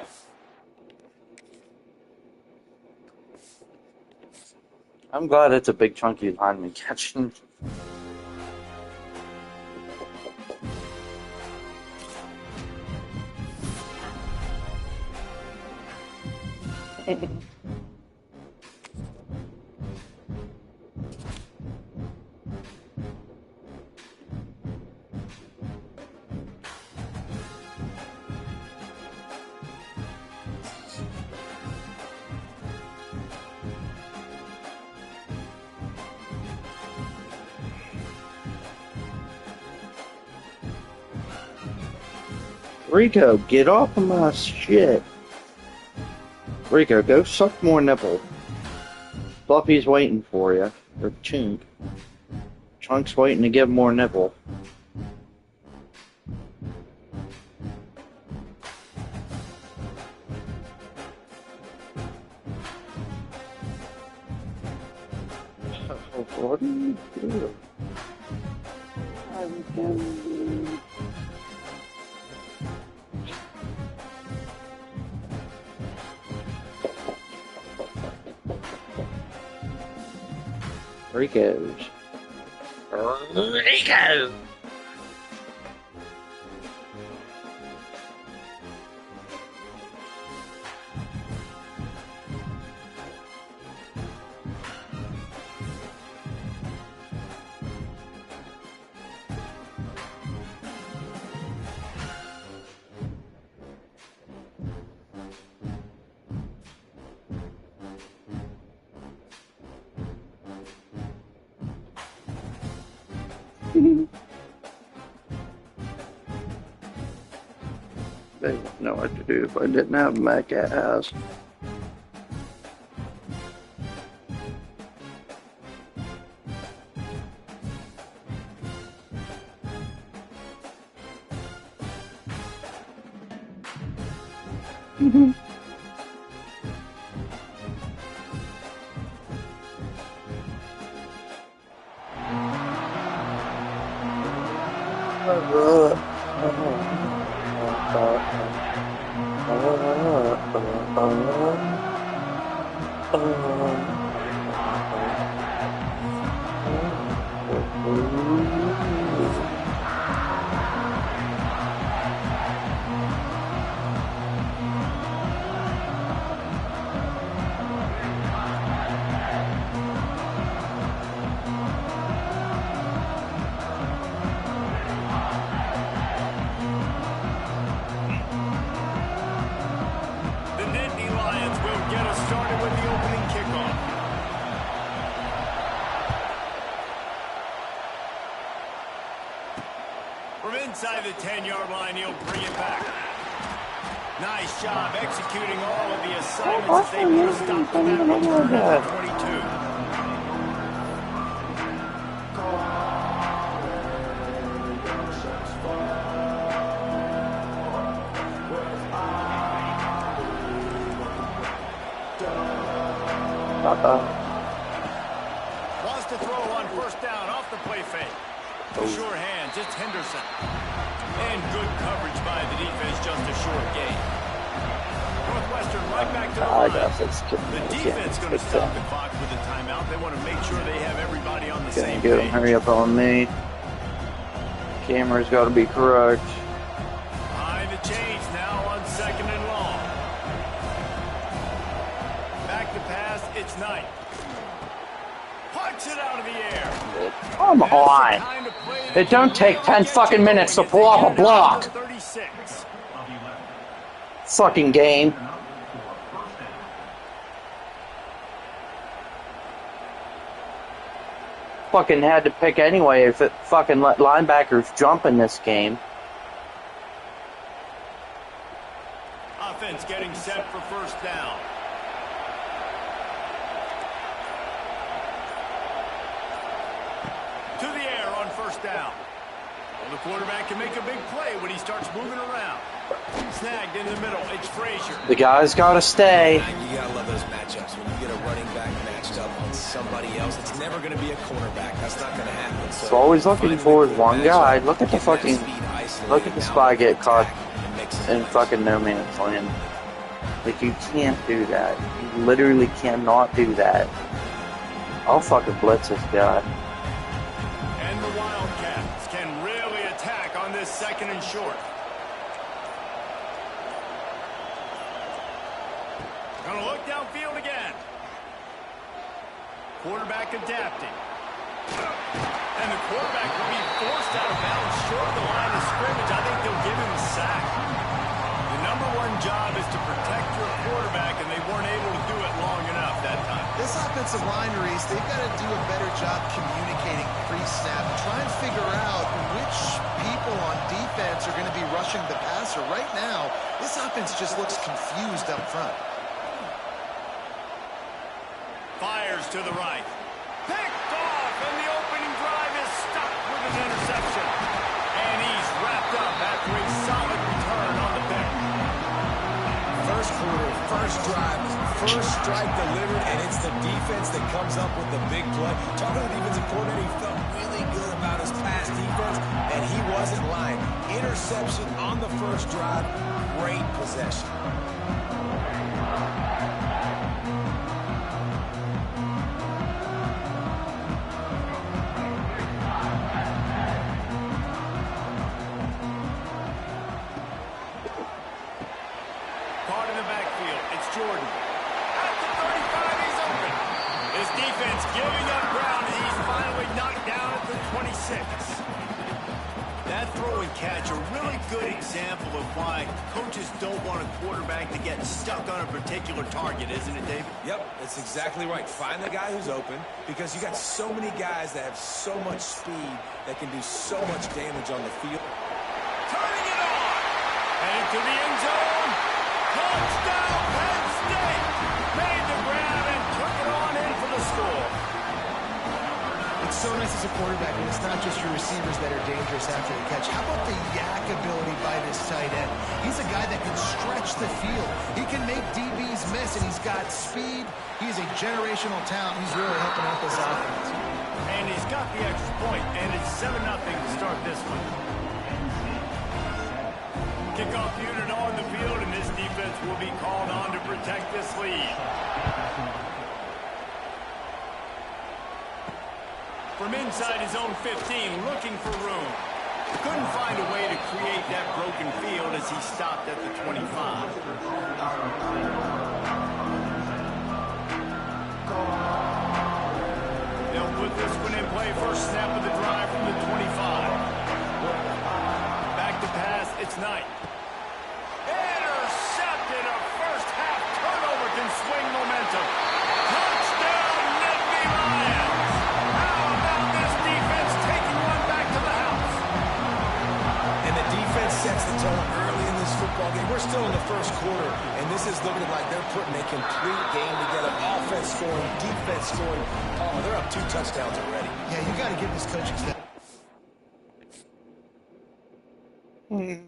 I'm glad it's a big chunky lineman catching. Rico, get off of my shit. Rico, go suck more nipple. Fluffy's waiting for you. Or Chunk. Chunk's waiting to give more nipple. What do you do? Rico's. Rico! They wouldn't know what to do if I didn't have them back at house. Inside the 10-yard line, he'll bring it back. Nice job executing all of the assignments. They put a stop to that return at the 22. Wants to throw on first down off the play fake. Sure hand, just Henderson. And good coverage by the defense, just a short gain. Northwestern right back to the line. The defense going to stop the clock with a timeout. They want to make sure they have everybody on the same page. Hurry up on me. Camera's got to be correct. Behind the chains now on second and long. Back to pass, it's Knight. Punch it out of the air. Come on. It don't take 10 fucking minutes to pull off a block. Fucking game. Fucking had to pick anyway if it fucking let linebackers jump in this game. Offense getting set for first down. To the air on first down. Well, the quarterback can make a big play when he starts moving around. Snagged in the middle. It's Frazier. The guy's got to stay. You got to love those matchups. When you get a running back matched up on somebody else, it's never going to be a cornerback. That's not going to happen. So all he's looking for is one guy. Look at the fucking, look at the spy get caught in fucking no man's land. Like, you can't do that. You literally cannot do that. I'll fucking blitz this guy. And the Wildcats can really attack on this second and short. Gonna look downfield again. Quarterback adapting. And the quarterback will be forced out of bounds short of the line of scrimmage. I think they'll give him a sack. The number one job is to protect your quarterback, and they weren't able to do it long enough that time. This offensive line, Reese, they've got to do a better job communicating pre-snap and try and figure out which people on defense are going to be rushing the passer. Right now, this offense just looks confused up front. Fires to the right. Picked off, and the opening drive is stopped with an interception. And he's wrapped up after a solid return on the pick. First quarter, first drive, first strike delivered, and it's the defense that comes up with the big play. Talking to the defensive coordinator, he felt really good about his pass defense, and he wasn't lying. Interception on the first drive, great possession. Jordan. At the 35, he's open. His defense giving up ground, and he's finally knocked down at the 26. That throw and catch, a really good example of why coaches don't want a quarterback to get stuck on a particular target, isn't it, David? Yep, that's exactly right. Find the guy who's open, because you got so many guys that have so much speed that can do so much damage on the field. Turning it on. And into the end zone. Touchdown, Penn State! Made the grab and took it on in for the score. It's so nice as a quarterback when it's not just your receivers that are dangerous after the catch. How about the yak ability by this tight end? He's a guy that can stretch the field. He can make DBs miss, and he's got speed. He's a generational talent. He's really helping out this offense. And he's got the extra point, and it's 7-0 to start this one. Kickoff unit on the field, and this defense will be called on to protect this lead. From inside his own 15, looking for room. Couldn't find a way to create that broken field as he stopped at the 25. They'll put this one in play. First snap of the drive from the 25. Back to pass, it's Knight. Intercepted, a first half turnover can swing momentum. Touchdown, Nittany Lions. How about this defense taking one back to the house? And the defense sets the tone early in this football game. We're still in the first quarter, and this is looking like they're putting a complete game together. Offense scoring, defense scoring. Oh, they're up 2 touchdowns already. Yeah, you got to give this coaching staff. One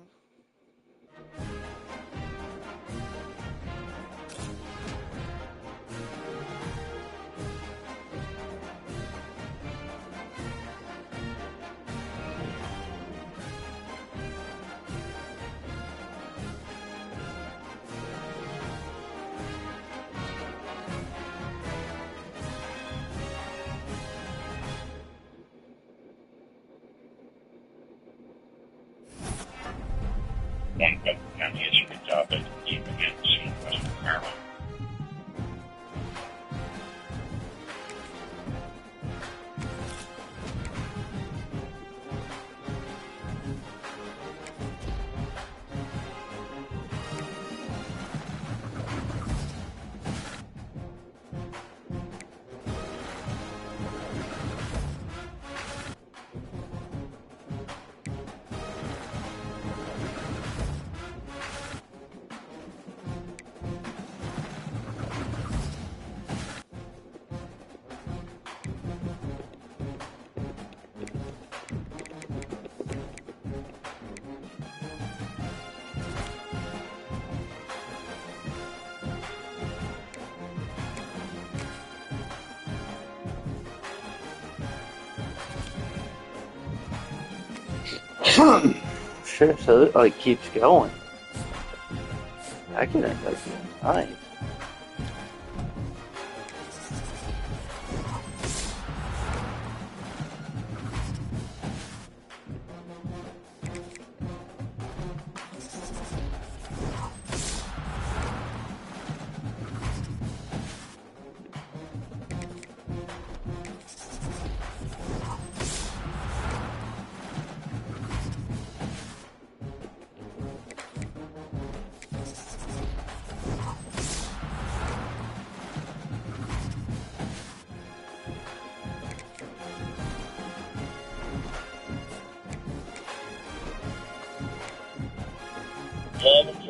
Benton County has a good job at keeping against Western Maryland. Sure, so it like keeps going. I can end up being nice.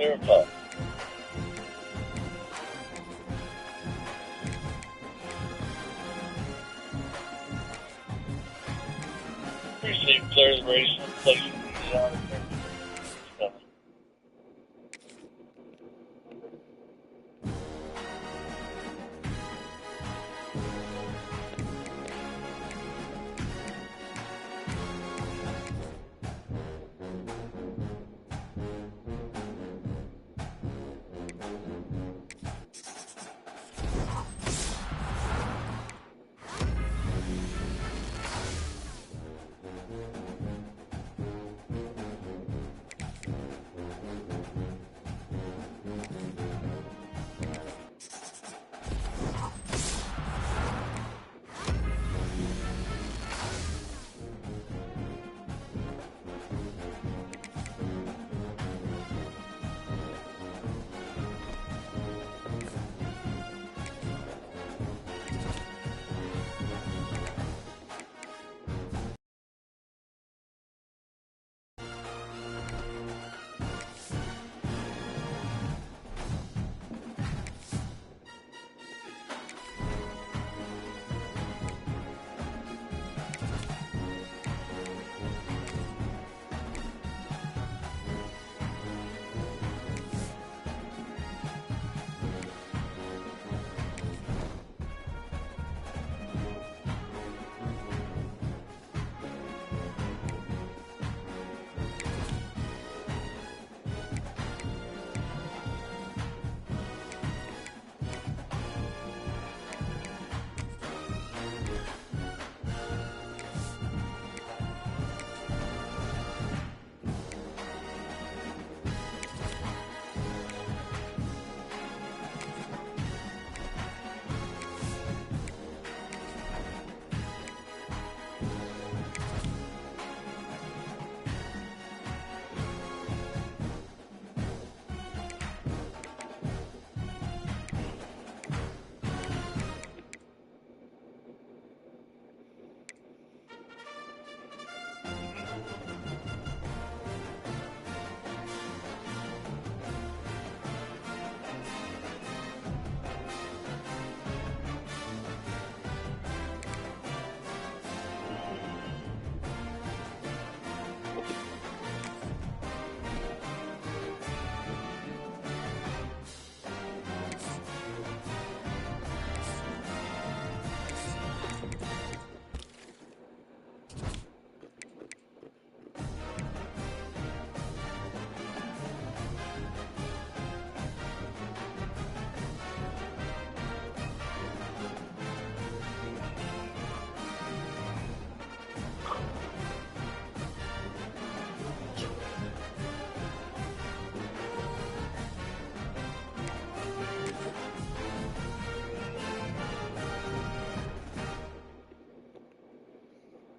clear ball. Appreciate players' race and placing the honor.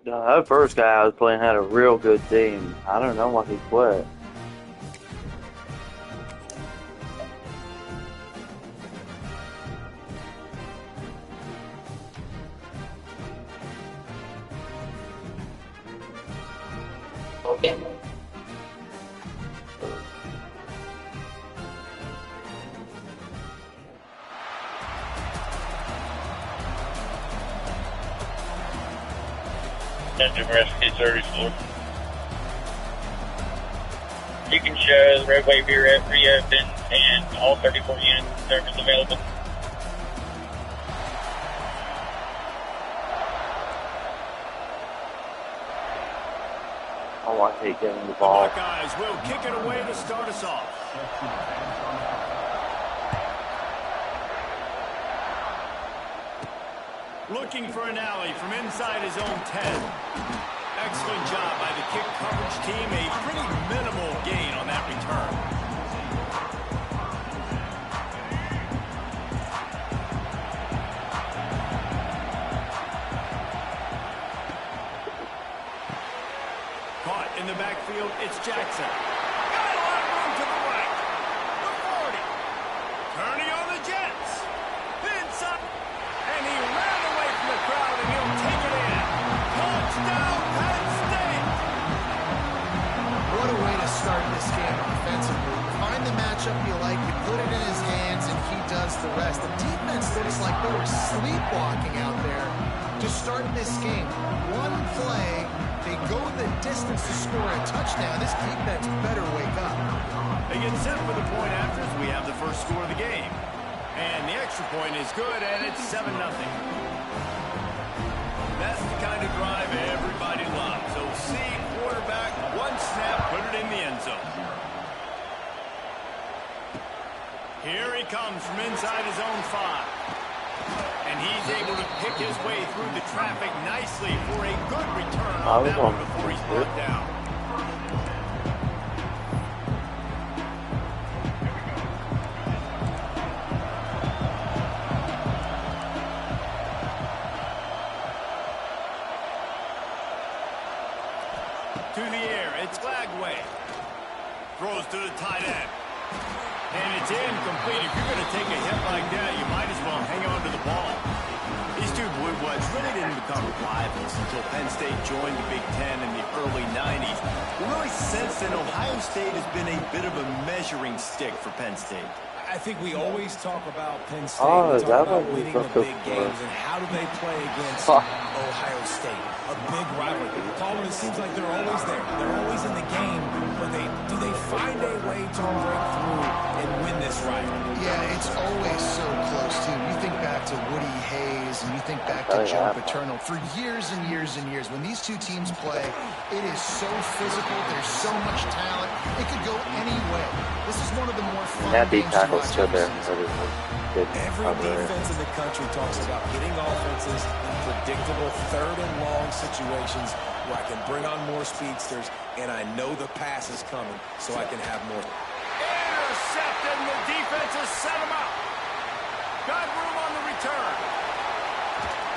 That first guy I was playing had a real good team. I don't know why he quit. Okay. Rescue service floor. You can show the roadway rear reopened and all 34 units service available. Oh, I hate getting the ball. The Buckeyes will kick it away to start us off. Looking for an alley from inside his own 10. Excellent job by the kick coverage team. A pretty minimal gain on that return. Caught in the backfield, it's Jackson. Got a lot of room to the right. The 40. Turning on the Jets. Inside. And he ran away from the crowd, and he'll take it in. Touchdown, Penn State! What a way to start this game offensively. Find the match sleepwalking out there to start this game. One play, they go the distance to score a touchdown. This defense better wake up. They get set for the point after as we have the first score of the game. And the extra point is good, and it's 7-0. That's the kind of drive everybody loves. So see, quarterback, one snap, put it in the end zone. Here he comes from inside his own 5. And he's able to pick his way through the traffic nicely for a good return on that one before he's brought down. To the air, it's Glagway. Throws to the tight end. And it's incomplete. If you're going to take a hit like that, you might as well hang on to the ball. These two Blue Bloods really didn't become rivals until Penn State joined the Big Ten in the early 90s. We really sense that Ohio State has been a bit of a measuring stick for Penn State. I think we always talk about Penn State. We talk about winning the big games and how do they play against Ohio State. A big rivalry. Colin, it seems like they're always there. They're always in the game, but do they find a way to break through and win this rivalry? Yeah, it's always so close, too. You think back to Woody Hayes and you think back to Joe Paterno. For years and years and years, when these two teams play, it is so physical. There's so much talent. It could go any way. This is one of the more fun games to watch. Every defense in the country talks about getting offenses in predictable third and long situations where I can bring on more speedsters and I know the pass is coming so I can have more. Intercepted, and the defense has set him up. Got room on the return.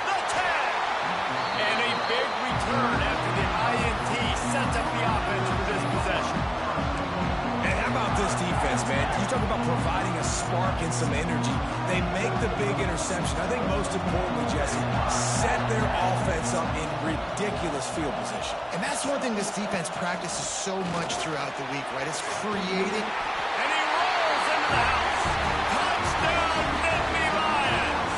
The 10. And a big return after the INT sets up the offense for this possession. And how about this defense, man? You talk about providing a spark and some energy. They make the big interception. I think most importantly, Jesse, set their offense up in ridiculous field position. And that's one thing this defense practices so much throughout the week, right? It's creating. And he rolls into the house. Touchdown, Nittany Lions.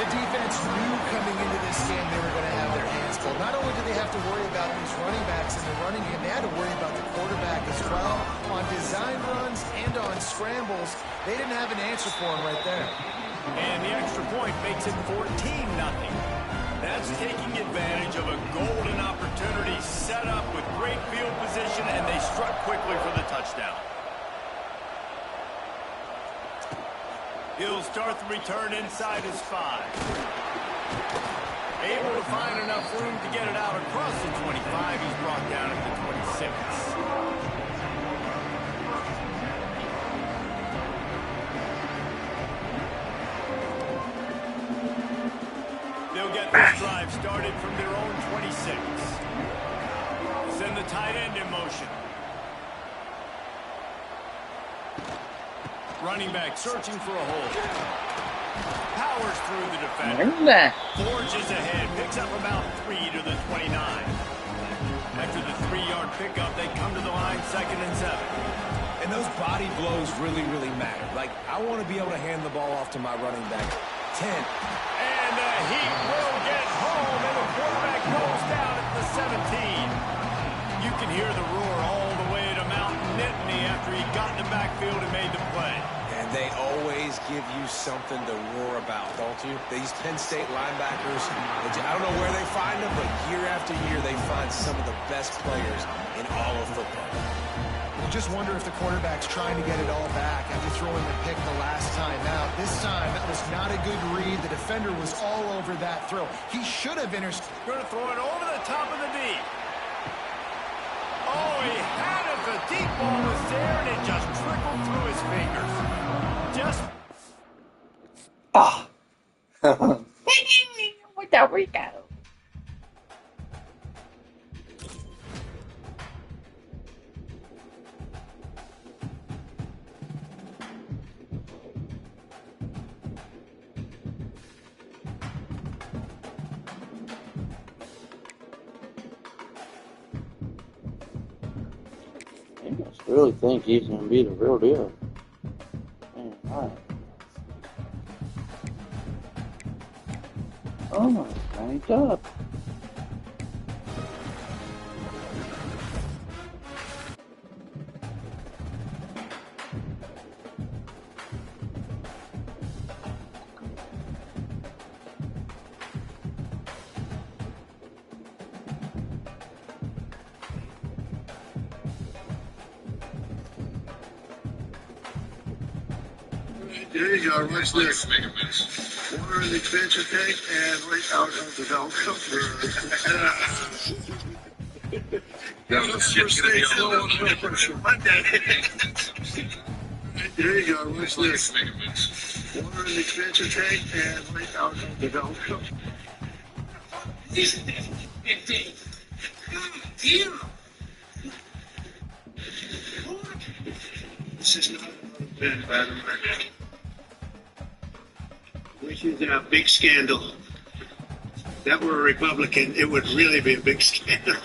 The defense knew coming into this game they were going to have their hands full. Not only did they have to worry about these running backs in the running game, they had to worry about the quarterback as well. On design runs and on scrambles, they didn't have an answer for him right there. And the extra point makes it 14-0. That's taking advantage of a golden opportunity set up with great field position, and they struck quickly for the touchdown. He'll start the return inside his 5. Able to find enough room to get it out across the 25. He's brought down at the 26. They'll get this drive started from their own 26. Send the tight end in motion. Running back searching for a hole. Powers through the defender. Forges ahead. Picks up about 3 to the 29. After the 3-yard pickup, they come to the line 2nd and 7. And those body blows really, really matter. Like, I want to be able to hand the ball off to my running back. 10. And the Heat will get home, and the quarterback goes down at the 17. You can hear the roar all the way to Mount Nittany after he got in the backfield and made the play. And they always give you something to roar about, don't you? These Penn State linebackers, I don't know where they find them, but year after year they find some of the best players in all of football. You just wonder if the quarterback's trying to get it all back after throwing the pick the last time out. This time, that was not a good read. The defender was all over that throw. He should have intercepted. Going to throw it over the top of the D. Oh, he had it. The deep ball was there, and it just trickled through his fingers. Just... Without recap. I really think he's going to be the real deal. Man, all right. fuck up. There you go. Watch this. Water in the expansion tank and right out of the valve cover. That was first thing low on blood pressure. There you go. Watch this. Water in the expansion tank and right out of the valve cover. This is not a bad battery. Which is a big scandal. If that were a Republican, it would really be a big scandal.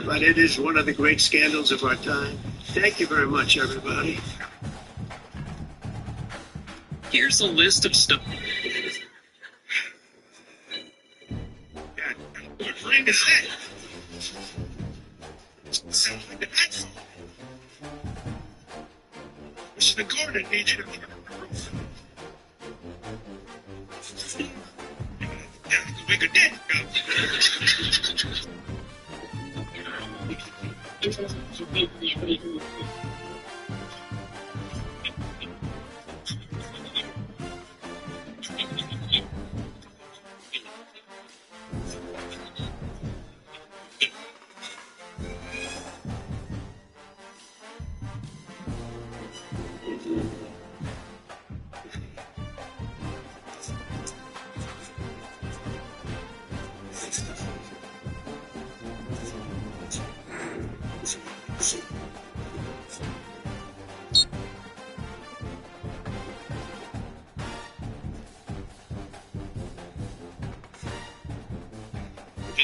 But it is one of the great scandals of our time. Thank you very much, everybody. Here's a list of stuff. God, what ring is that? Sounds like an iPhone. Mr. Gordon needs you to put it on the roof. Make a dead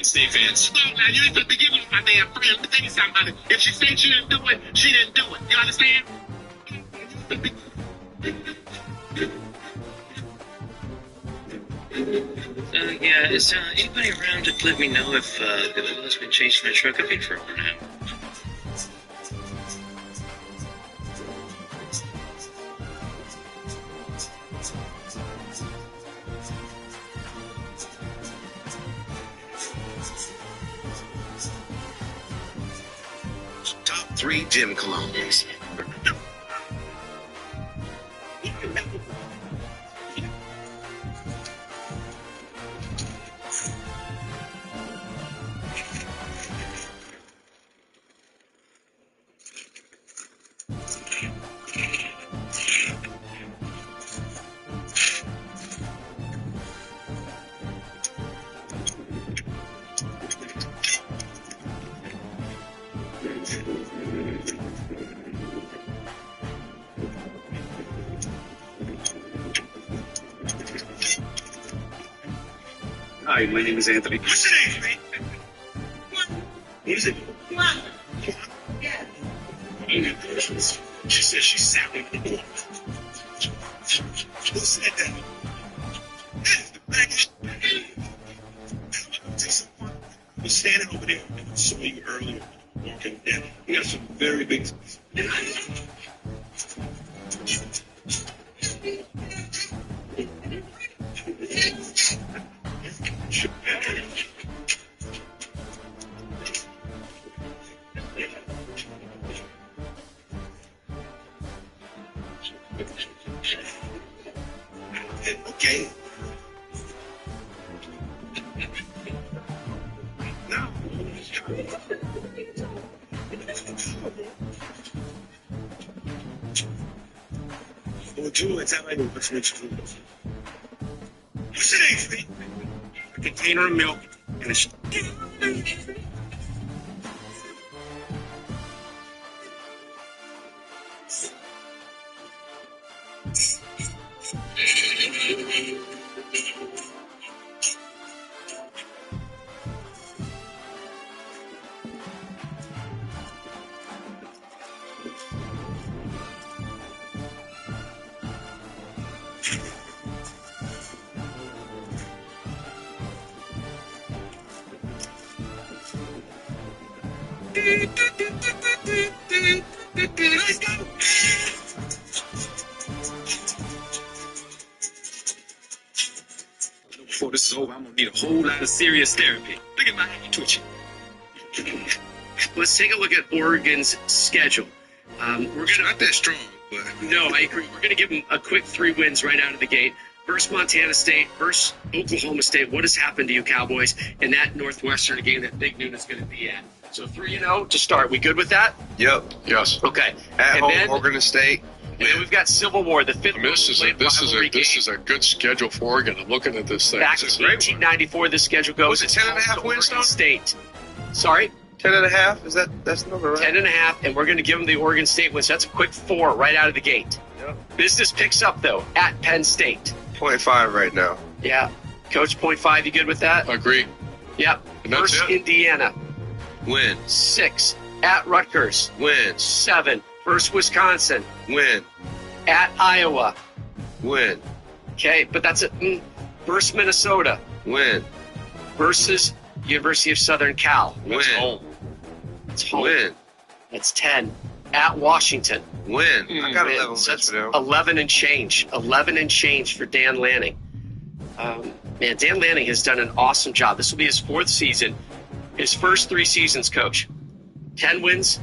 State fans. No, now you ain't supposed to be giving my damn friend. Let me tell you something. If she said she didn't do it, she didn't do it. You understand? Yeah, is anybody around to let me know if the oil's been changed in my truck? I've been for over an hour. Top 3 gym colognes. Hi, my name is Anthony. What's your name, man? What? Music. What? Yeah. She said she's sounding. Who said that? I was standing over there and I saw you earlier walking down. You got some very big. Okay. Now. Well, Drew, it's how I know what's next to What's the name, Steve? A container of milk and a Let's go. Before this is over, I'm gonna need a whole lot of serious therapy. Look at my hand twitching. Let's take a look at Oregon's schedule. We're not that strong, but no, I agree. We're going to give them a quick 3 wins right out of the gate. Versus Montana State, versus Oklahoma State. What has happened to you, Cowboys, in that Northwestern game that Big Noon is going to be at? So 3-0 to start. We good with that? Yep. Yes. Okay. At home, then, Oregon State. And then we've got Civil War, the fifth. This is a good schedule for Oregon. I'm looking at this thing. Back in 1894, this schedule goes. Was it 10.5 wins? Oregon State. Sorry. 10.5? That's the number, right? 10.5, and we're going to give them the Oregon State win. So that's a quick 4 right out of the gate. Yep. Business picks up though at Penn State. 0.5 right now. Yeah. Coach, 0.5, you good with that? Agree. Yep. Versus Indiana. Win. 6. At Rutgers. Win. 7. Versus Wisconsin. Win. At Iowa. Win. Okay, but that's it. Versus Minnesota. Win. Versus University of Southern Cal. Win. That's home. It's home. Win. That's 10. At Washington. Win. I got 11 wins That's for them. 11 and change. 11 and change for Dan Lanning. Man, Dan Lanning has done an awesome job. This will be his 4th season. His first 3 seasons, Coach. 10 wins,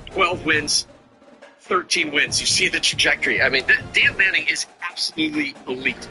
12 wins, 13 wins. You see the trajectory. I mean, Dan Lanning is absolutely elite.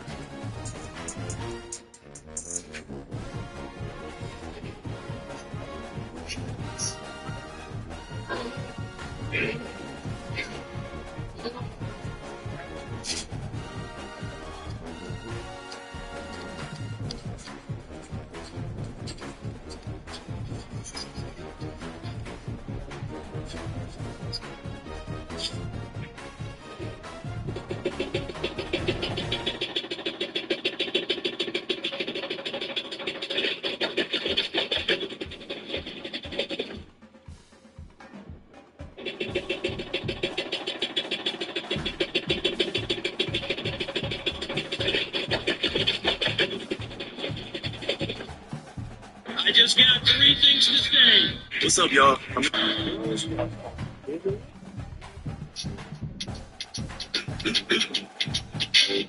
I just got 3 things to say. What's up, y'all?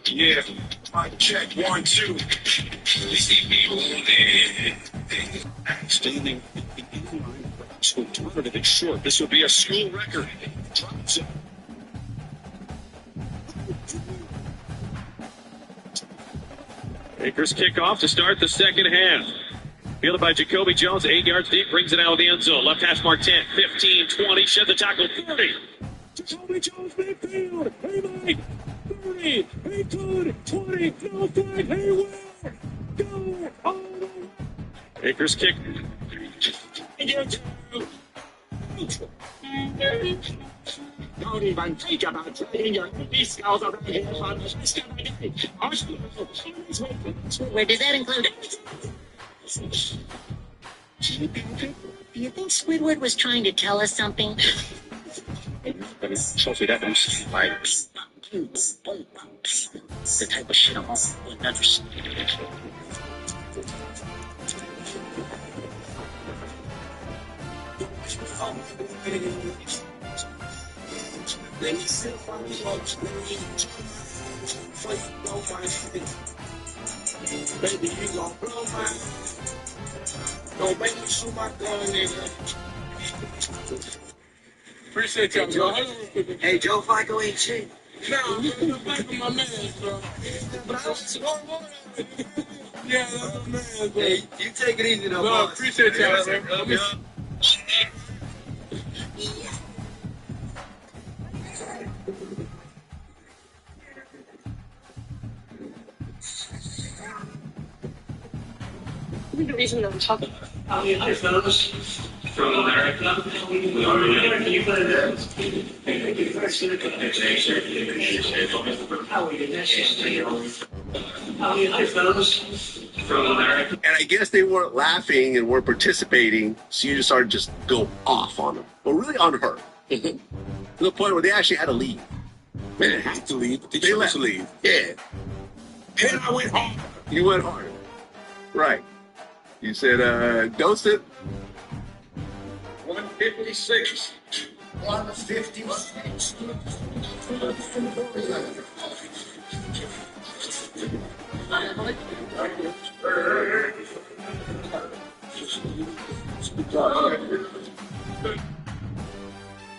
Yeah, mic check 1, 2. Standing in line, so alternative is short. This will be a school record. Akers kickoff to start the second half. Fielded by Jacoby Jones, 8 yards deep, brings it out of the end zone. Left hash mark 10, 15, 20, shed the tackle, 30. Jacoby Jones midfield, hey Mike, 30, hey good, 20, no flag, hey will, go, all the way. Akers kick. Don't even think about trading your skills around here on this day. Where does that include? Do you think Squidward was trying to tell us something? Hopefully that was like the type of shit I'm on. Never seen. Let me sit on the edge, baby, you gon' blow my mind. Don't make me shoot my gun, nigga. Appreciate y'all, Joe. Hey, Joe Flacco ain't shit. No, you're back on my man, bro. But I was yeah, that's my man, bro. Hey, you take it easy, though, no, boss. Appreciate y'all, man. The reason that I'm talking about. Hi, fellas. From America. We are America. You play that. Thank you. Hi, fellas. From America. And I guess they weren't laughing and weren't participating, so you just started to go off on them. But really on her. To the point where they actually had to leave. They didn't have to leave, but they chose to leave. Yeah. And I went hard. You went hard. Right. You said, don't sit. One 156. 156.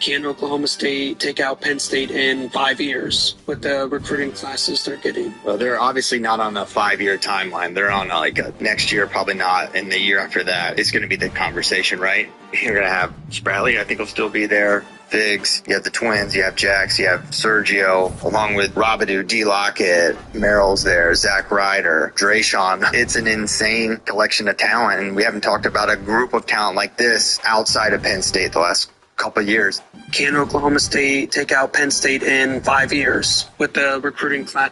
Can Oklahoma State take out Penn State in 5 years with the recruiting classes they're getting? Well, they're obviously not on a 5-year timeline. They're on like a next year, probably not, and the year after that. It's going to be the conversation, right? You're going to have Spradley, I think will still be there. Figs, you have the twins, you have Jax, you have Sergio, along with Robidoux, D. Lockett, Merrill's there, Zach Ryder, Drayshawn. It's an insane collection of talent, and we haven't talked about a group of talent like this outside of Penn State the last couple of years. Can Oklahoma State take out Penn State in 5 years with the recruiting class?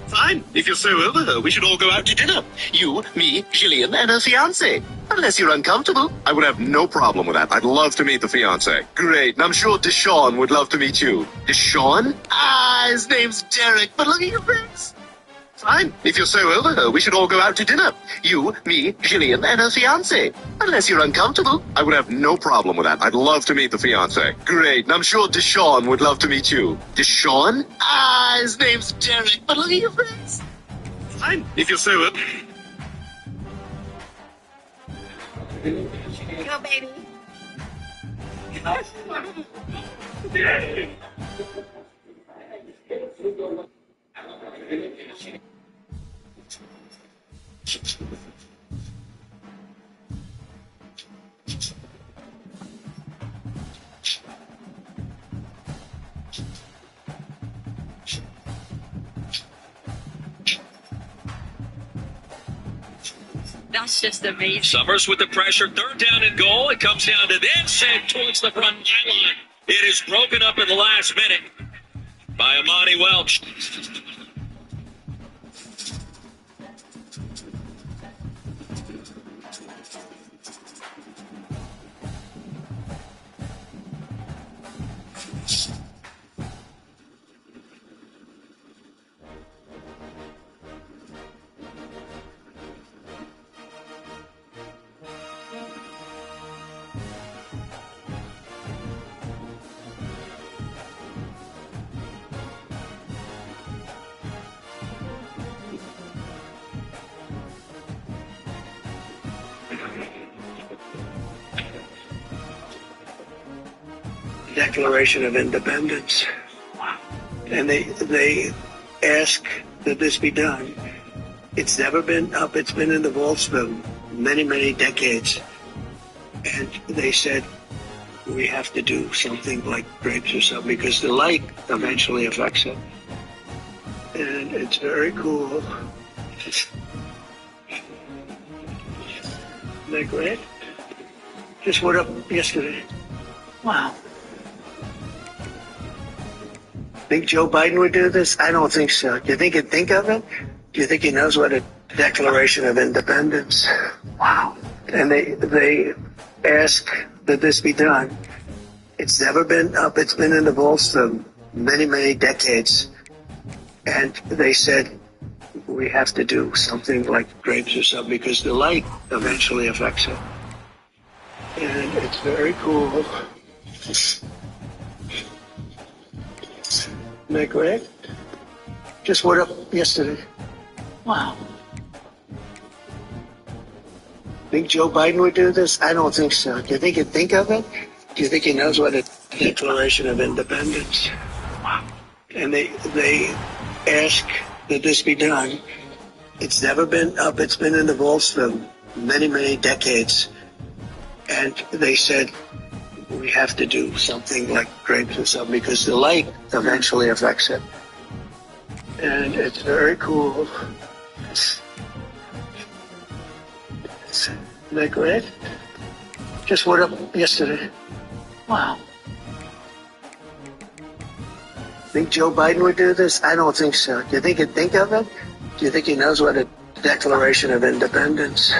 Fine. If you're so over her, we should all go out to dinner. You, me, Gillian, and her fiancé. Unless you're uncomfortable. I would have no problem with that. I'd love to meet the fiancé. Great. And I'm sure Deshaun would love to meet you. Deshaun? Ah, his name's Derek, but look at your face. Fine. If you're so over her, we should all go out to dinner. You, me, Gillian, and her fiancé. Unless you're uncomfortable. I would have no problem with that. I'd love to meet the fiancé. Great. And I'm sure Deshaun would love to meet you. Deshaun? Ah, his name's Derek, but look at your face. Fine. If you're so over... Go, baby. That's just amazing. Summers with the pressure, third down and goal. It comes down to then sent towards the front line. It is broken up in the last minute by Amani Welch. Declaration of Independence. And they ask that this be done. It's never been up. It's been in the vaults for many, many decades. And they said, we have to do something like grapes or something because the light eventually affects it. And it's very cool. Isn't that great? Just went up yesterday. Wow. Think Joe Biden would do this? I don't think so. Do you think he'd think of it? Do you think he knows what a Declaration of Independence? Wow. And they ask that this be done. It's never been up. It's been in the vaults for many, many decades. And they said, we have to do something like grapes or something because the light eventually affects it. And it's very cool. Isn't that great? Just went up yesterday. Wow. Think Joe Biden would do this? I don't think so. Do you think he'd think of it? Do you think he knows what a Declaration of Independence? Wow. And they ask that this be done. It's never been up. It's been in the vaults for many, many decades. And they said, we have to do something like grapes or something because the light eventually affects it. And it's very cool. Isn't that great? Just went up yesterday. Wow. Think Joe Biden would do this? I don't think so. Do you think he'd think of it? Do you think he knows what a Declaration of Independence?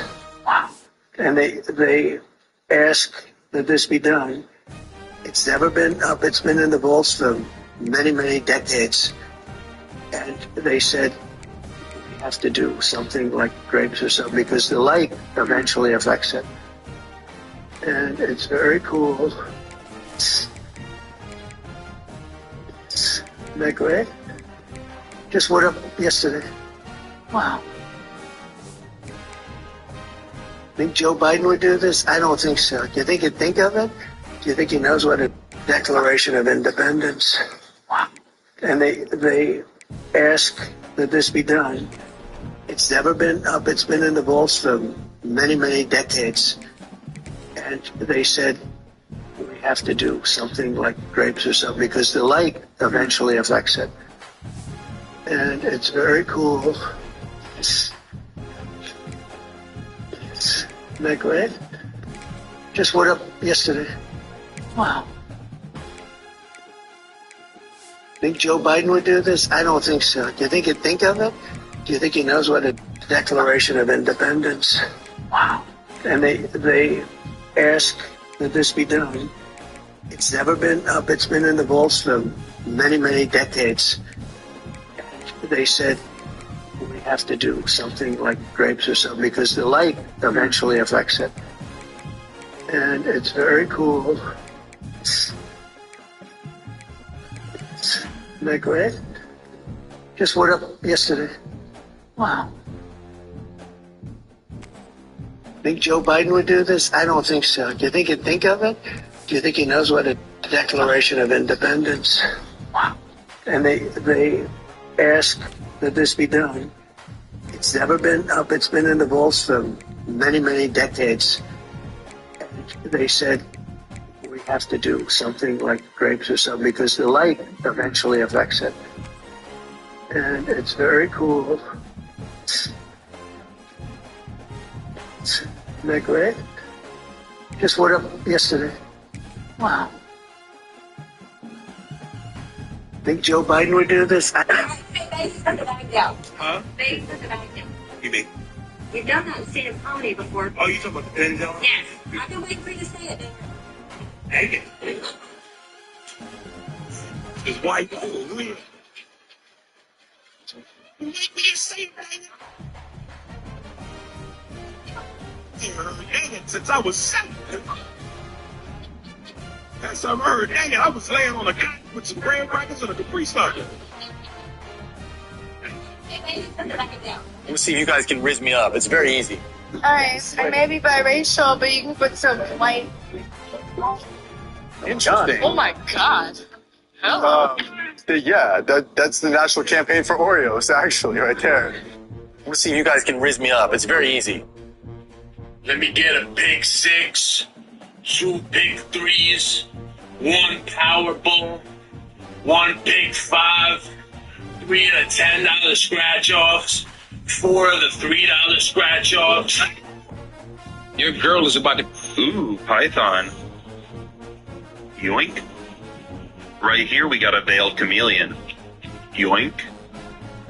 Wow. And they ask that this be done. It's never been up. It's been in the vaults for many, many decades. And they said, we have to do something like grapes or something because the light eventually affects it. And it's very cool. Isn't that great? Just went up yesterday. Wow. Think Joe Biden would do this? I don't think so. Do you think he'd think of it? Do you think he knows what a Declaration of Independence? Wow. And they ask that this be done. It's never been up. It's been in the vaults for many, many decades. And they said, we have to do something like grapes or something because the light eventually affects it. And it's very cool. Isn't that great? Just went up yesterday. Wow. Think Joe Biden would do this? I don't think so. Do you think he'd think of it? Do you think he knows what a Declaration of Independence? Wow. And they ask that this be done. It's never been up. It's been in the vaults for many, many decades. And they said, we have to do something like grapes or something because the light eventually affects it. And it's very cool. Isn't that great? Just went up yesterday. Wow. Think Joe Biden would do this? I don't think so. Do you think he'd think of it? Do you think he knows what a Declaration of Independence? Wow. And they ask that this be done. It's never been up. It's been in the vaults for many, many decades. And they said, we have to do something like grapes or something because the light eventually affects it. And it's very cool. Isn't that great? Just went up yesterday. Wow. Think Joe Biden would do this? They put the bag down. Huh? They put the bag down. You mean? We've done that in State of Comedy before. Oh, you talking about the pen down? Yes. I've been waiting for you to say it. Dang it. It's white. You say that? Dang it, since I was 7. That's what I've heard. Dang it, I was laying on a cot with some graham crackers and a Capri Sun. We'll see if you guys can riz me up. It's very easy. Alright, I may be biracial, but you can put some white. Interesting. Oh my god. Hello. Yeah, that's the national campaign for Oreos, actually, right there. We'll see if you guys can riz me up. It's very easy. Let me get a big 6, 2 big 3s, 1 Powerball, 1 big 5, 3 of the $10 scratch-offs, 4 of the $3 scratch-offs. Your girl is about to... Ooh, Python. Yoink. Right here we got a veiled chameleon. Yoink.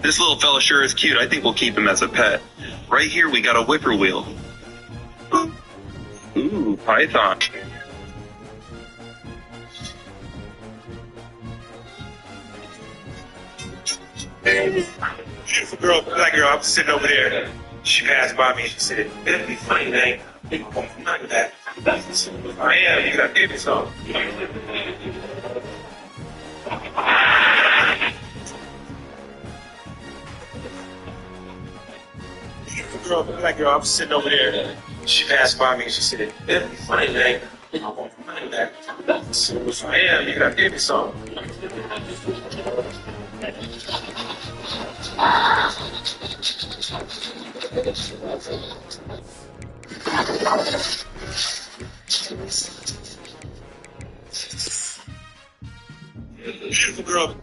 This little fella sure is cute. I think we'll keep him as a pet. Right here we got a whippoorwill. Ooh, Python. Beautiful girl, black girl, I was sitting over there. She passed by me and she said, it'll be funny, man. None of that. I am, you gotta give me some. Beautiful girl, black girl, I was sitting over there. She passed by me and she said, it'll be funny, man. I want none of that. I am, you gotta give me some. Beautiful girl.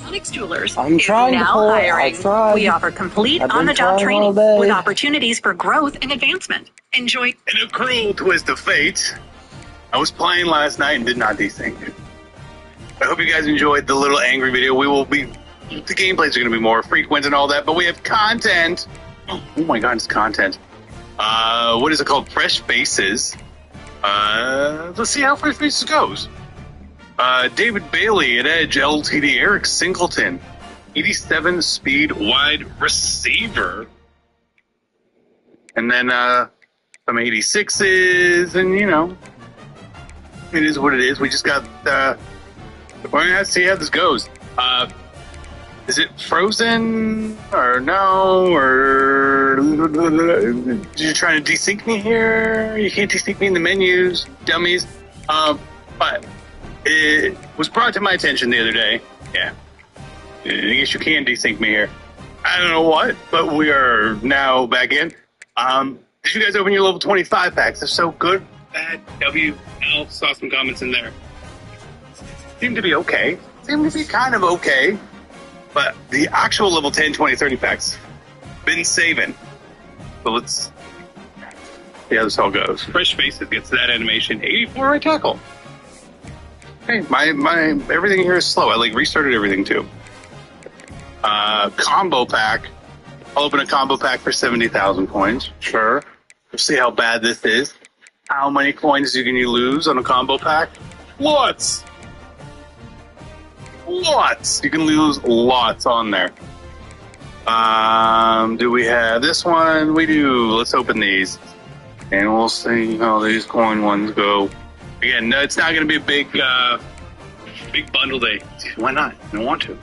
Onyx Jewelers I'm is trying to now pull it. hiring. I've tried. We offer complete I've been on-the-job trying all training day. with opportunities for growth and advancement. Enjoy. In a cruel twist of fate, I was playing last night and did not desync. I hope you guys enjoyed the little angry video. The gameplays are going to be more frequent and all that, but we have content. Oh my god, it's content. What is it called? Fresh Faces. Let's see how Fresh Faces goes. David Bailey at Edge, LTD, Eric Singleton, 87 speed wide receiver. And then some 86s, and you know, it is what it is. We just got, we're going to have to see how this goes. Is it frozen, or no, or you're trying to desync me here? You can't desync me in the menus, dummies. But it was brought to my attention the other day. Yeah. I guess you can desync me here. I don't know what, but we are now back in. Did you guys open your level 25 packs? They're so good. Bad. WL saw some comments in there. Seemed to be okay. Seemed to be kind of okay. But the actual level 10, 20, 30 packs, been saving. So let's see how this all goes. Fresh Faces gets that animation. 84 right tackle. Hey, my everything here is slow. I restarted everything too. Combo pack. I'll open a combo pack for 70,000 coins. Sure. We'll see how bad this is. How many coins can you lose on a combo pack? Lots. Lots. You can lose lots on there. Do we have this one? We do. Let's open these. And we'll see how these coin ones go. Again, no, it's not going to be a big bundle day. Why not? I don't want to.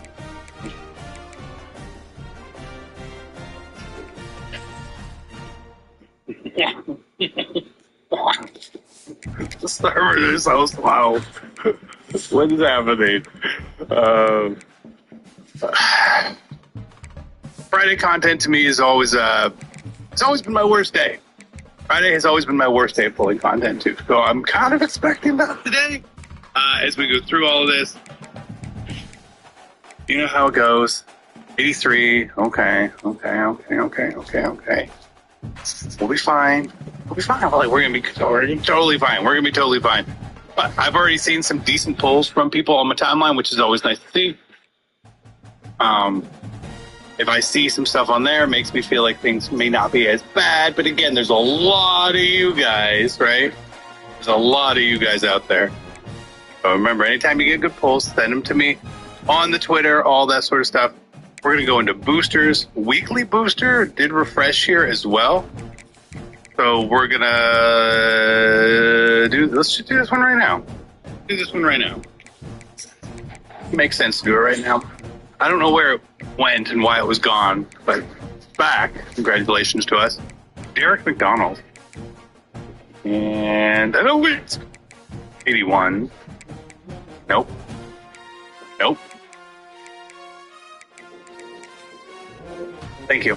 The server is so slow. What is happening? Friday content to me is always it's always been my worst day. Friday has always been my worst day of pulling content too. So I'm kind of expecting that today. As we go through all of this, you know how it goes. 83. Okay. We'll be fine. We'll be fine. We're gonna be totally fine. We're gonna be totally fine. But I've already seen some decent pulls from people on my timeline, which is always nice to see. If I see some stuff on there, it makes me feel like things may not be as bad. But again, there's a lot of you guys, right? There's a lot of you guys out there. So remember, anytime you get good pulls, send them to me on the Twitter, all that sort of stuff. We're going to go into boosters. Weekly booster did refresh here as well. So we're going to let's just do this one right now. Do this one right now. Makes sense to do it right now. I don't know where it went and why it was gone, but it's back. Congratulations to us. Derek McDonald. And I know it's 81. Nope. Thank you.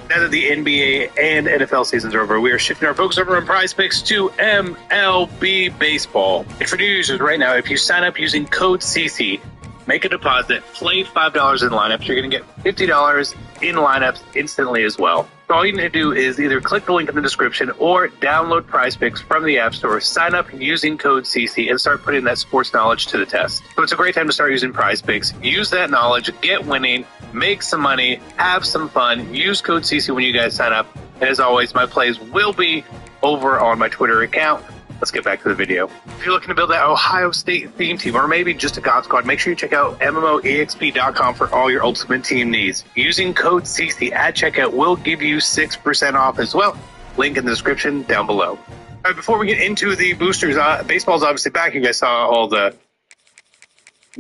Now that the NBA and NFL seasons are over, we are shifting our focus over on Prize Picks to MLB Baseball. And for new users right now, if you sign up using code CC, make a deposit, play $5 in lineups, you're going to get $50 in lineups instantly as well. So all you need to do is either click the link in the description or download Prize Picks from the App Store, sign up using code CC, and start putting that sports knowledge to the test. So it's a great time to start using Prize Picks. Use that knowledge, get winning, make some money, have some fun. Use code CC when you guys sign up. And as always, my plays will be over on my Twitter account. Let's get back to the video. If you're looking to build that Ohio State theme team or maybe just a God Squad, make sure you check out MMOEXP.com for all your ultimate team needs. Using code CC at checkout will give you 6% off as well. Link in the description down below. All right, before we get into the boosters, baseball's obviously back. You guys saw all the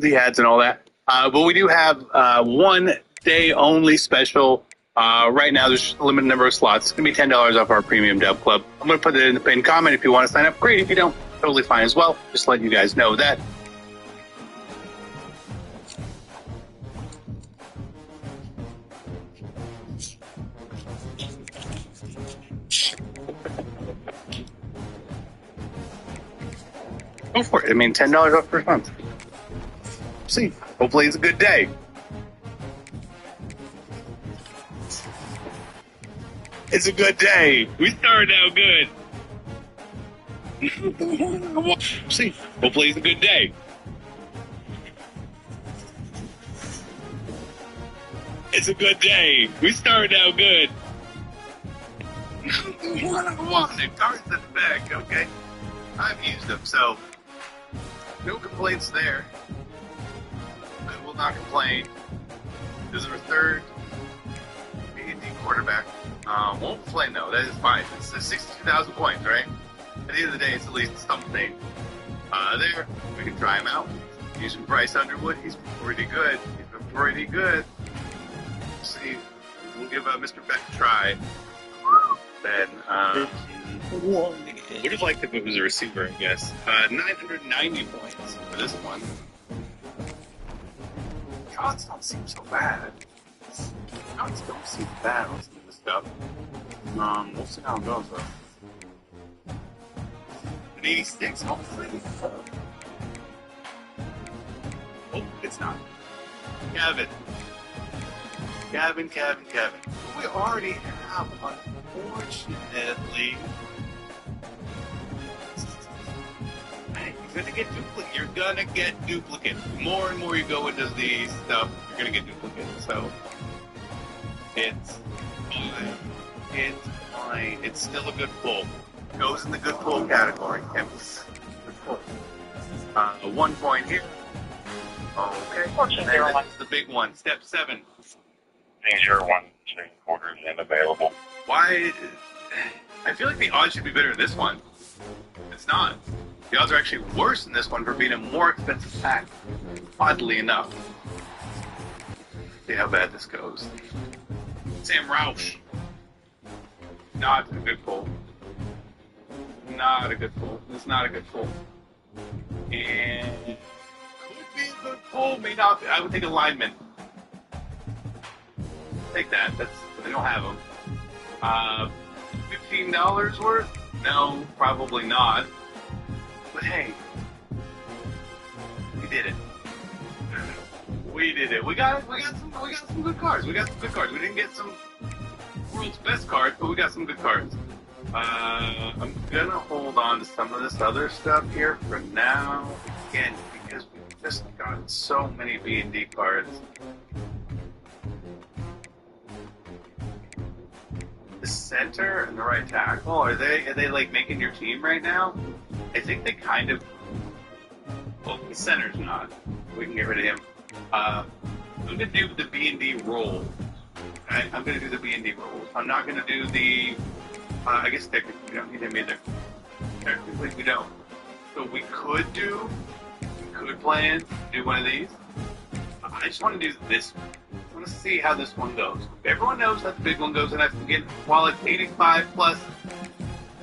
ads and all that. But we do have 1 day only special. Right now, there's a limited number of slots. It's going to be $10 off our premium Dub Club. I'm going to put it in the pinned comment. If you want to sign up, great. If you don't, totally fine as well. Just letting you guys know that. Go for it. I mean, $10 off per month. See, hopefully it's a good day. It's a good day. We started out good. See, hopefully it's a good day. It's a good day. We started out good. One-on-one. Cards in the back, okay? I've used them, so no complaints there. I will not complain. This is our third B&D quarterback. Won't complain though. That is fine. It's 62,000 points, right? At the end of the day, it's at least something. There, we can try him out. Using Bryce Underwood, he's pretty good. He's been pretty good. Let's see, we'll give Mr. Beck a try. Then, would have liked if it was a receiver, I guess. 990 points for this one. Odds don't seem so bad. Odds don't seem bad on some of this stuff. We'll see how it goes though. An 86, hopefully. Oh, it's not. Gavin. We already have, unfortunately. You're gonna get duplicate. More and more you go into these stuff, you're gonna get duplicate. So it's fine. It's fine. It's still a good pull. Goes in the good pull category. Good pull. 1 point here. Okay. And then that's the big one. Step 7. Things are 1 3/4 and available. Why? I feel like the odds should be better in this one. It's not. The odds are actually worse in this one for being a more expensive pack. Oddly enough. See how bad this goes. Sam Roush. Not a good pull. Not a good pull. It's not a good pull. And could be a good pull, may not be. I would take a lineman. Take that. I don't have them. $15 worth? No, probably not. But hey, we did it. We did it. We got some good cards. We didn't get some world's best cards, but we got some good cards. I'm gonna hold on to some of this other stuff here for now, again, because we've just got so many B&D cards. The center and the right tackle, are they like making your team right now? I think they kind of. Well, the center's not. We can get rid of him. I'm gonna do the B&D roll. Okay? I'm gonna do the B&D roll. I'm not gonna do the. I guess technically we don't need him either. Technically we don't. So we could plan to do one of these. I just want to do this one. I want to see how this one goes. Everyone knows how the big one goes, and I forget, while it's 85 plus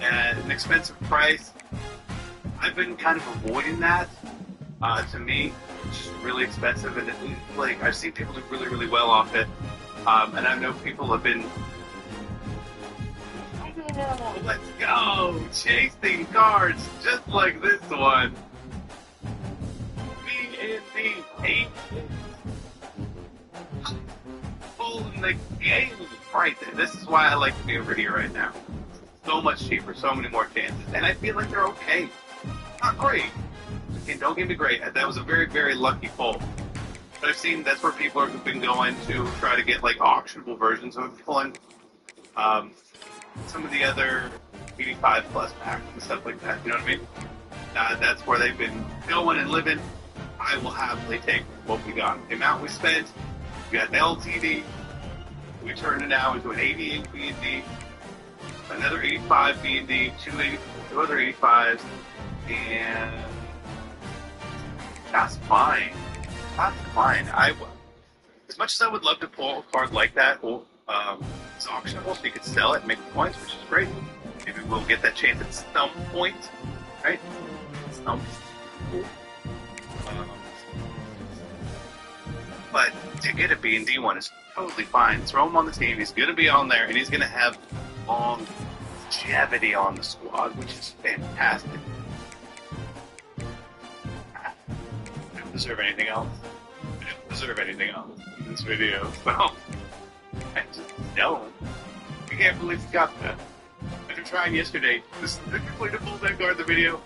an expensive price, I've been kind of avoiding that. To me, it's just really expensive, and like I've seen people do really, really well off it, and I know people have been. Oh, let's go! Chasing cards just like this one. B&D 8. Pulling the game right there. This is why I like to be over here right now. So much cheaper, so many more chances, and I feel like they're okay. Not great. And don't get me great. That was a very, very lucky pull. But I've seen that's where people have been going to try to get like auctionable versions of pulling some of the other 85 plus packs and stuff like that. You know what I mean? That's where they've been going and living. I will happily take what we got. The amount we spent, we got an LTD. We turned it now into an 88 B&D, another 85 B&D, two other 85s, and that's fine. That's fine. As much as I would love to pull a card like that, it's auctionable, so you could sell it and make points, which is great. Maybe we'll get that chance at some point, right? But to get a B&D one is totally fine. Throw him on the team. He's going to be on there, and he's going to have longevity on the squad, which is fantastic. I don't deserve anything else. I don't deserve anything else in this video, so I just don't. I can't believe we got that. I tried yesterday. This did you play the fullback guard the video?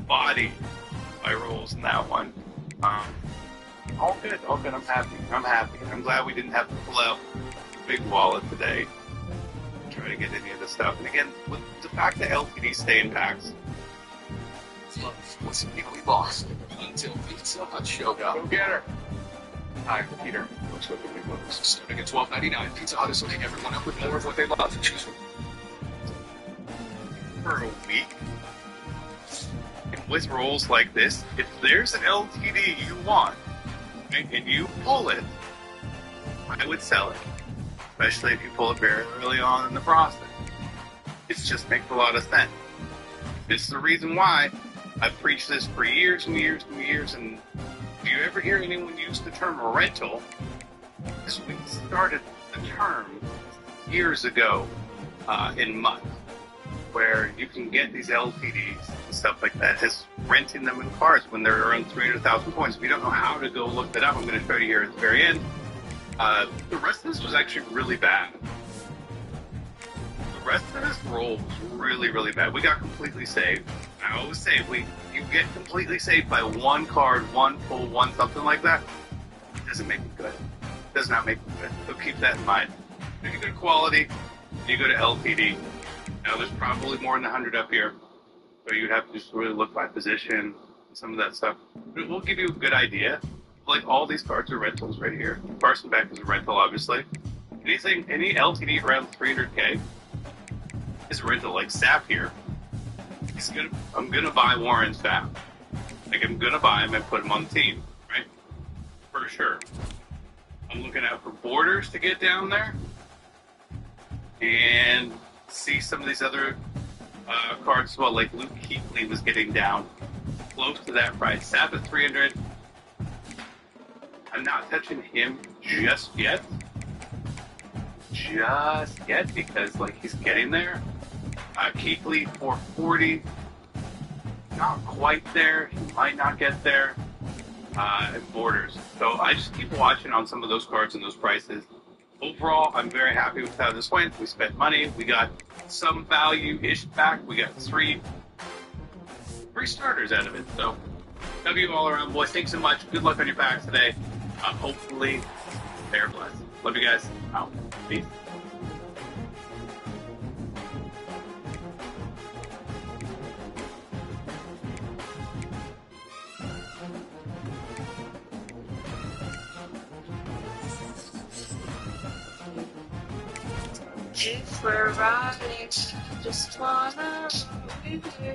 Body. My rolls in that one. All good. I'm happy. I'm glad we didn't have to pull out big wallet today. Try to get any of this stuff. And again, with the fact that LTD stay in packs. Listen, we lost until Pizza Hut showed up. Go get her. Hi, Peter. Looks like we lose. Starting at $12.99, Pizza Hut is hooking everyone up with more of what they love to choose from. For a week. And with rolls like this, if there's an LTD you want, right, and you pull it, I would sell it. Especially if you pull it very early on in the process. It just makes a lot of sense. This is the reason why I've preached this for years and years and years, and if you ever hear anyone use the term rental, this we started the term years ago in MUT, where you can get these LTDs and stuff like that, just renting them in cars when they're around 300,000 points. If you don't know how to go look that up, I'm going to show you here at the very end. The rest of this was actually really bad. The rest of this roll was really, really bad. We got completely saved. I always say, you get completely saved by one card, one pull, one something like that, it doesn't make it good. It does not make it good. So keep that in mind. If you go to quality, you go to LTD. Now there's probably more than 100 up here, so you'd have to just really look by position and some of that stuff. But it will give you a good idea. Like all these cards are rentals right here. Carson Beck is a rental, obviously. Any LTD around 300K is a rental. Like Sapp here. I'm gonna buy Warren Sapp. Like I'm gonna buy him and put him on the team, right? For sure. I'm looking out for Borders to get down there and see some of these other cards as well. Like Luke Kuechly was getting down close to that price. Sapp at 300. I'm not touching him just yet. Because like he's getting there. Kuechly 440, not quite there. He might not get there. And Borders. So I just keep watching on some of those cards and those prices. Overall, I'm very happy with how this went. We spent money. We got some value-ish back. We got three starters out of it. So W all around, boys. Thanks so much. Good luck on your packs today. Hopefully, they're blessed. Love you guys. Out. Peace. If we're riding, just wanna be with you.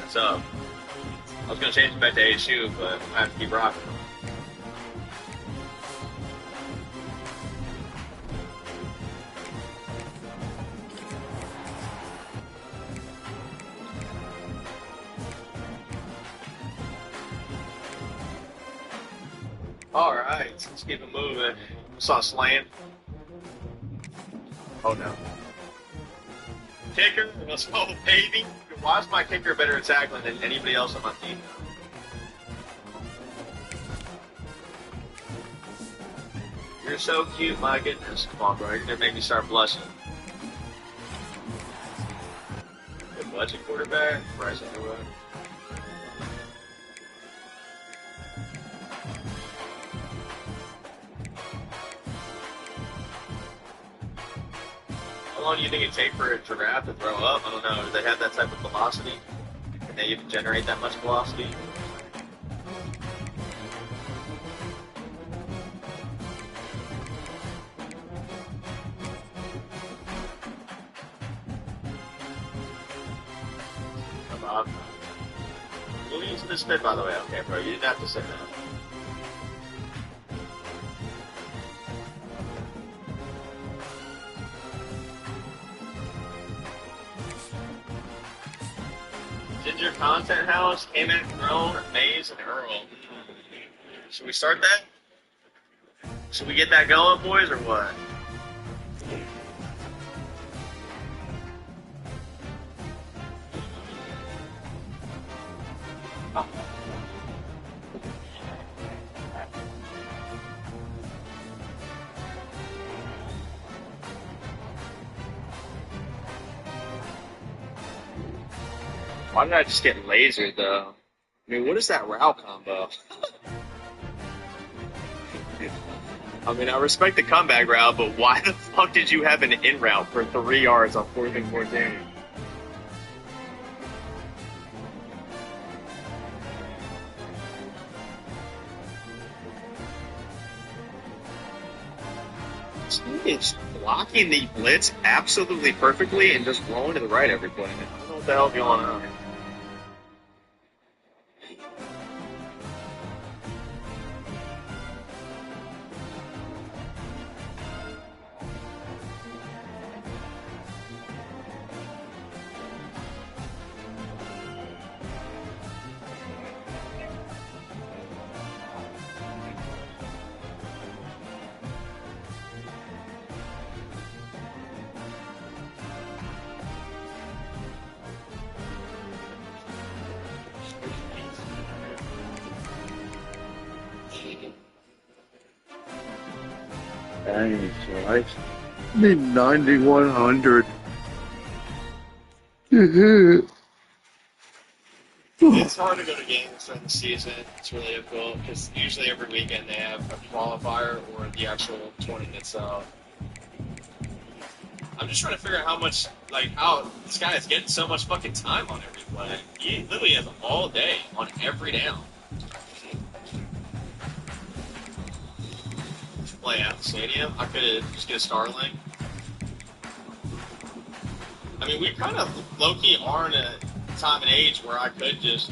What's up? I was gonna change it back to ASU, but I have to keep rocking. Alright, let's keep it moving. Saw Slaying. Oh no. Kicker, let's go, baby. Why is my kicker better at tackling than anybody else on my team? You're so cute, my goodness. Come on, bro. You're gonna make me start blushing. Good budget quarterback. Bryce Underwood. How long do you think it'd take for a giraffe to throw up? I don't know. Do they have that type of velocity? Can they even generate that much velocity? Come on. We'll use this spit, by the way. Okay, bro. You didn't have to say that. Ginger Content House, Emmett, Grown, Maze, and Earl. Should we start that? Should we get that going, boys, or what? Why did I just get lasered, though? I mean, what is that route combo? I mean, I respect the comeback route, but why the fuck did you have an in route for 3 yards on 4th and 14? It's blocking the blitz absolutely perfectly and just rolling to the right every play. I don't know what the hell's going on. Dang, right. Need 9,100. It's hard to go to games during the season. It's really difficult because usually every weekend they have a qualifier or the actual tournament itself. I'm just trying to figure out how much, like, how this guy is getting so much fucking time on every play. He literally has all day on every down. Play at the stadium. I could just get a Starlink. I mean, we kind of low-key are in a time and age where I could just...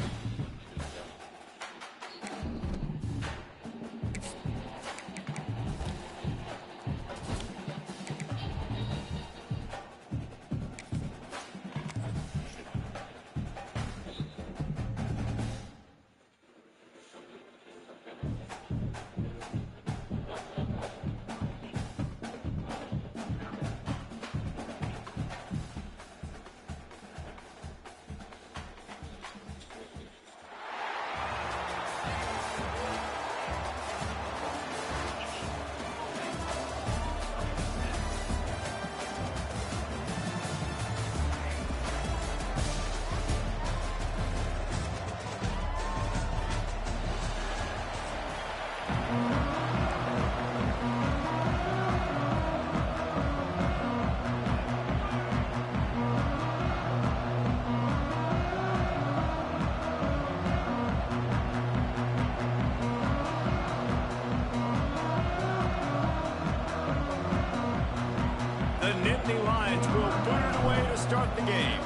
The Nittany Lions will put it away to start the game.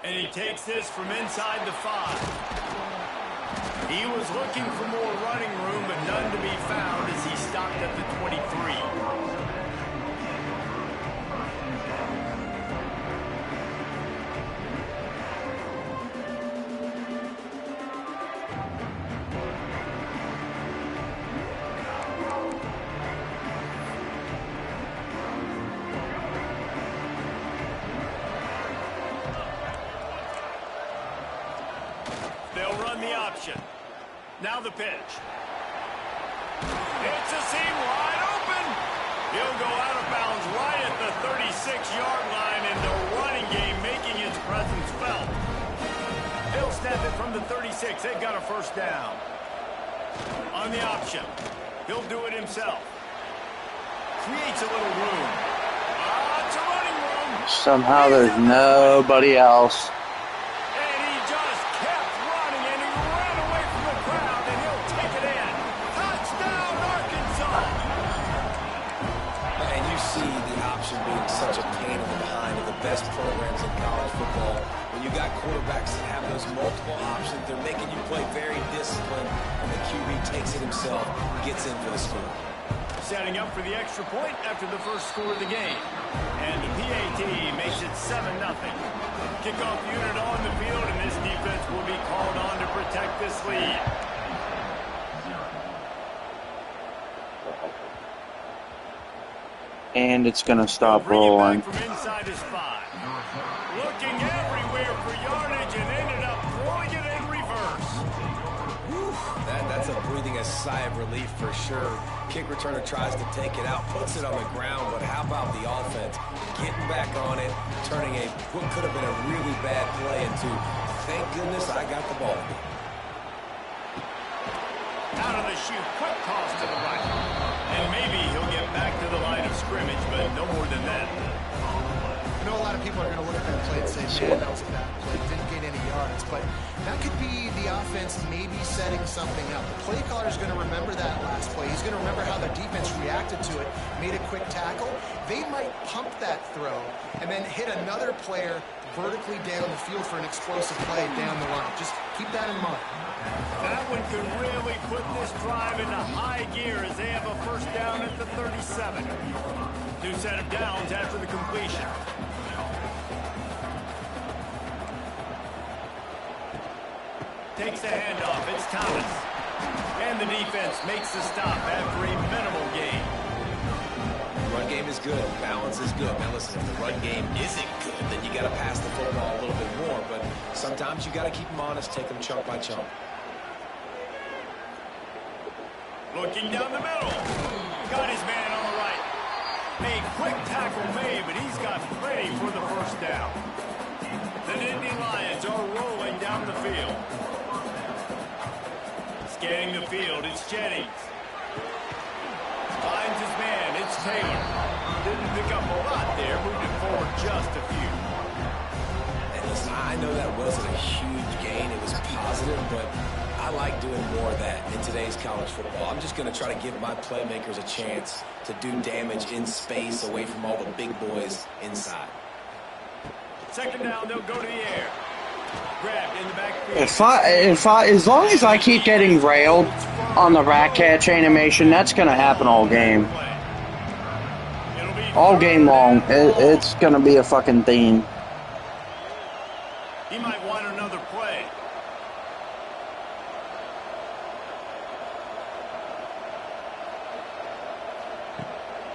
And he takes this from inside the 5. He was looking for more running room, but none to be found as he stopped at the 23. They'll run the option. Now the pitch. It's a seam wide open. He'll go out of bounds right at the 36-yard line, and the running game making its presence felt. They'll snap it from the 36. They've got a first down. On the option. He'll do it himself. Creates a little room. It's a running room. Somehow there's nobody else. Such a pain in the behind of the best programs in college football. When you got quarterbacks that have those multiple options, they're making you play very disciplined, and the QB takes it himself, gets in for the score. Setting up for the extra point after the first score of the game. And the PAT makes it 7-0. Kickoff unit on the field, and this defense will be called on to protect this lead. And it's going to stop rolling. From inside his 5. Looking everywhere for yardage and ended up throwing it in reverse. That's a breathing a sigh of relief for sure. kick returner tries to take it out, puts it on the ground, but how about the offense getting back on it, turning what could have been a really bad play into, thank goodness I got the ball. Out of the chute, quick toss to the right. And maybe he'll get back to the line of scrimmage, but no more than that. I know a lot of people are going to look at that play and say, man, that was a bad play, didn't gain any yards, but that could be the offense maybe setting something up. The play caller is going to remember that last play. He's going to remember how their defense reacted to it, made a quick tackle. They might pump that throw and then hit another player vertically down the field for an explosive play down the line. Just keep that in mind. That one could really put this drive into high gear as they have a first down at the 37. 2 set of downs after the completion. Takes the handoff. It's Thomas. And the defense makes the stop after a minimal gain. Run game is good. Balance is good. Now listen, if the run game isn't good, then you got to pass the football a little bit more. But sometimes you got to keep them honest, take them chunk by chunk. Looking down the middle. Got his man on the right. A quick tackle made, but he's got plenty for the first down. The Nittany Lions are rolling down the field. Scanning the field, it's Jennings. Finds his man, it's Taylor. Didn't pick up a lot there, moving forward just a few. And listen, I know that wasn't a huge gain. It was positive, but I like doing more of that in today's college football. I'm just going to try to give my playmakers a chance to do damage in space away from all the big boys inside. Second down, they'll go to the air. Grabbed in the backfield. As long as I keep getting railed on the rat catch animation, that's going to happen all game. All game long. It's going to be a fucking theme. He might want another play.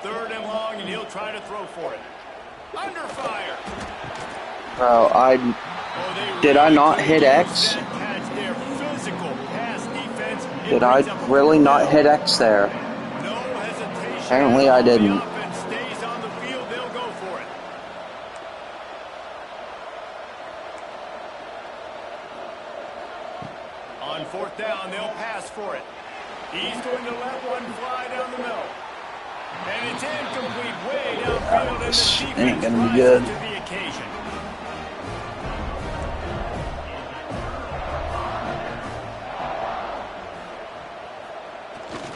Third and long, and he'll try to throw for it. Under fire. Bro, did I not hit X? Did I really not hit X there? Apparently I didn't. On fourth down, they'll pass for it. He's going to let one fly down the middle. And it's incomplete way downfield, and the defense ain't gonna be good. rises to the occasion.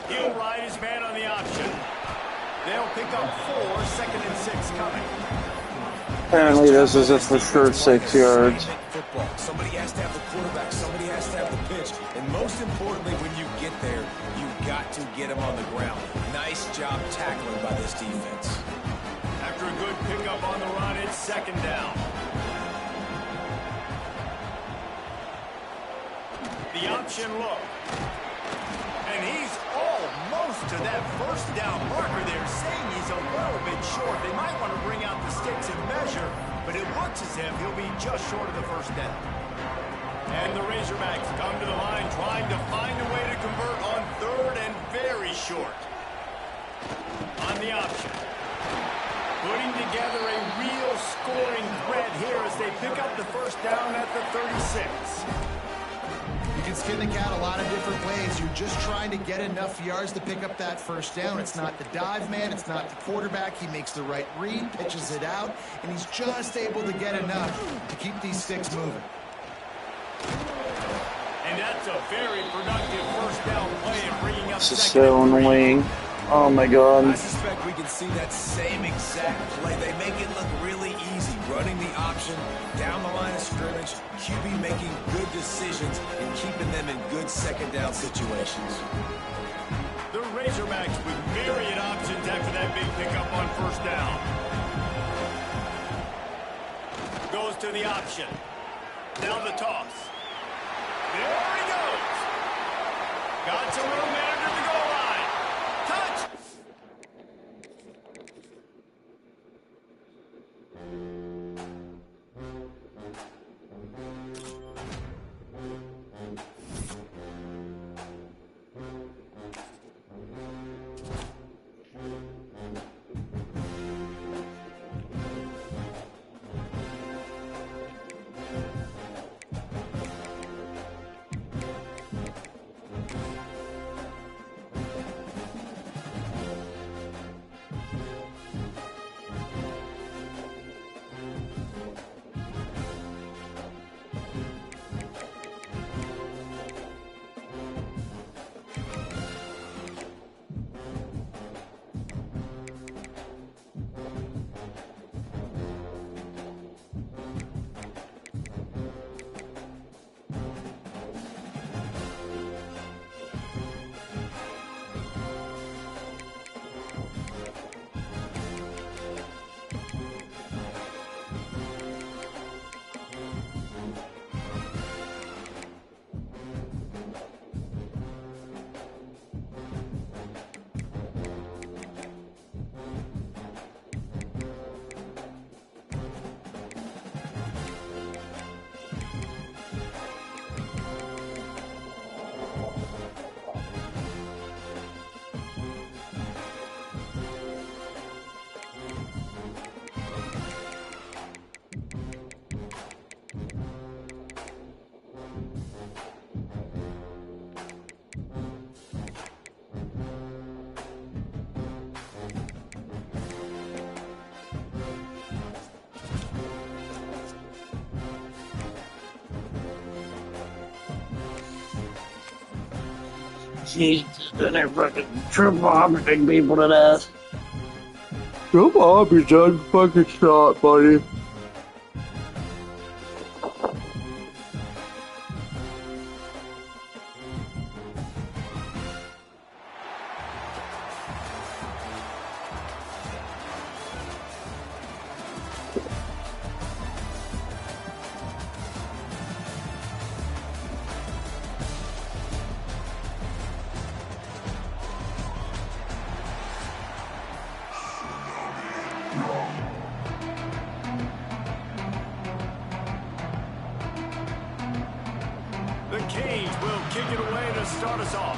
He'll ride his man on the option. They'll pick up 4, 2nd and 6 coming. Apparently this is it for sure 6 yards. Football. Somebody has to have the quarterback. Somebody has to have the pitch. And most importantly, when you get there, you've got to get him on the ground. Nice job tackling by this defense. After a good pickup on the run, it's 2nd down. The option look. And he's almost to that first down marker there, saying he's a little bit short. They might want to bring out the sticks and measure, but it looks as if he'll be just short of the first down. And the Razorbacks come to the line trying to find a way to convert on 3rd and very short. On the option. Putting together a real scoring thread here as they pick up the first down at the 36. You can skin the cat a lot of different ways. You're just trying to get enough yards to pick up that first down. It's not the dive man. It's not the quarterback. He makes the right read, pitches it out, and he's just able to get enough to keep these sticks moving. And that's a very productive first down play and bringing up This is so annoying. Oh my god. I suspect we can see that same exact play. They make it look really easy, running the option down the line of scrimmage, QB making good decisions and keeping them in good 2nd down situations. The Razorbacks with myriad options after that big pickup on first down. Goes to the option. Now the toss. There he goes. Got some room there to the goal line. Touch. Jesus, and they're fucking triple operating people to death. Triple operating done fucking shot, buddy. The Canes will kick it away to start us off.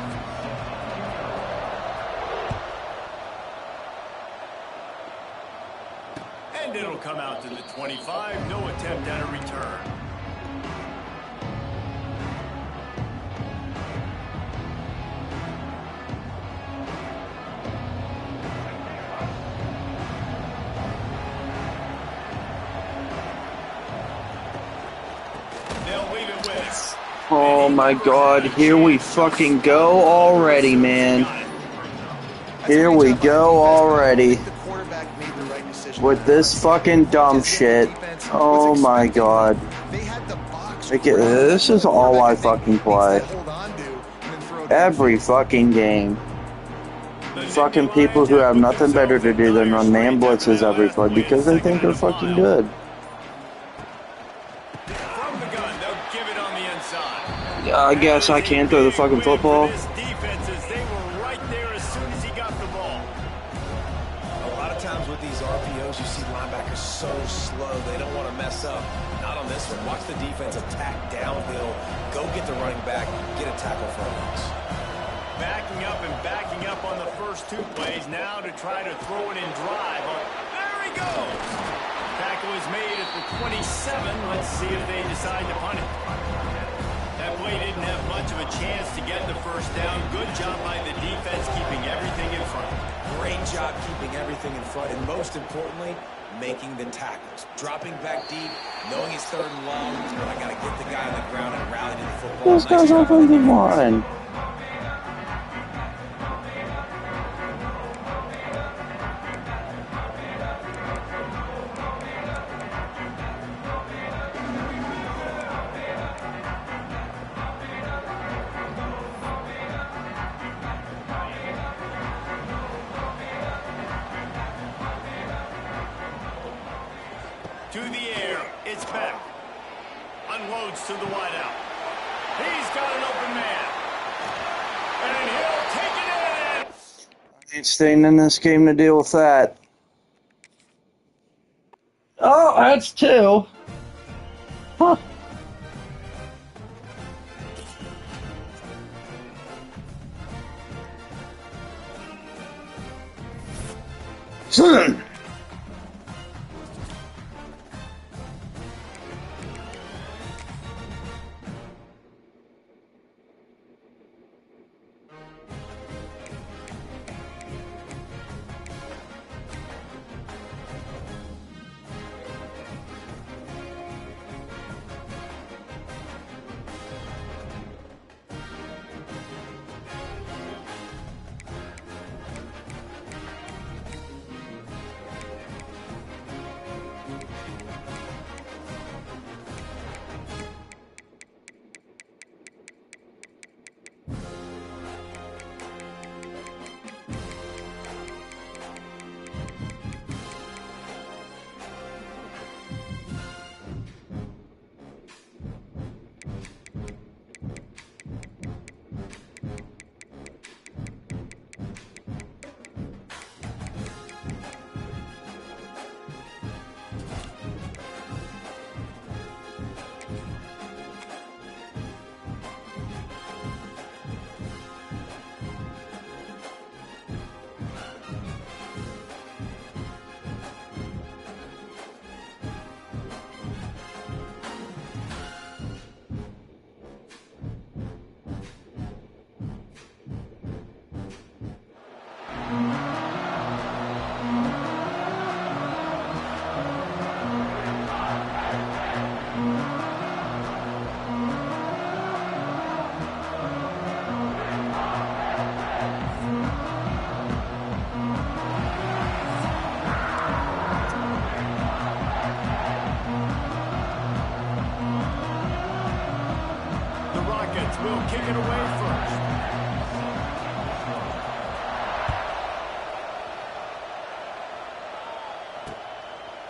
And it'll come out to the 25. No attempt at a return. They'll leave it with. Oh my god, here we fucking go already, man. Here we go already. With this fucking dumb shit. Oh my god. This is all I fucking play. Every fucking game. Fucking people who have nothing better to do than run man blitzes every play because they think they're fucking good. I guess I can't throw the fucking football. You see linebackers so slow, they don't want to mess up. Not on this one. Watch the defense attack downhill. Go get the running back. Get a tackle for a loss. Backing up on the first two plays. Now to try to throw it and drive. There he goes. Tackle is made at the 27. Let's see if they decide to punt it. That play didn't have much of a chance to get the first down. Good job by the defense keeping everything in front. Great job keeping everything in front, and most importantly, making the tackles. Dropping back deep, knowing he's third and long, but I got to get the guy on the ground and rally to the football. This guy's offensive line. To the air, it's back. Unloads to the wideout. He's got an open man. And he'll take it in. Ain't staying in this game to deal with that. Oh, that's two. Huh. Son. will kick it away first.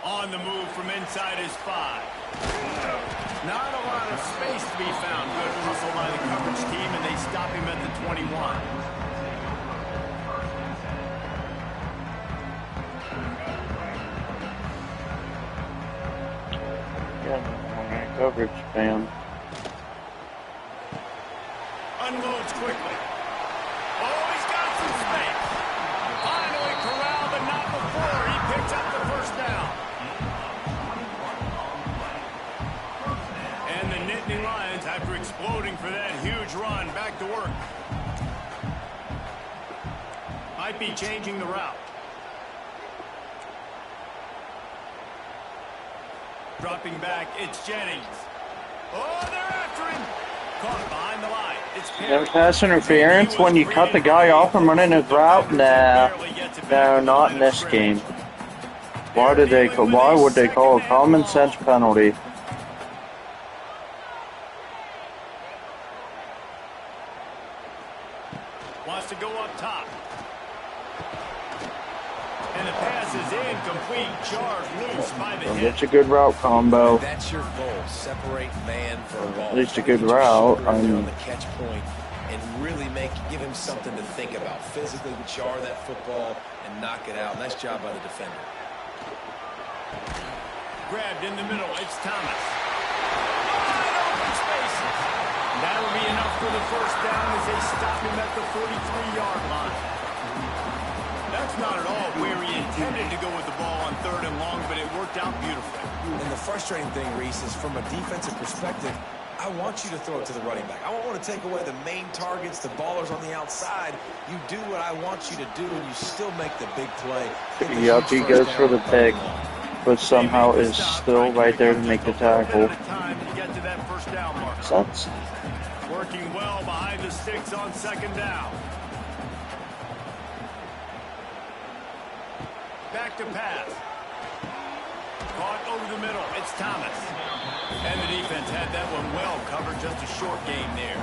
On the move from inside his 5. Not a lot of space to be found. Good hustle by the coverage team, and they stop him at the 21. Yeah, coverage, fam. Unloads quickly. Oh, he's got some space. Finally corralled, but not before. He picks up the first down. And the Nittany Lions, after exploding for that huge run, back to work. Might be changing the route. Dropping back, it's Jennings. Oh, they're after him. Caught behind the line. It's No pass interference when you cut the guy off from running his route? Nah. No, not in this game. Why would they call a common sense penalty? Wants to go up top. And the pass is incomplete. Jarred loose by the hit. It's a good route combo. That's your goal. Separate man from ball. At least a good route. On the catch point and really give him something to think about. Physically jar that football and knock it out. Nice job by the defender. Grabbed in the middle. It's Thomas. Wide open spaces. That'll be enough for the first down as they stop him at the 43-yard line. That's not at all where he intended to go with the ball on 3rd and long, but it worked out beautifully. And the frustrating thing, Reese, is from a defensive perspective, I want you to throw it to the running back. I don't want to take away the main targets, the ballers on the outside. You do what I want you to do, and you still make the big play. Yep, he goes for the pick, but somehow is still right there to make the tackle. Sucks. Working well behind the sticks on 2nd down. Back to pass. Caught over the middle. It's Thomas. And the defense had that one well covered. Just a short game there.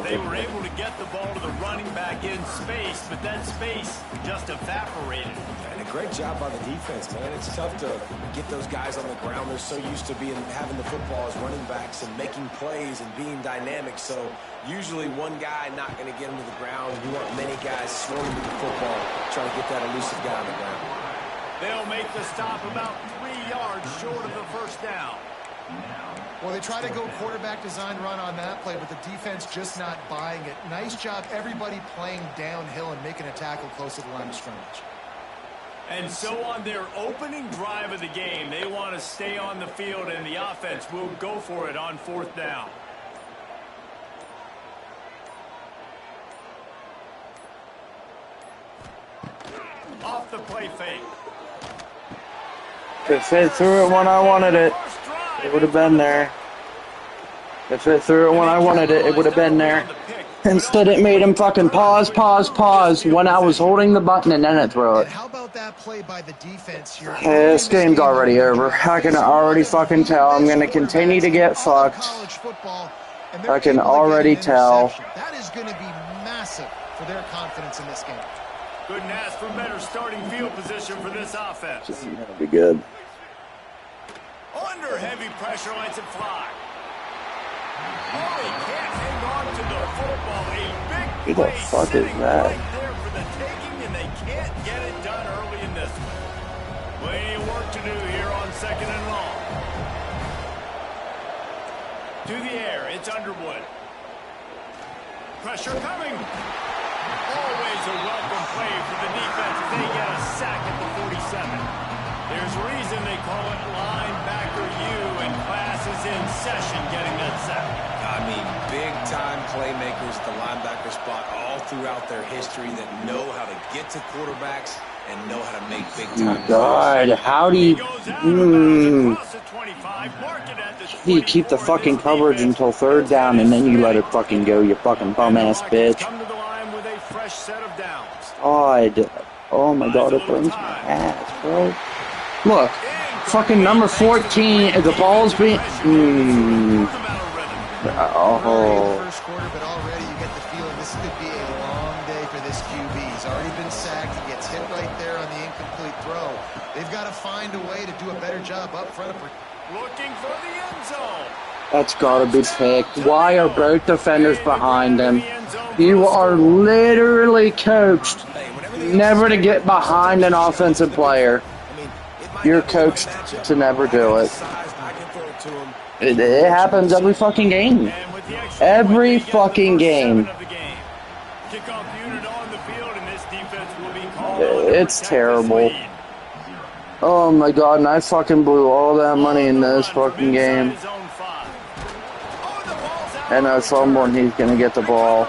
They were able to get the ball to the running back in space, but that space just evaporated. And a great job by the defense, man. It's tough to get those guys on the ground. They're so used to having the football as running backs and making plays and being dynamic. So usually one guy not going to get them to the ground. You want many guys swarming to the football, trying to get that elusive guy on the ground. They'll make the stop about 3 yards short of the first down. Well, they try to go quarterback design run on that play, but the defense just not buying it. Nice job, everybody playing downhill and making a tackle close to the line of scrimmage. And so on their opening drive of the game, they want to stay on the field, and the offense will go for it on 4th down. Off the play fake. If it threw it when I wanted it, it would have been there. If it threw it when I wanted it, it would have been there. Instead, it made him fucking pause when I was holding the button, and then it threw it. How about that play by the defense here? Hey, this game's already over. I can already fucking tell. I'm going to continue to get fucked. I can already tell. That is going to be massive for their confidence in this game. Couldn't ask for better starting field position for this offense. That'll be good. Under heavy pressure, lets it fly. Oh, he can't hang on to the football. A big Who the fuck is that? right there for the taking, and they can't get it done early in this one. Plenty of work to do here on 2nd and long. To the air, it's Underwood. Pressure coming. Always a welcome play for the defense as they get a sack at the 47. There's a reason they call it linebacker U, and class is in session getting that sack. I mean, big-time playmakers at the linebacker spot all throughout their history that know how to get to quarterbacks and know how to make big-time God, how do you keep the fucking coverage until 3rd down and then you let it fucking go, you fucking bum-ass bitch. God. Oh my God, it burns my ass, bro. Look, fucking number 14, the ball's being... Oh. First quarter, but already you get the feeling this could be a long day for this QB. He's already been sacked. He gets hit right there on the incomplete throw. They've got to find a way to do a better job up front. Looking for the end zone. That's gotta be picked. Why are both defenders behind him? You are literally coached never to get behind an offensive player. You're coached to never do it. It happens every fucking game. Every fucking game. It's terrible. Oh my god, and I fucking blew all that money in this fucking game. And I fumble and he's gonna get the ball.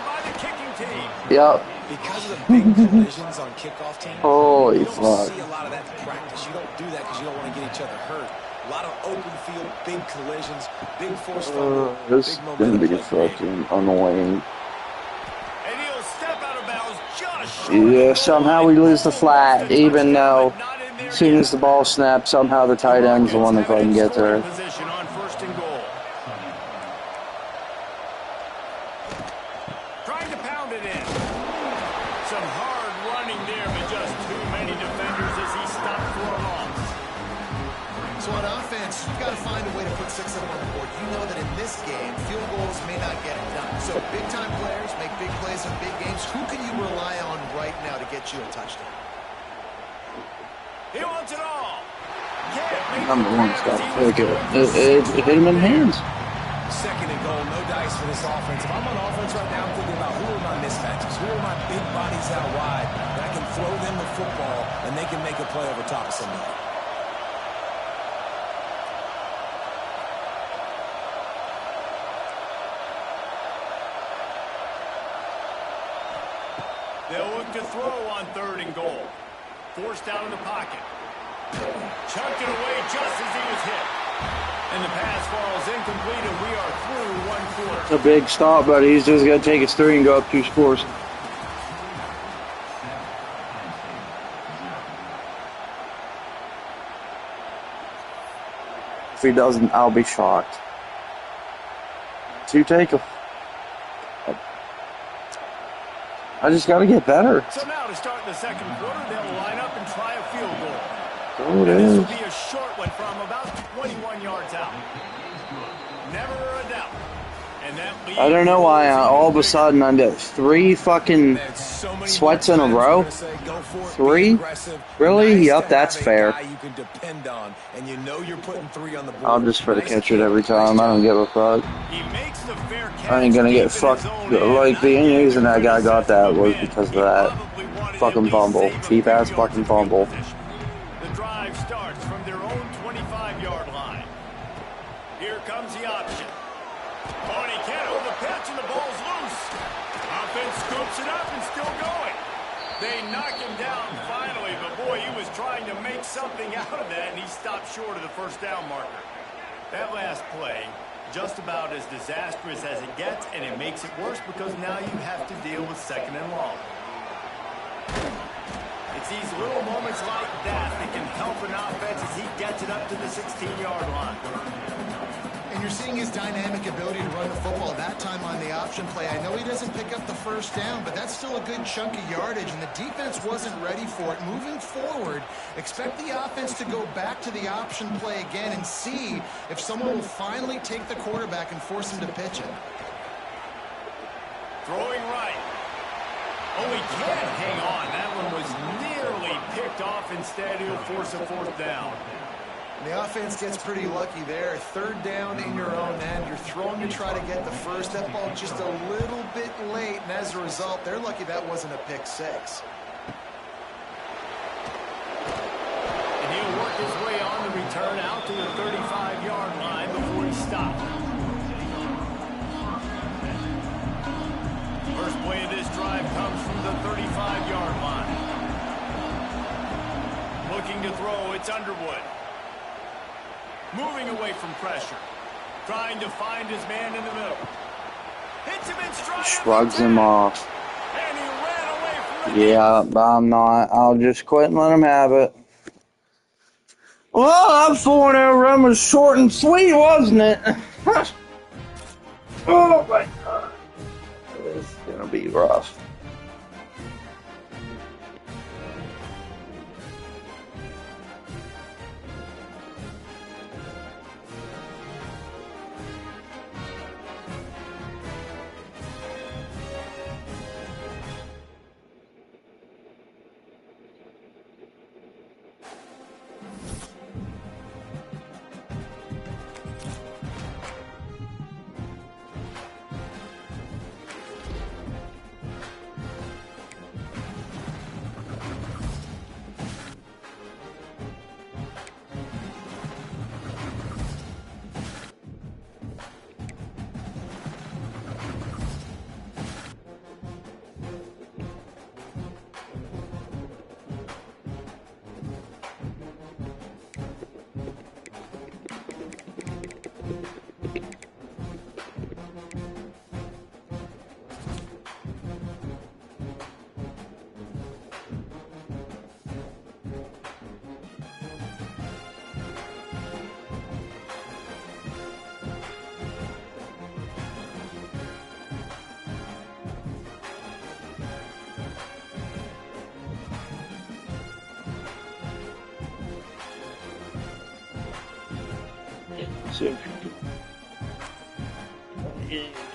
Yep. Because of the big collisions on kickoff team, holy you don't fuck. see a lot of that in practice. You don't do that because you don't want to get each other hurt. A lot of open field, big collisions, big force fumble, This is big gonna momentum. be fucking annoying. And he'll step out of bounds just Yeah, somehow we lose the flat, even though as soon as the ball snaps, somehow the tight end's the one that fucking gets there. position on 1st and goal. Trying to pound it in. Some hard running there, but just too many defenders as he stopped for a loss. So on offense, you've got to find a way to put 6 up on the board. You know that in this game, field goals may not get it done. So big-time players make big plays in big games. Who can you rely on right now to get you a touchdown? He wants it all. Number one's got to take it. It hit him in the hands. 2nd and goal, no dice for this offense. If I'm on offense right now, I'm thinking about who are my mismatches, who are my big bodies out wide that I can throw them the football and they can make a play over top of somebody. They'll look to throw on 3rd and goal. Forced out in the pocket. Chucked it away just as he was hit. And the pass falls incomplete, and we are through 1 quarter. It's a big stop, but he's just going to take his 3 and go up 2 scores. If he doesn't, I'll be shocked. 2 take him. I just got to get better. So now to start the 2nd quarter, they'll line up and try a field goal. Oh, it This is. will be a short one from about 21 yards out. Never a doubt. And that leads I don't know why all of a sudden I did 3 fucking sweats in a row. 3? Really? Yup, that's fair. You can depend on, and you know you're putting 3 on the board. I'll just try to catch it every time. I don't give a fuck. I ain't gonna get fucked. Like, the only reason that guy got that was because of that fucking fumble. Cheap ass fucking fumble. The drive starts from their own 25-yard line. Here comes the option. Oh, and he can't hold the pitch, and the ball's loose. Offense scoops it up and still going. They knock him down finally, but boy, he was trying to make something out of that, and he stopped short of the 1st down marker. That last play, just about as disastrous as it gets, and it makes it worse because now you have to deal with 2nd and long. It's these little moments like that that can help an offense as he gets it up to the 16-yard line. And you're seeing his dynamic ability to run the football. That time on the option play, I know he doesn't pick up the 1st down, but that's still a good chunk of yardage, and the defense wasn't ready for it. Moving forward, expect the offense to go back to the option play again and see if someone will finally take the quarterback and force him to pitch it. Throwing right. Oh, he can't hang on. That one was nearly picked off. Instead, he'll force a 4th down. The offense gets pretty lucky there. 3rd down in your own end. You're throwing to try to get the 1st. That ball just a little bit late, and as a result, they're lucky that wasn't a pick 6. And he'll work his way on the return out to the 35-yard line before he stops. First play of this drive comes from the 35-yard line. Looking to throw, it's Underwood. Moving away from pressure. Trying to find his man in the middle. Hits him in stride. Shrugs him off. And he ran away from the Yeah, I'm not. I'll just quit and let him have it. Well, that 4-0 run was short and sweet, wasn't it? Oh my god. This is gonna be rough.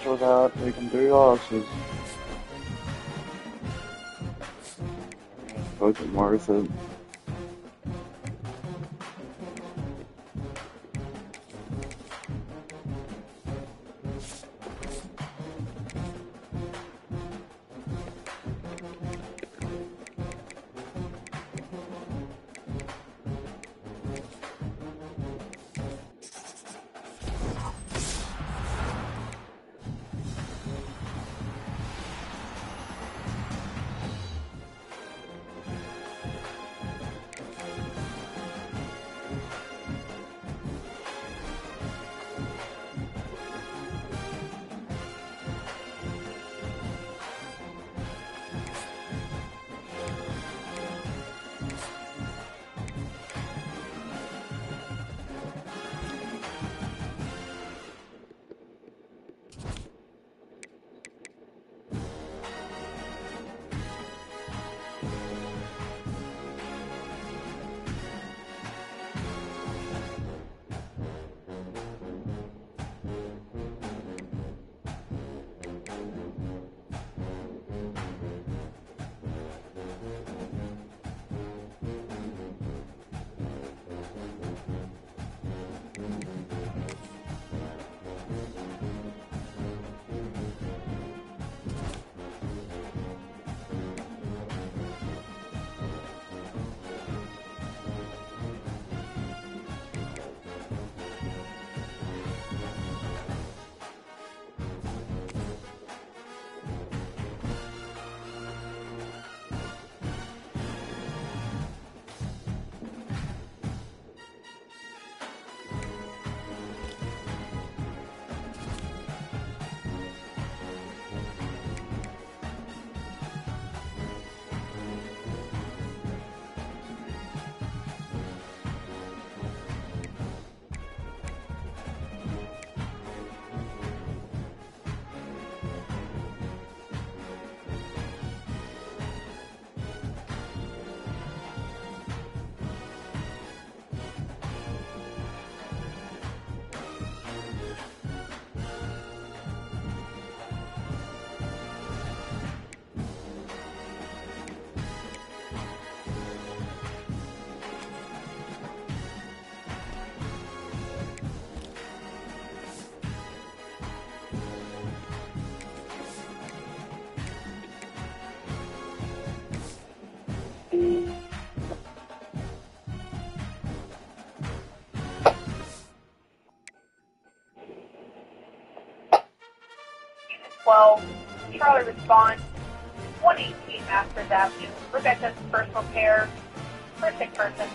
Without taking 3 losses. Fucking worth it. Charlie response, 118 Masters Avenue, Rebecca's personal care, for a sick person.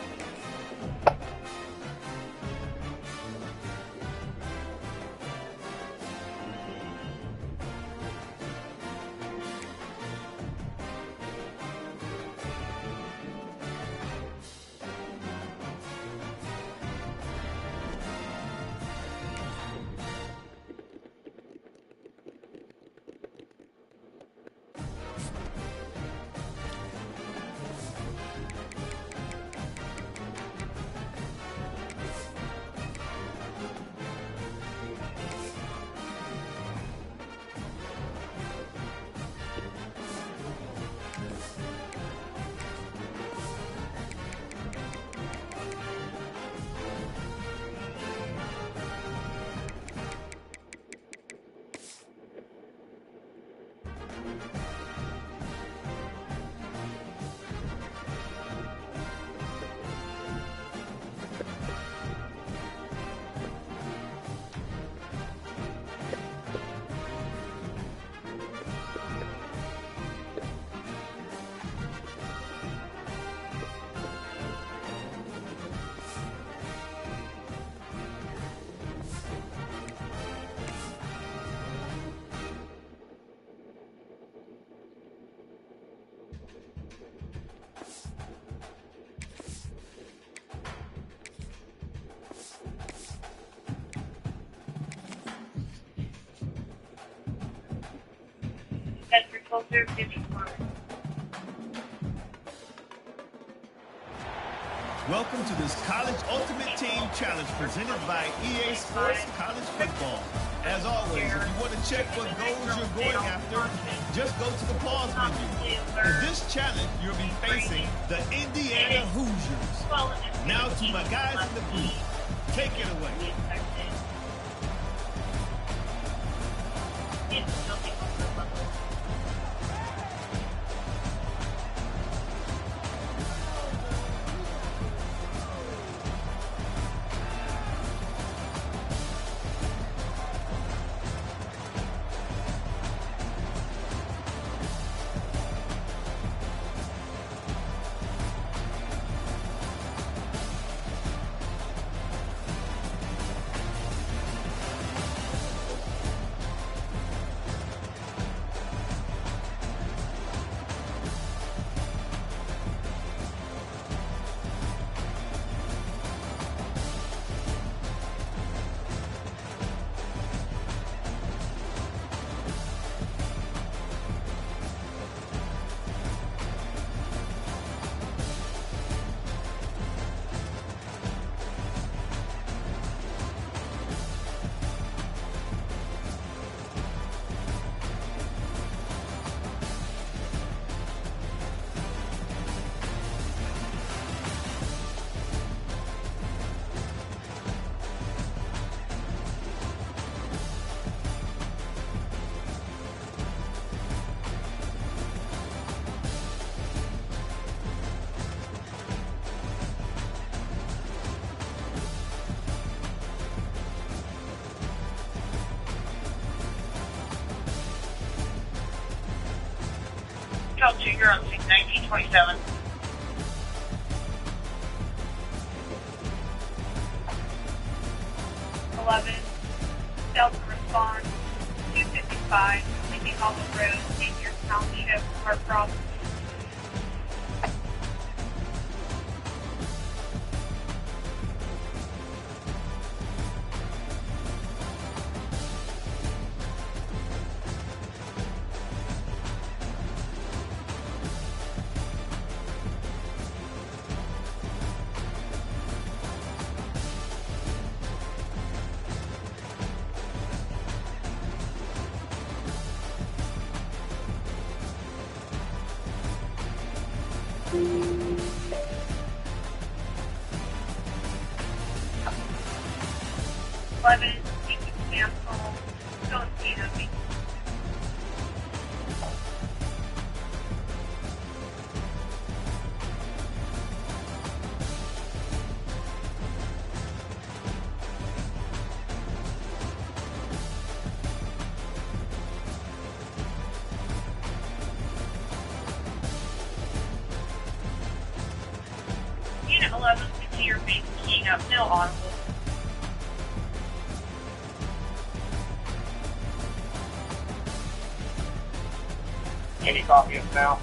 That's your 12-0-54. Welcome to this College Ultimate Team Challenge presented by EA Sports College Football. As always, if you want to check what goals you're going after, just go to the pause menu. In this challenge, you'll be facing the Indiana Hoosiers. Now to my guys in the booth, take it away. Delta, you're on 1927. Delta response 255, Sleepy Hollow Road, Senior Township, Hartcroft. Cancel. Go and see them. Unit 11, to your base, keying up, no audible. Any copy of now?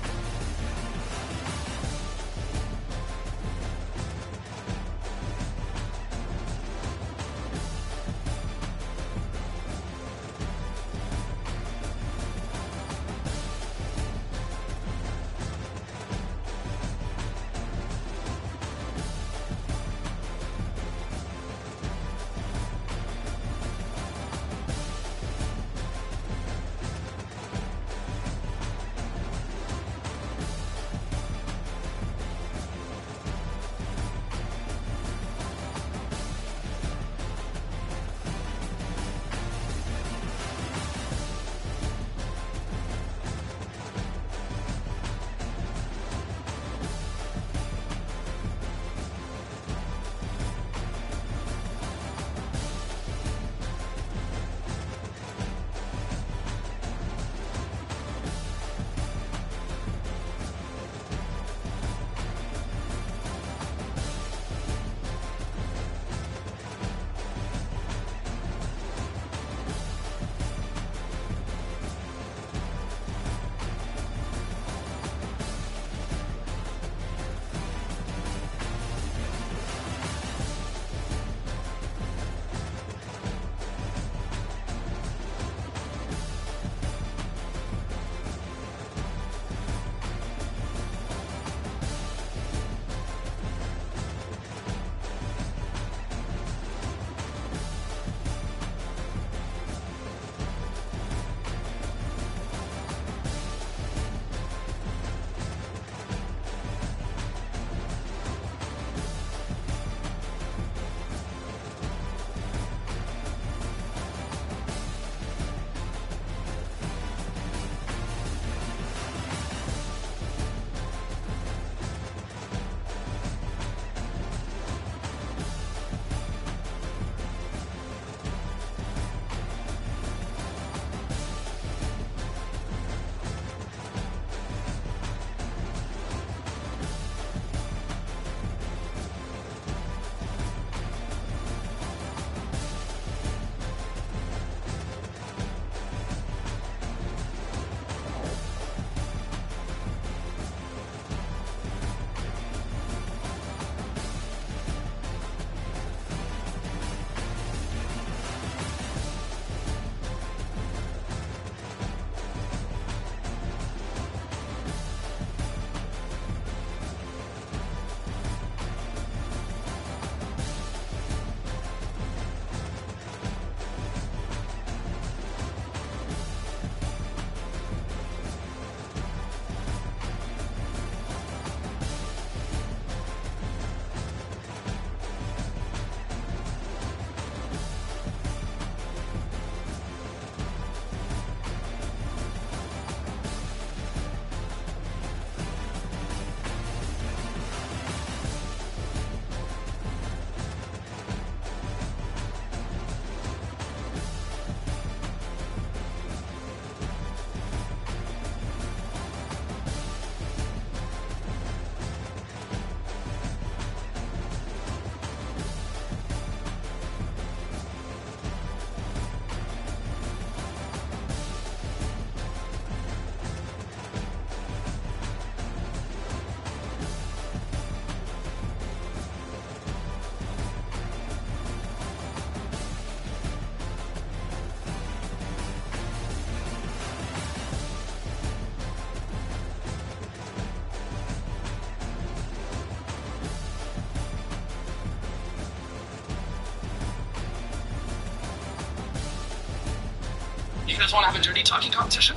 You guys want to have a dirty talking competition?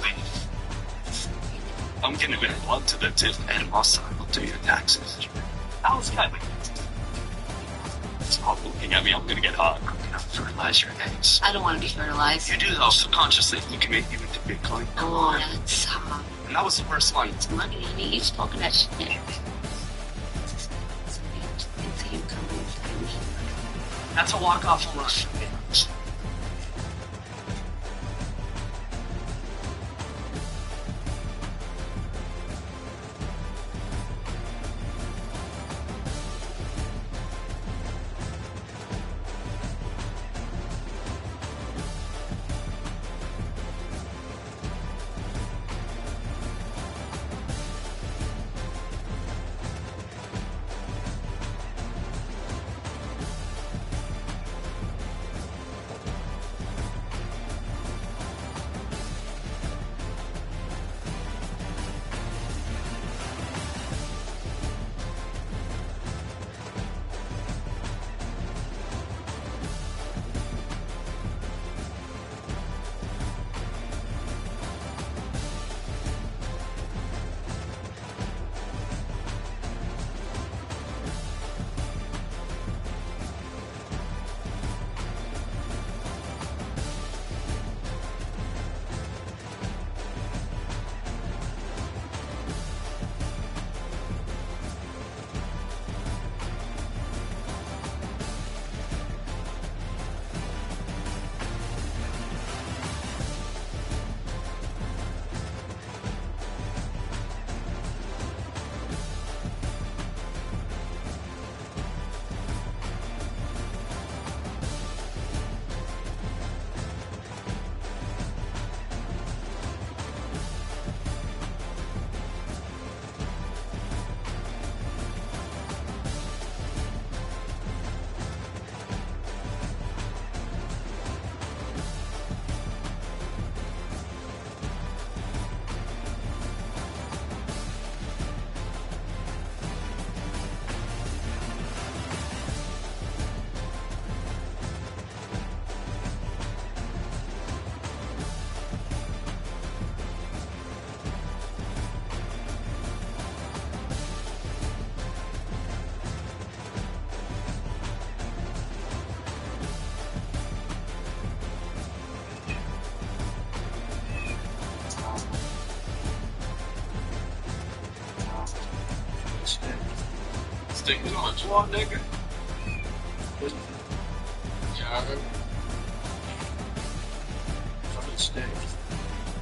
I'm gonna bring blood to the tip and also I'll do your taxes. How's that? Stop looking at me, I'm gonna get hot. I'm gonna fertilize your eggs. I don't want to be fertilized. You do though, subconsciously. You can make you into Bitcoin. Come on. That's And that was the first one. It's money, honey. You're talking that shit. That's a walk-off home run. Stick to my claw, nigga. Yeah,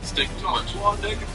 stick to my claw, nigga.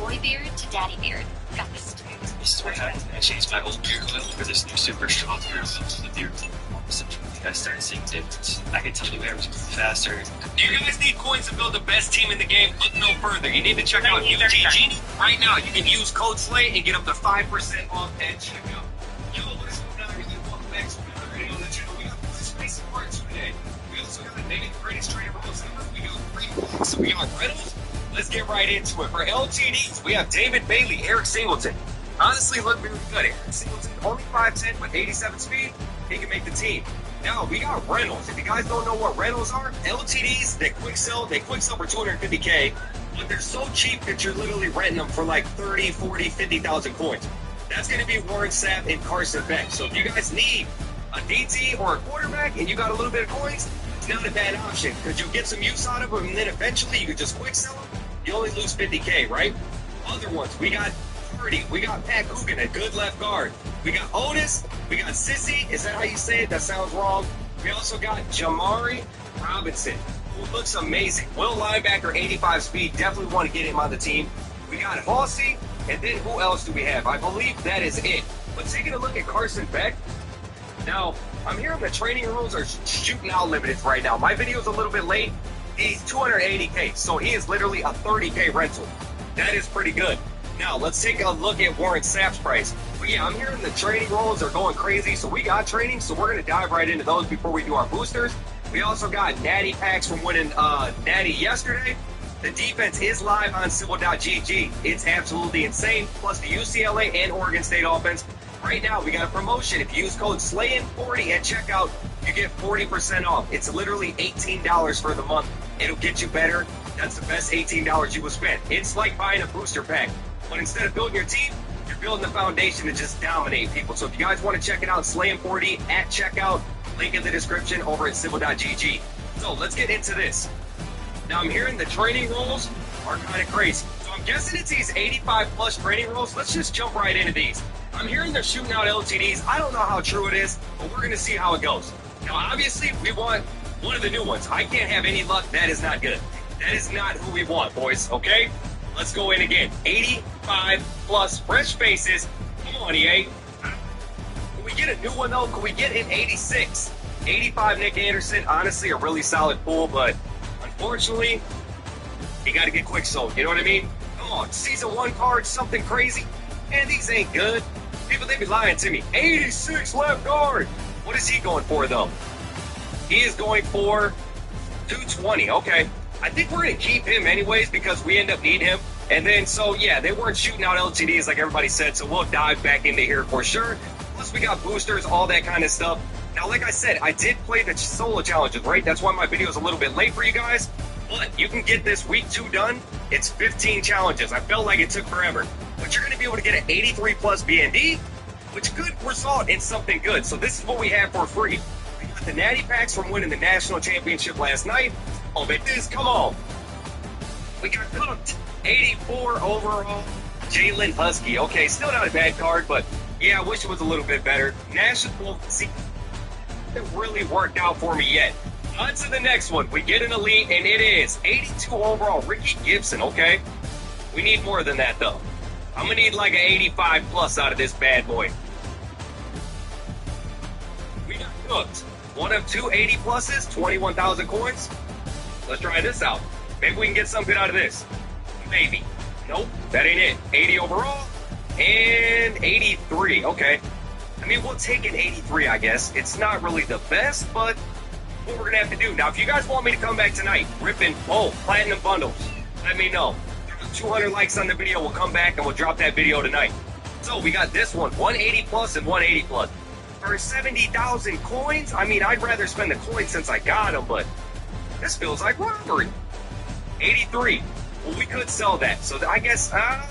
boy beard to daddy beard. Got this. This is what happened. I changed my old beard oil for this new super strong beard oil to the beard. I started seeing difference. I can tell you everything's faster. Do you guys need coins to build the best team in the game? Look no further. You need to check out UTG. Right now, you can use code SLAY and get up to 5% off at checkout. Yo, let's go now. You're going to welcome back to another video on the channel. We got Space Part 2 today. We also got the Native Greatest Trader Rules. We got free. So we got Reynolds. Let's get right into it. For LTDs, we have David Bailey, Eric Singleton. Honestly, look really good. Eric Singleton, only 5'10", but 87 speed. He can make the team. Now, we got Reynolds. If you guys don't know what Reynolds are, LTDs, they quick sell for 250K, but they're so cheap that you're literally renting them for like 30, 40, 50,000 coins. That's going to be Warren Sapp and Carson Beck. So if you guys need a DT or a quarterback and you got a little bit of coins, it's not a bad option because you'll get some use out of them and then eventually you can just quick sell them. You only lose 50K, right? Other ones, we got Purdy, we got Pat Coogan, a good left guard. We got Otis, we got Sissy, is that how you say it? That sounds wrong. We also got Jamari Robinson, who looks amazing. Will linebacker, 85 speed, definitely want to get him on the team. We got Halsey, and then who else do we have? I believe that is it. But taking a look at Carson Beck, now, I'm hearing the training rules are shooting out limited right now. My video's a little bit late. He's 280K, so he is literally a 30K rental. That is pretty good. Now, let's take a look at Warren Sapp's price. But yeah, I'm hearing the training rolls are going crazy, so we got training, so we're going to dive right into those before we do our boosters. We also got Natty packs from winning Natty yesterday. The defense is live on Civil.gg. It's absolutely insane, plus the UCLA and Oregon State offense. Right now, we got a promotion. If you use code SLAYIN40 at checkout, you get 40% off. It's literally $18 for the month. It'll get you better. That's the best $18 you will spend. It's like buying a booster pack. But instead of building your team, you're building the foundation to just dominate people. So if you guys want to check it out, SLAYIN40 at checkout. Link in the description over at Civil.gg. So let's get into this. Now I'm hearing the training rolls are kind of crazy. So I'm guessing it's these 85 plus training rolls. Let's just jump right into these. I'm hearing they're shooting out LTDs. I don't know how true it is, but we're going to see how it goes. Now, obviously, we want one of the new ones. I can't have any luck. That is not good. That is not who we want, boys, okay? Let's go in again. 85 plus fresh faces. Come on, EA. Can we get a new one, though? Can we get an 86? 85 Nick Anderson. Honestly, a really solid pull, but unfortunately, you got to get quick sold. You know what I mean? Come on, season 1 card, something crazy. Man, these ain't good. People, they be lying to me. 86 left guard. What is he going for, though? He is going for 220. Okay. I think we're going to keep him anyways because we end up needing him. And then, so, yeah, they weren't shooting out LTDs like everybody said, so we'll dive back into here for sure. Plus, we got boosters, all that kind of stuff. Now, like I said, I did play the solo challenges, right? That's why my video is a little bit late for you guys. But you can get this week 2 done. It's 15 challenges. I felt like it took forever. But you're going to be able to get an 83 plus BND, which could result in something good. So this is what we have for free. We got the Natty packs from winning the national championship last night. Oh, but this, come on. We got cooked. 84 overall. Jalen Husky. Okay, still not a bad card, but yeah, I wish it was a little bit better. National, see, it really worked out for me yet. On to the next one. We get an elite, and it is 82 overall. Ricky Gibson, okay? We need more than that, though. I'm going to need like an 85 plus out of this bad boy. We got cooked. One of 2 80 pluses, 21,000 coins. Let's try this out. Maybe we can get some good out of this. Maybe. Nope, that ain't it. 80 overall and 83. Okay. I mean, we'll take an 83, I guess. It's not really the best, but what we're going to have to do. Now, if you guys want me to come back tonight, ripping both platinum bundles, let me know. 200 likes on the video, we'll come back and we'll drop that video tonight. So we got this one, 180 plus and 180 plus. For 70,000 coins, I mean, I'd rather spend the coins since I got them, but this feels like robbery. 83. Well, we could sell that. So I guess, I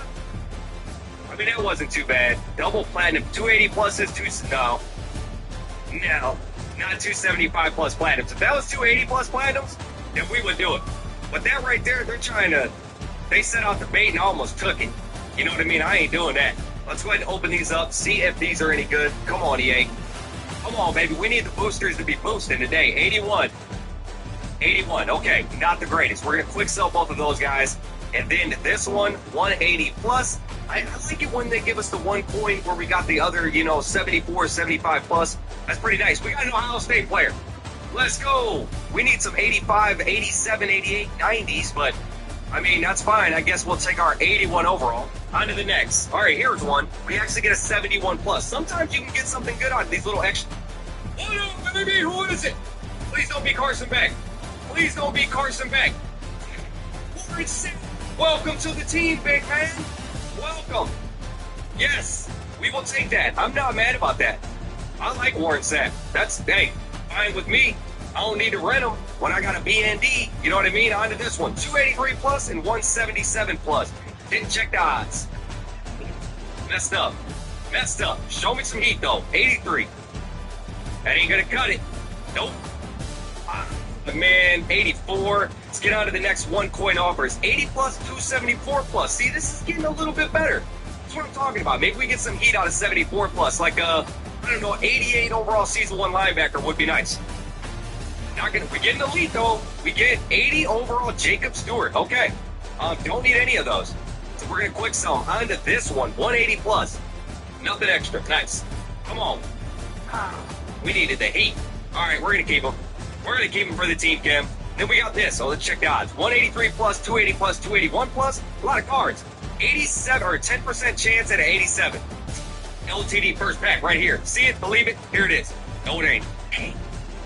mean, that wasn't too bad. Double platinum, 280 pluses, no, not 275 plus platinums. If that was 280 plus platinums, then we would do it. But that right there, they set out the bait and almost took it. You know what I mean? I ain't doing that. Let's go ahead and open these up, see if these are any good. Come on, EA. Come on, baby. We need the boosters to be boosting today. 81. 81. Okay, not the greatest. We're going to quick sell both of those guys. And then this one, 180 plus. I like it when they give us the one coin where we got the other, 74, 75 plus. That's pretty nice. We got an Ohio State player. Let's go. We need some 85, 87, 88, 90s, but I mean, that's fine. I guess we'll take our 81 overall. On to the next. All right, here's one. We actually get a 71 plus. Sometimes you can get something good on these little extra. Oh no, baby, who is it? Please don't be Carson Beck. Please don't be Carson Beck. Warren Sapp. Welcome to the team, big man. Welcome. Yes, we will take that. I'm not mad about that. I like Warren Sapp. That's, hey, fine with me. I don't need to rent them when I got a BND. You know what I mean? On to this one. 283 plus and 177 plus. Didn't check the odds. Messed up. Messed up. Show me some heat, though. 83. That ain't going to cut it. Nope. Man, 84. Let's get on to the next one coin offers. 80 plus, 274 plus. See, this is getting a little bit better. That's what I'm talking about. Maybe we get some heat out of 74 plus. Like, I don't know, 88 overall season 1 linebacker would be nice. We get an elite, though. We get 80 overall Jacob Stewart. Okay. Don't need any of those. So we're going to quick sell on to this one. 180 plus. Nothing extra. Nice. Come on. We needed the heat. All right, we're going to keep him. We're going to keep him for the team, Kim. Then we got this. So let's check the odds. 183 plus, 280 plus, 281 plus. A lot of cards. 87 or 10% chance at an 87. LTD first pack right here. See it? Believe it? Here it is. No, it ain't. Hey,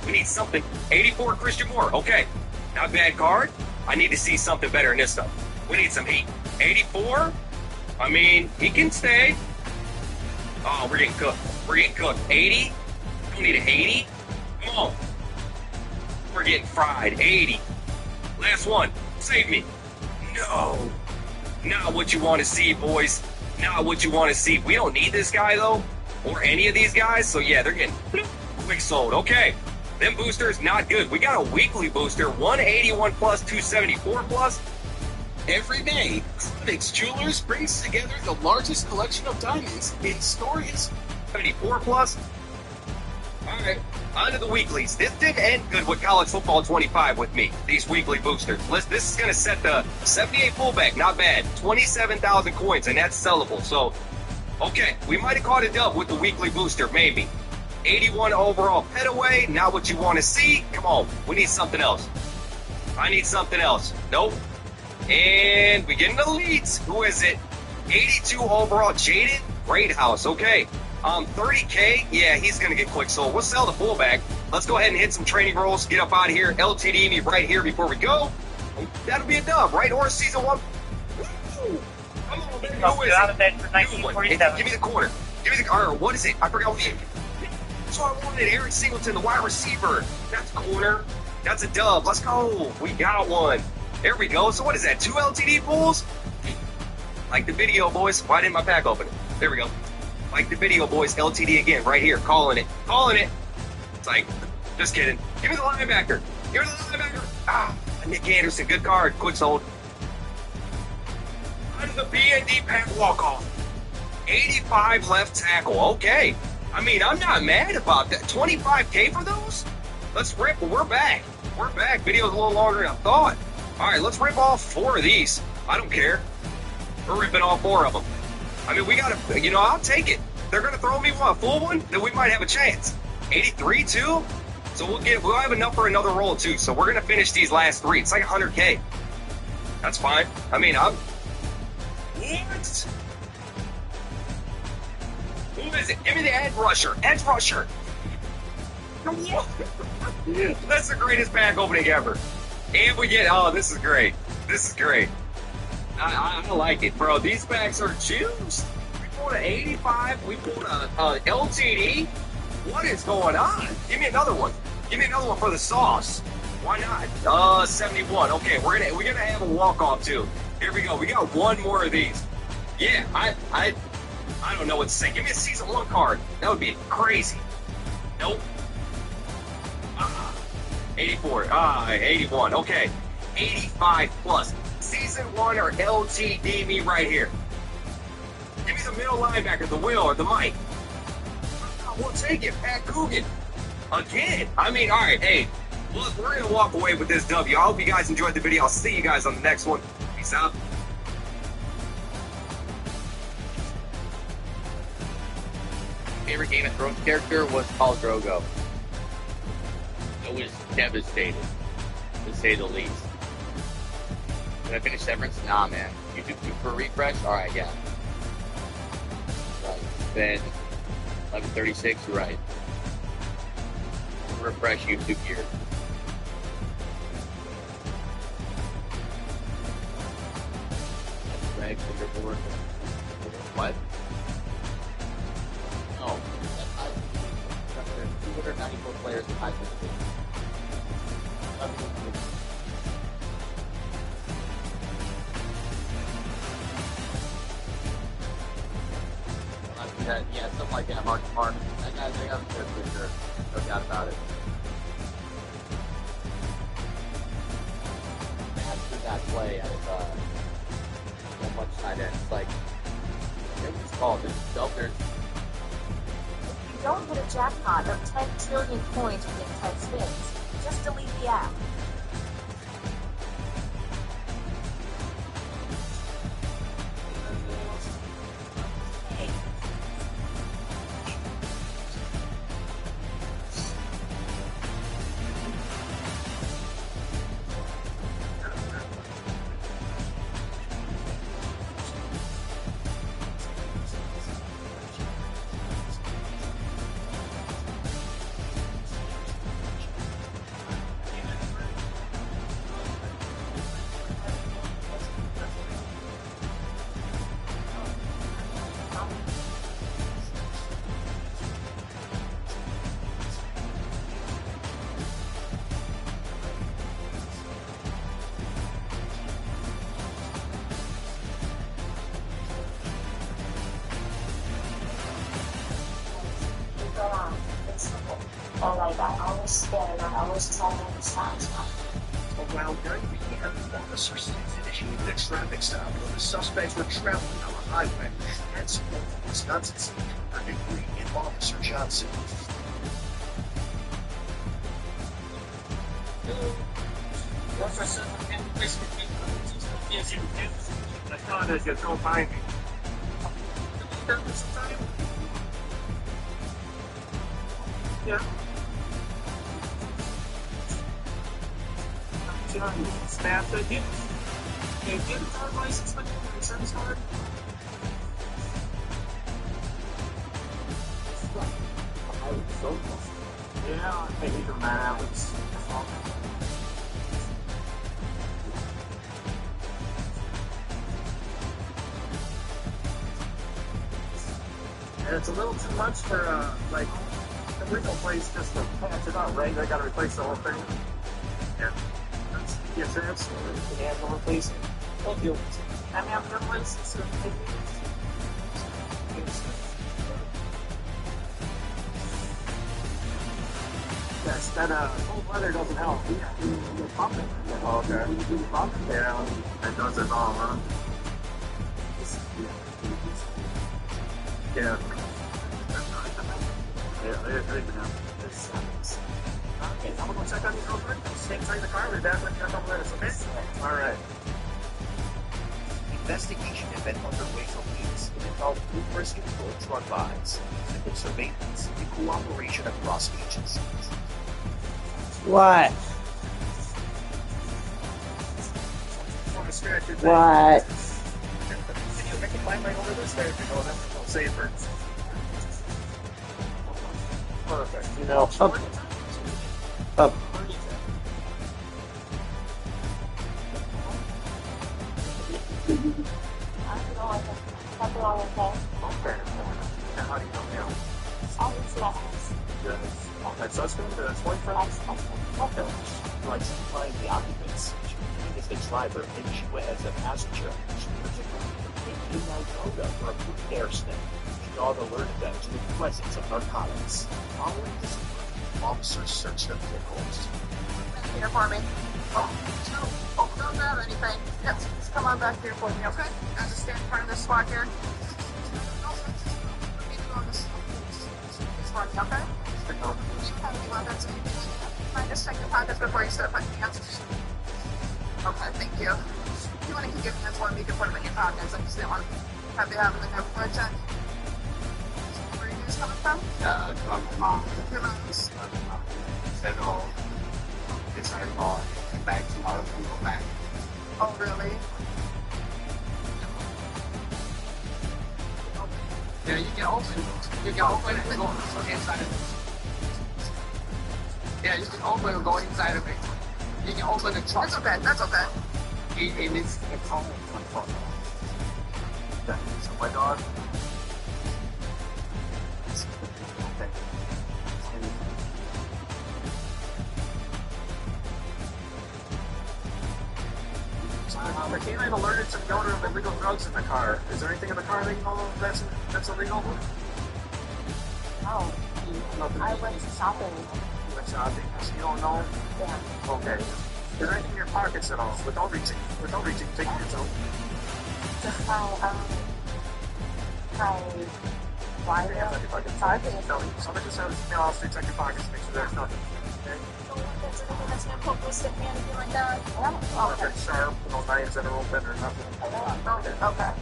we need something. 84 Christian Moore. Okay. Not bad card. I need to see something better in this stuff. We need some heat. 84. I mean, he can stay. Oh, we're getting cooked. We're getting cooked. 80. Don't need an 80. Come on. We're getting fried. 80. Last one. Save me. No. Not what you want to see, boys. Not what you want to see. We don't need this guy, though, or any of these guys. So, yeah, they're getting quick sold. Okay. Them boosters, not good. We got a weekly booster. 181 plus, 274 plus. Every day, Chronix Jewelers brings together the largest collection of diamonds in stories. 74 plus. All right, on to the weeklies. This didn't end good with College Football 25 with me, these weekly boosters. This is going to set the 78 fullback, not bad. 27,000 coins, and that's sellable. So, okay, we might have caught a dub with the weekly booster, maybe. 81 overall Petaway, not what you want to see. Come on, we need something else. I need something else. Nope. And we get an elites. Who is it? 82 overall Jaden Greathouse. Okay. 30K. Yeah, he's going to get quick sold. We'll sell the fullback. Let's go ahead and hit some training rolls. Get up out of here. LTD me right here before we go. That'll be a dub, right? Or season 1. Woo! Come on, baby. Who is it? Give me the corner. Give me the corner. What is it? I forgot what the... So I wanted Eric Singleton, the wide receiver. That's corner. That's a dub. Let's go. We got one. There we go. So what is that? 2 LTD pulls? Like the video, boys. Why didn't my pack open it? There we go. Like the video, boys. LTD again, right here. Calling it. Calling it. It's like, just kidding. Give me the linebacker. Give me the linebacker. Nick Anderson. Good card. Quick sold. Under the BND pack walk-off. 85 left tackle. Okay. I mean, I'm not mad about that. 25K for those? Let's rip. We're back. We're back. Video's a little longer than I thought. All right, let's rip off 4 of these. I don't care. We're ripping all 4 of them. I mean, we got to, I'll take it. They're going to throw me a full one, then we might have a chance. 83, too? So we'll have enough for another roll, too. So we're going to finish these last 3. It's like 100K. That's fine. I mean, What? Who is it? Give me the edge rusher. Edge rusher. That's the greatest pack opening ever. And we get, this is great. This is great. I like it, bro. These packs are juiced. We pulled an 85. We pulled a LTD. What is going on? Give me another one. Give me another one for the sauce. Why not? 71. Okay, we're gonna have a walk-off, too. Here we go. We got one more of these. Yeah, I don't know what to say. Give me a season 1 card. That would be crazy. Nope. 84. 81. Okay. 85 plus. Season 1 or LTD me right here. Give me the middle linebacker, the Will or the Mike. We'll take it. Pat Coogan. Again. I mean, all right. Hey, look, we're going to walk away with this W. I hope you guys enjoyed the video. I'll see you guys on the next one. Peace out. favorite Game of Thrones character was Khal Drogo. It was devastated, to say the least. Did I finish Severance? Nah, man. You do for a refresh? Alright, yeah. Right. Then 11:36, you're right. Refresh YouTube here. That's leaderboard. What? Oh, 294 players in high school. Yeah, something like that, Mark. That guy's good for sure. No doubt about it. After that play out of so much tight end, it's like, it was called, there's You don't hit a jackpot of 10 trillion coins within 10 spins. Just delete the app. Around 9 p.m., officers initiated a traffic stop when the suspects were traveling on the highway and support from Wisconsin City Trooper Nick Green and Officer Johnson. Yeah. Staff that get a car license with your insurance card. Yeah, I think even that happens. And it's a little too much for like the original place just to patch it up, right? They got to replace the whole thing. Yeah. Yes, that's yeah, we'll replace it. Thank you. I mean, I'm gonna license it. Yes, that cold weather doesn't help. You pump it. Oh, okay. You pump it. Yeah, that does it all, huh? Yeah. Yeah, I agree with that. Okay, I'm gonna go check on these real quick. Stay inside the car. We're back in a couple minutes, okay? All right. Investigation had been underway for weeks. It involved numerous controlled drive-bys, secret surveillance, and cooperation across agencies. What? What? Can you make a plan right over this? There you go. I'll say it first. Perfect. You know, up. How do you know now? That's husband? That's boyfriend? Okay. Like supplying the occupants. She is the driver and she went as a passenger. She particularly taking Nitroga for a food air sniff. The dog alerted them to the presence of narcotics. Following this alert, officers searched the vehicles. Here for me. Oh, don't grab anything. Yep, just come on back here for me, okay? I just stand in front of this spot here. For me, okay? I just check your pockets before you start putting hands. Okay, thank you. If you want to keep your hands warm, you can put them in your pockets. I just didn't want to have you having them everywhere check. Where you this coming from? From my mom. Your mom's. Said, oh, it's our call. Come back tomorrow and go back. Oh, really? Yeah, you can open. You can open it and go inside of it. Yeah, you can open and go inside of it. You can open the trunk. That's okay. That's okay. It needs a phone control. So my dog. Okay. The canine alerted to the owner of illegal drugs in the car. Is there anything in the car that you know that's illegal? No. I went shopping. You went shopping? So you don't know? Yeah. Okay. Is there anything in your pockets at all? Without reaching, take your toe. Just my wallet. Yeah, your pockets. No, somebody just has to also check your pockets, make sure there's nothing. Okay? That's anything that's gonna poke or stick me, anything like that? Yeah. Nothing sharp, no knives that are open or nothing. Okay.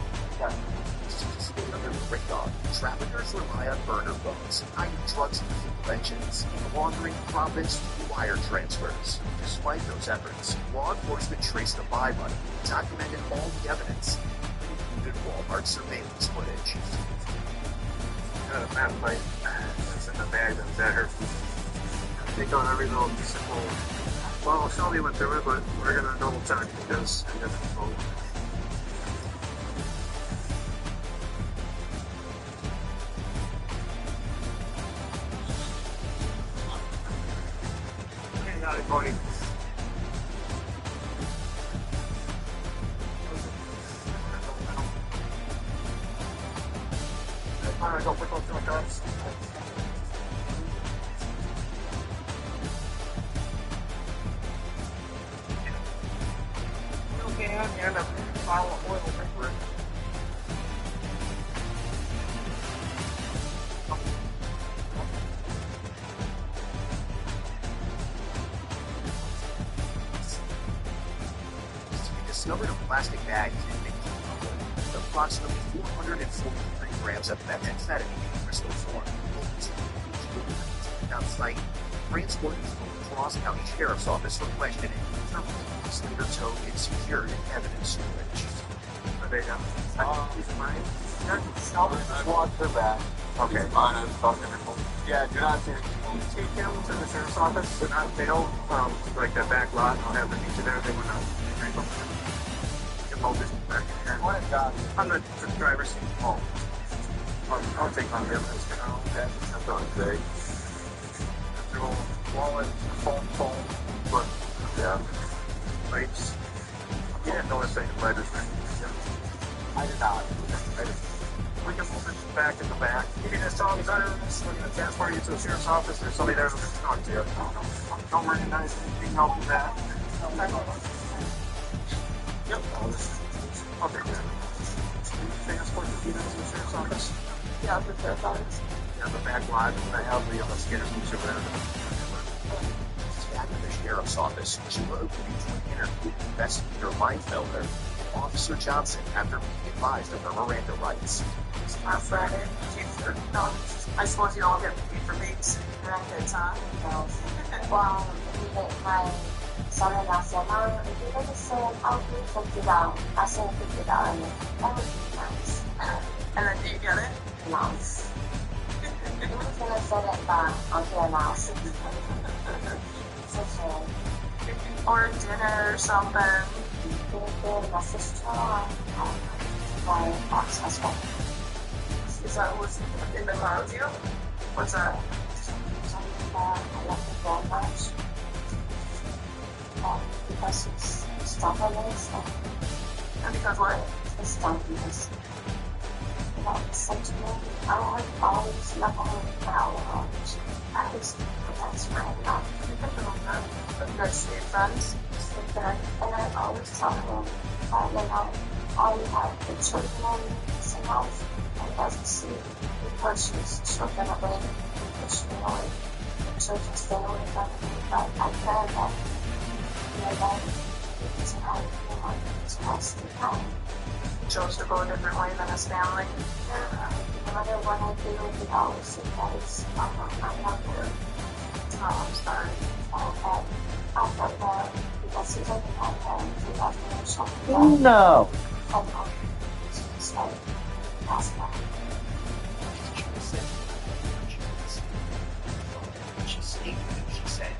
Under the radar, traffickers rely on burner phones, hiding drugs and conventions, and laundering profits through wire transfers. Despite those efforts, law enforcement traced the buy money, documented all the evidence, included Walmart surveillance footage. Map plate that's in the bag that's there. Take on every little simple. Well, Shelby went through it, but we're gonna double check because I didn't know. Got it, Cody. Go pick up the cards. Okay, and a bottle of oil paper. Discovered a plastic bag with approximately 443 grams of methamphetamine in crystal form. On site, transported to the Cross County Sheriff's Office for questioning. It's later towed and secured in evidence storage. There you go. He's mine. Watch the back. Okay. Yeah, do not take him to the sheriff's office. They don't, like that back lot. I'll have them meet you there. They went out. On the driver's seat. Oh. I'll take on him. Okay. That's on today. Wallet, phone, but yeah. Lights. You didn't notice any letters. I did not. We can move it back in the back. You can just tell them we're going to transport you to the sheriff's office. There's somebody there to talk to you. Don't recognize anything help with that. Yep. Okay, good. Transport the females to the sheriff's office? Yeah, the sheriff's office. Yeah, the back lot. I have the investigators move over there. Back at the sheriff's office, Sheila agreed to an interview with investigator Weinfelder and Officer Johnson after being advised of her Miranda rights. My Friday, no, I suppose you all get paid for babysitting around that time. Well, my son-in-law said, Mom, if you go to say, I'll give $50. I'll send $50. That would be nice. And then do you get it? No. I was going to send it back onto your house. Or dinner or something. My sister and my ex-husband. Is that what's in the car with you? What's that? I love it very much. Because it's stubbornness. And because what? It's stubbornness. It's such a I don't like always love all the power. At least that's right now. You guys stay friends? And I always tell him, all you have the children in the house, and doesn't see because she's children away, because the children stay away from me. But I care that, that it's how it's past the time. Chose to go a different way than his family. Yeah, another one I do with the dollars because I'm not there. I'm sorry. I felt bad because he's only had him for that or something. No. So, that's fine. She stated that she said,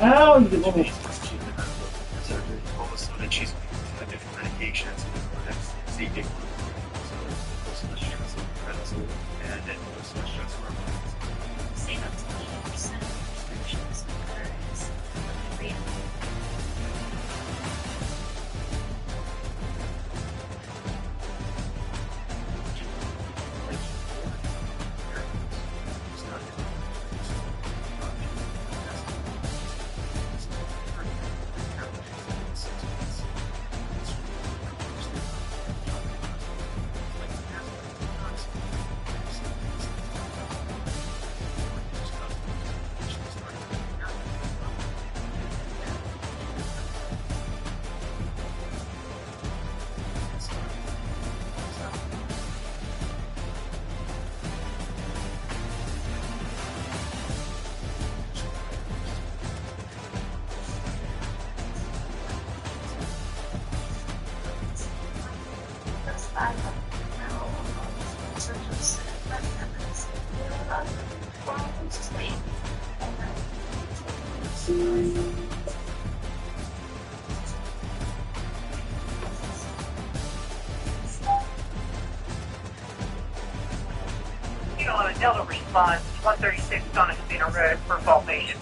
Ow, you little. All of a sudden, she's on different medications. Seeking. So, and then so much stress for our minds. Save up to 80% restrictions occurs in the Delta response, 136 Donna Casino Road for formation.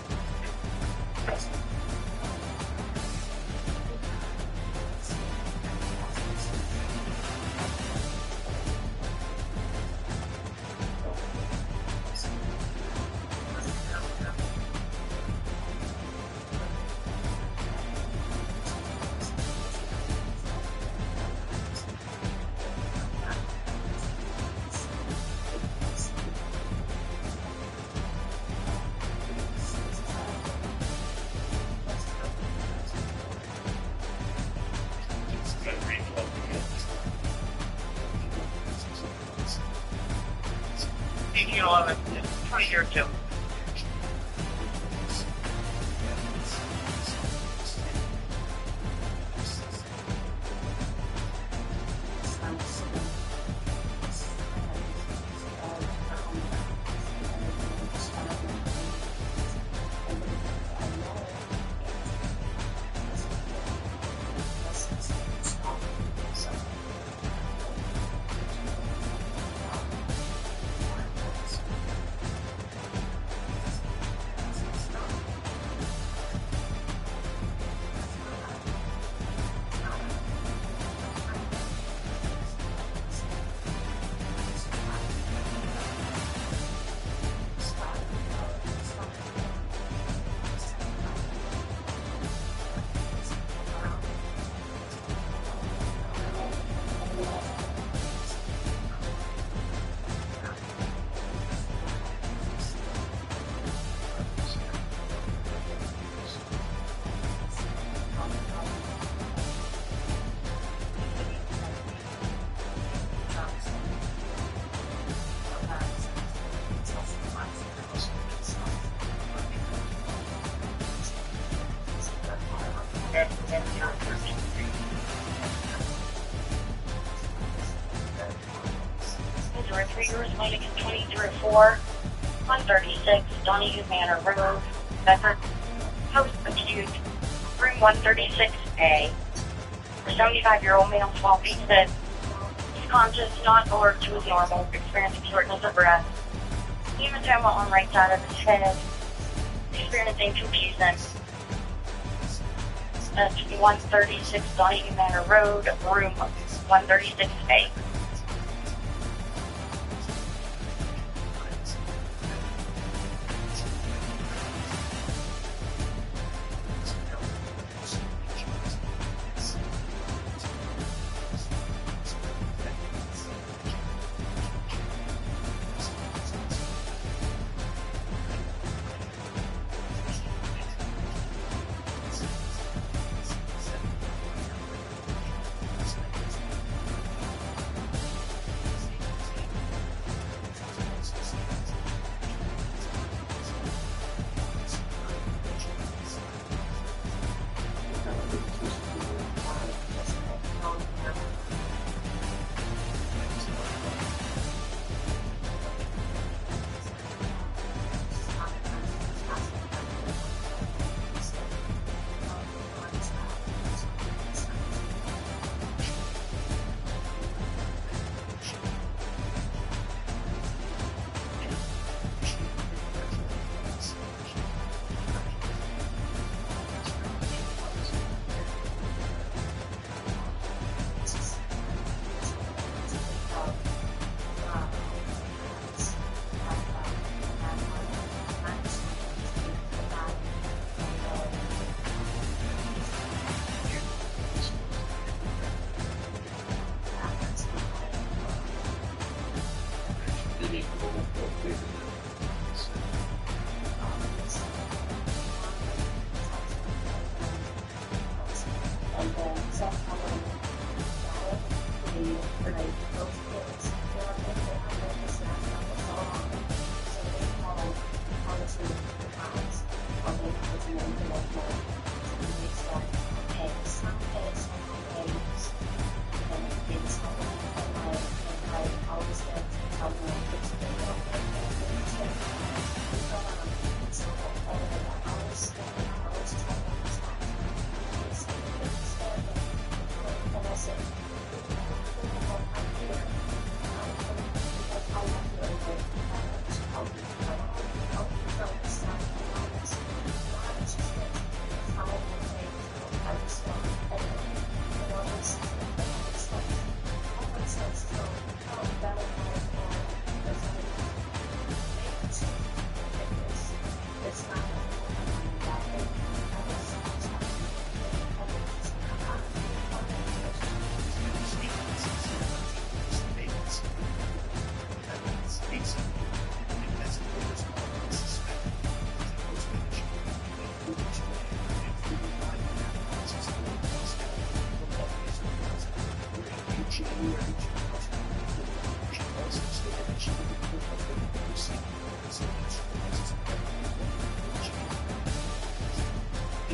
Union 11, 2002. Missouri 3 yours, Mike 20-4, 136, Donahue Manor Road, Bedford, Post Acute, room 136A. A 75-year-old male, 12 feet 6, he's conscious, not alert to his normal, experiencing shortness of breath, hematoma on right side of his head, experiencing confusion. That's 136 Donahue Manor Road, room 136A.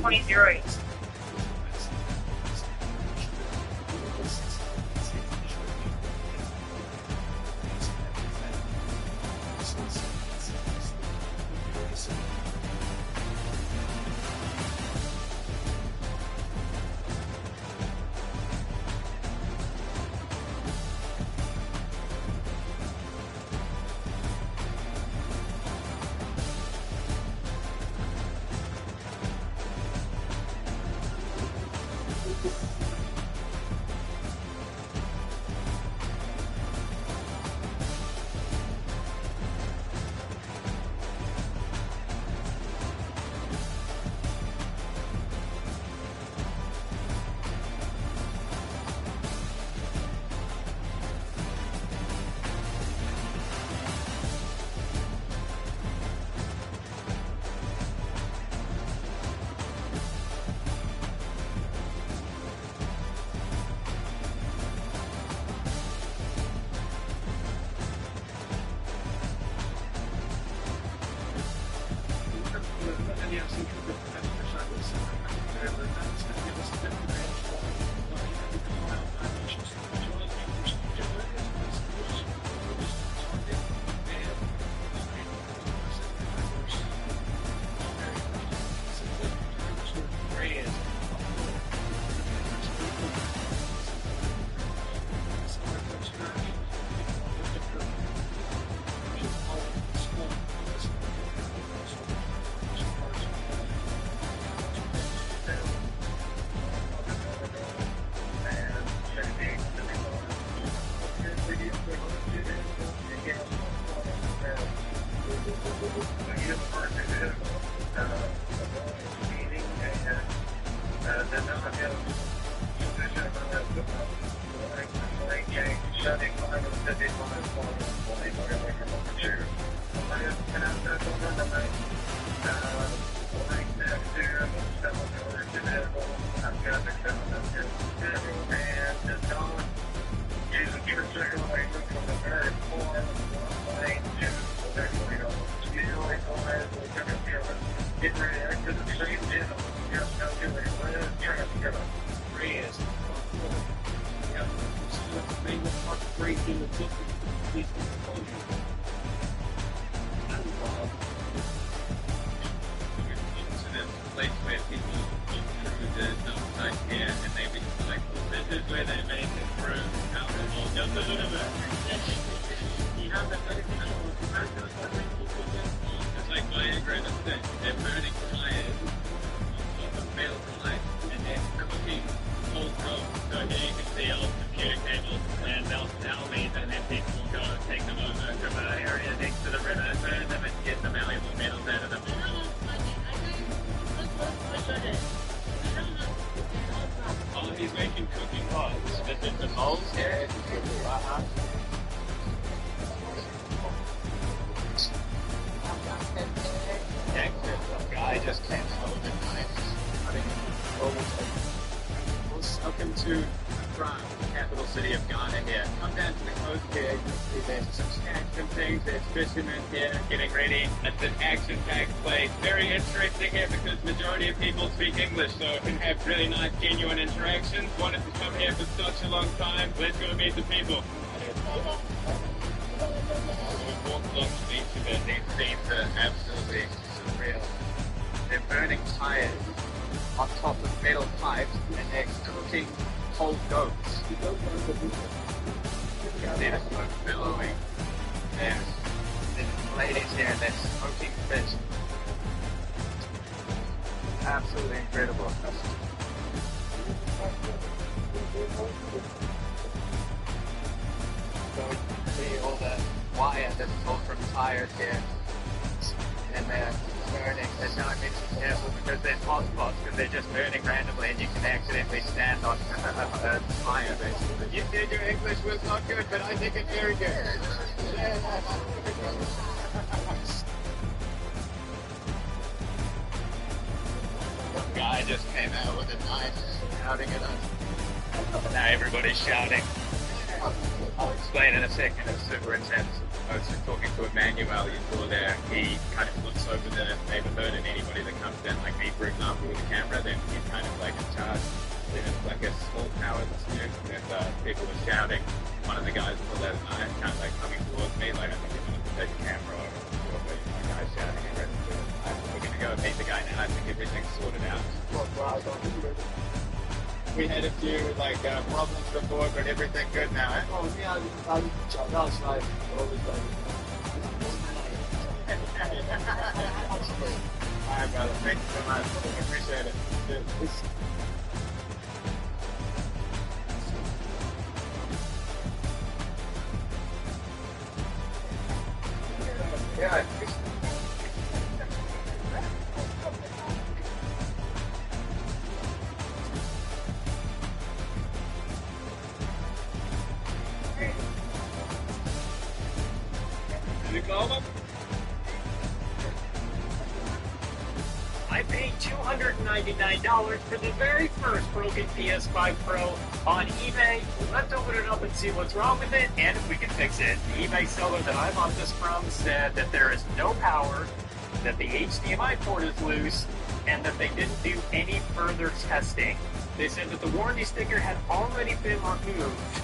.2008. Welcome to Accra, capital city of Ghana here. Come down to the coast here. There's some snacks and things. There's fishermen here getting ready. It's an action-packed place. Very interesting here because majority of people speak English, so it can have really nice, genuine interactions. Wanted to come here for such a long time. Let's go meet the people. We walked along the beach a bit. These scenes are absolutely surreal. They're burning tires on top of metal pipes and they're cooking whole goats. See the smoke billowing. There's ladies here and they're smoking fish. Absolutely incredible. So you can see all the wire that's pulled from tires here. And they're burning. There's no need to be careful because there's hot spots because they're just burning randomly and you can accidentally stand on a fire basically. You said your English was not good, but I think it's very good. One guy just came out with a knife shouting at us. Now everybody's shouting. I'll explain in a second. It's super intense. I was just talking to Emmanuel, you saw there. He kind of looks over the neighborhood and anybody that comes in, like me, for example, with a camera, then he's kind of like in charge. Then it's like a small power dispute and people were shouting. One of the guys pulled out a knife, kind of like coming towards me, like I think he wanted to take a camera over. But the guy's shouting and ready to do it. We're going to go meet the guy now. I think everything's sorted out. We had a few problems before, but everything good now, eh? Oh, yeah, that's like always like. Alright, brother. Thank you so much. I appreciate it. Yeah. I paid $299 for the very first broken PS5 Pro on eBay. Let's open it up and see what's wrong with it and if we can fix it. The eBay seller that I bought this from said that there is no power, that the HDMI port is loose, and that they didn't do any further testing. They said that the warranty sticker had already been removed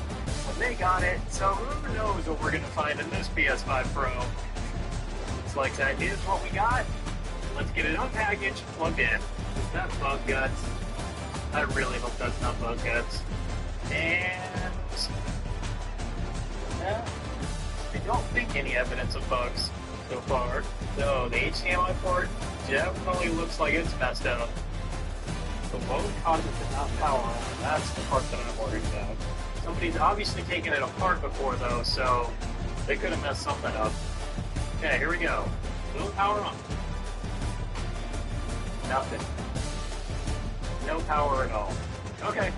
when they got it, so who knows what we're going to find in this PS5 Pro. Looks like that is what we got. Let's get it unpackaged, plugged in. Is that bug guts? I really hope that's not bug guts. And I don't think any evidence of bugs so far. So the HDMI port definitely looks like it's messed up. The load causes it not power on. That's the part that I'm worried about. Somebody's obviously taken it apart before though, so they could have messed something up. Okay, here we go. Load power on. Nothing. no power at all. Okay,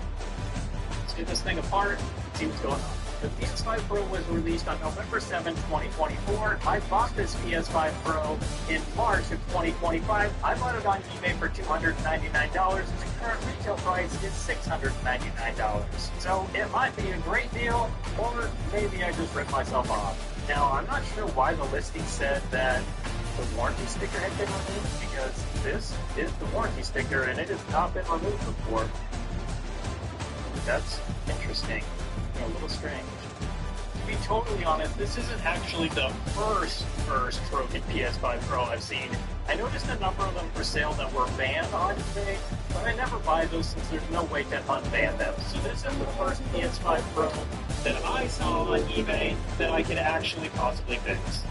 let's get this thing apart, see what's going on. The PS5 Pro was released on November 7, 2024. I bought this PS5 Pro in March of 2025. I bought it on eBay for $299, and the current retail price is $699. So it might be a great deal, or maybe I just ripped myself off. Now, I'm not sure why the listing said that the warranty sticker had been removed, because this is the warranty sticker, and it has not been removed before. That's interesting. A little strange. To be totally honest, this isn't actually the first broken PS5 Pro I've seen. I noticed a number of them for sale that were banned on eBay, but I never buy those since there's no way to unban them. So this is the first PS5 Pro that I saw on eBay that I could actually possibly fix.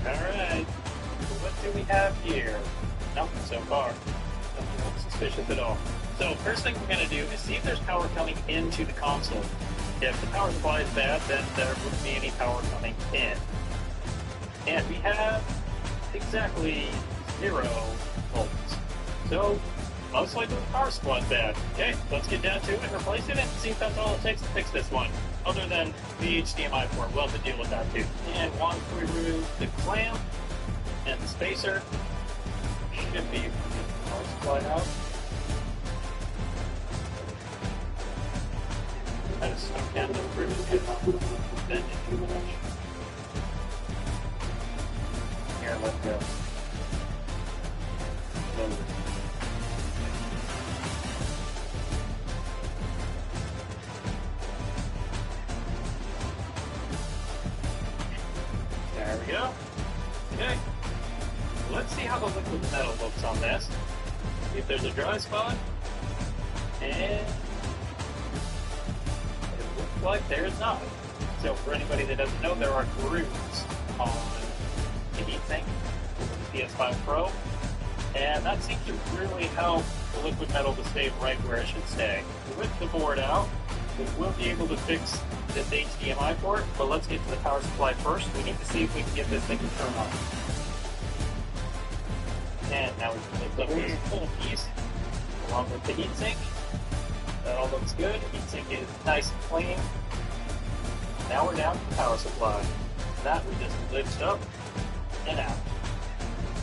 Alright, what do we have here? Nothing so far. Nothing suspicious at all. So first thing we're going to do is see if there's power coming into the console. If the power supply is bad, then there wouldn't be any power coming in. And we have exactly 0 volts. So, most likely the power supply is bad. Okay, let's get down to it, replace it, and see if that's all it takes to fix this one. Other than the HDMI port, we'll have to deal with that too. And once we remove the clamp and the spacer, should be power supply out. I just stuck down the previous head bend it too much. Here, let's go. There we go. Okay. Let's see how the liquid metal looks on this. See if there's a dry spot. And like there is not. So for anybody that doesn't know, there are grooves on the heatsink with the PS5 Pro, and that seems to really help the liquid metal to stay right where it should stay. With the board out, we will be able to fix this HDMI port, but let's get to the power supply first. We need to see if we can get this thing to turn on. And now we can lift up this full piece along with the heatsink. That all looks good. Heatsink is nice and clean. Now we're down to the power supply. That we just lift up and out.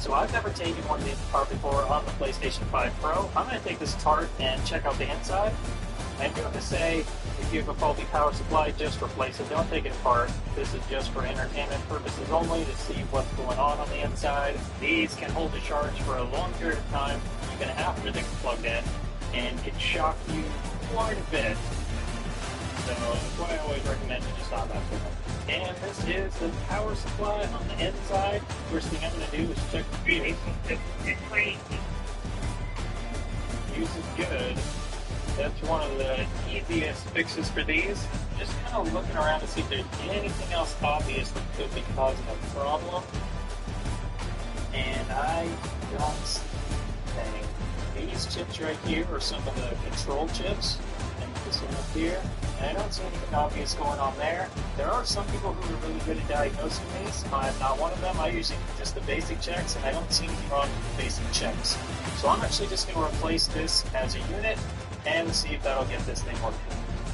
So I've never taken one of these apart before on the PlayStation 5 Pro. I'm going to take this apart and check out the inside. I'm going to say, if you have a faulty power supply, just replace it. Don't take it apart. This is just for entertainment purposes only, to see what's going on the inside. These can hold a charge for a long period of time, even after they're plugged in, and can shock you quite a bit. So that's why I always recommend you just not mess with them. And this is the power supply on the inside. First thing I'm going to do is check the fuse. Fuse is good. That's one of the easiest fixes for these. Just kind of looking around to see if there's anything else obvious that could be causing a problem. And I don't see anything. These chips right here are some of the control chips. And this one up here. And I don't see anything obvious going on there. There are some people who are really good at diagnosing these. I'm not one of them. I usually do just the basic checks, and I don't see anything wrong with the basic checks. So I'm actually just going to replace this as a unit and see if that'll get this thing working.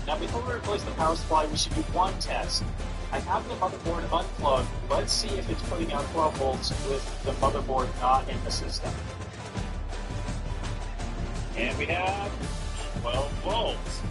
Now before we replace the power supply, we should do one test. I have the motherboard unplugged. Let's see if it's putting out 12 volts with the motherboard not in the system. And we have 12 volts.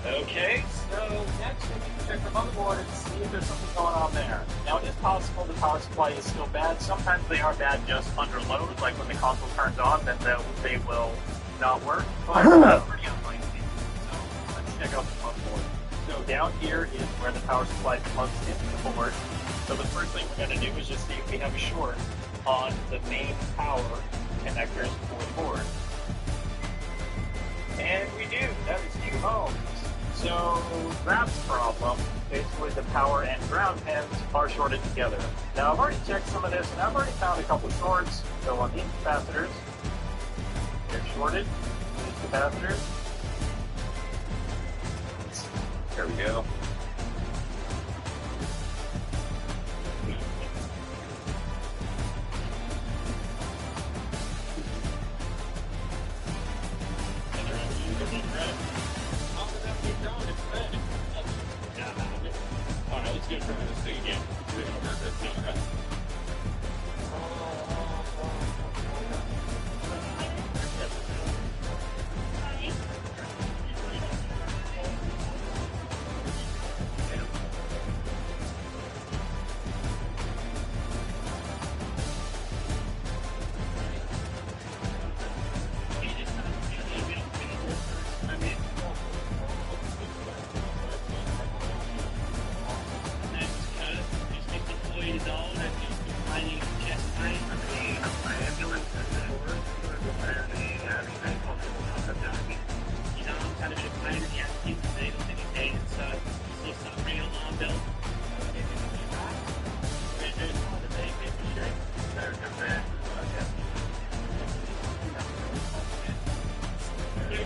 Okay, so next we need to check the motherboard and see if there's something going on there. Now it is possible the power supply is still bad. Sometimes they are bad just under load, like when the console turns on, then they will not work. But pretty unlikely. So let's check out the motherboard. So down here is where the power supply plugs into the board. So the first thing we're going to do is just see if we have a short on the main power connectors for the board. And we do. That is 2 ohms. So that's the problem. Basically the power and ground pins are shorted together. Now I've already checked some of this and I've already found a couple shorts. So on these capacitors, they're shorted. These capacitors. There we go.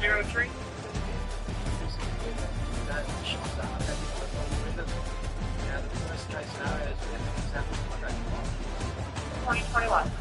2003. That shows that I've been with them. Yeah, the worst case scenario is we end up with 2021.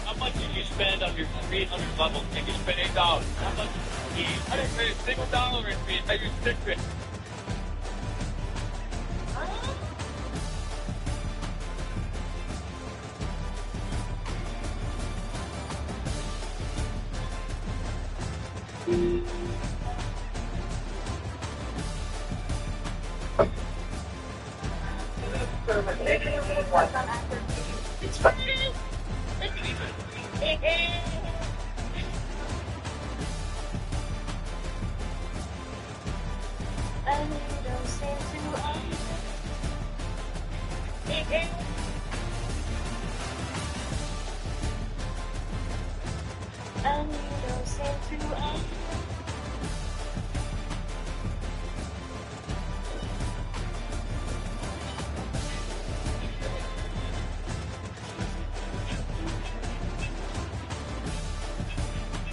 How much did you spend on your 300 level ticket? You spent $8. How much? I didn't pay a single dollar in fees. I used Citrix. It's funny.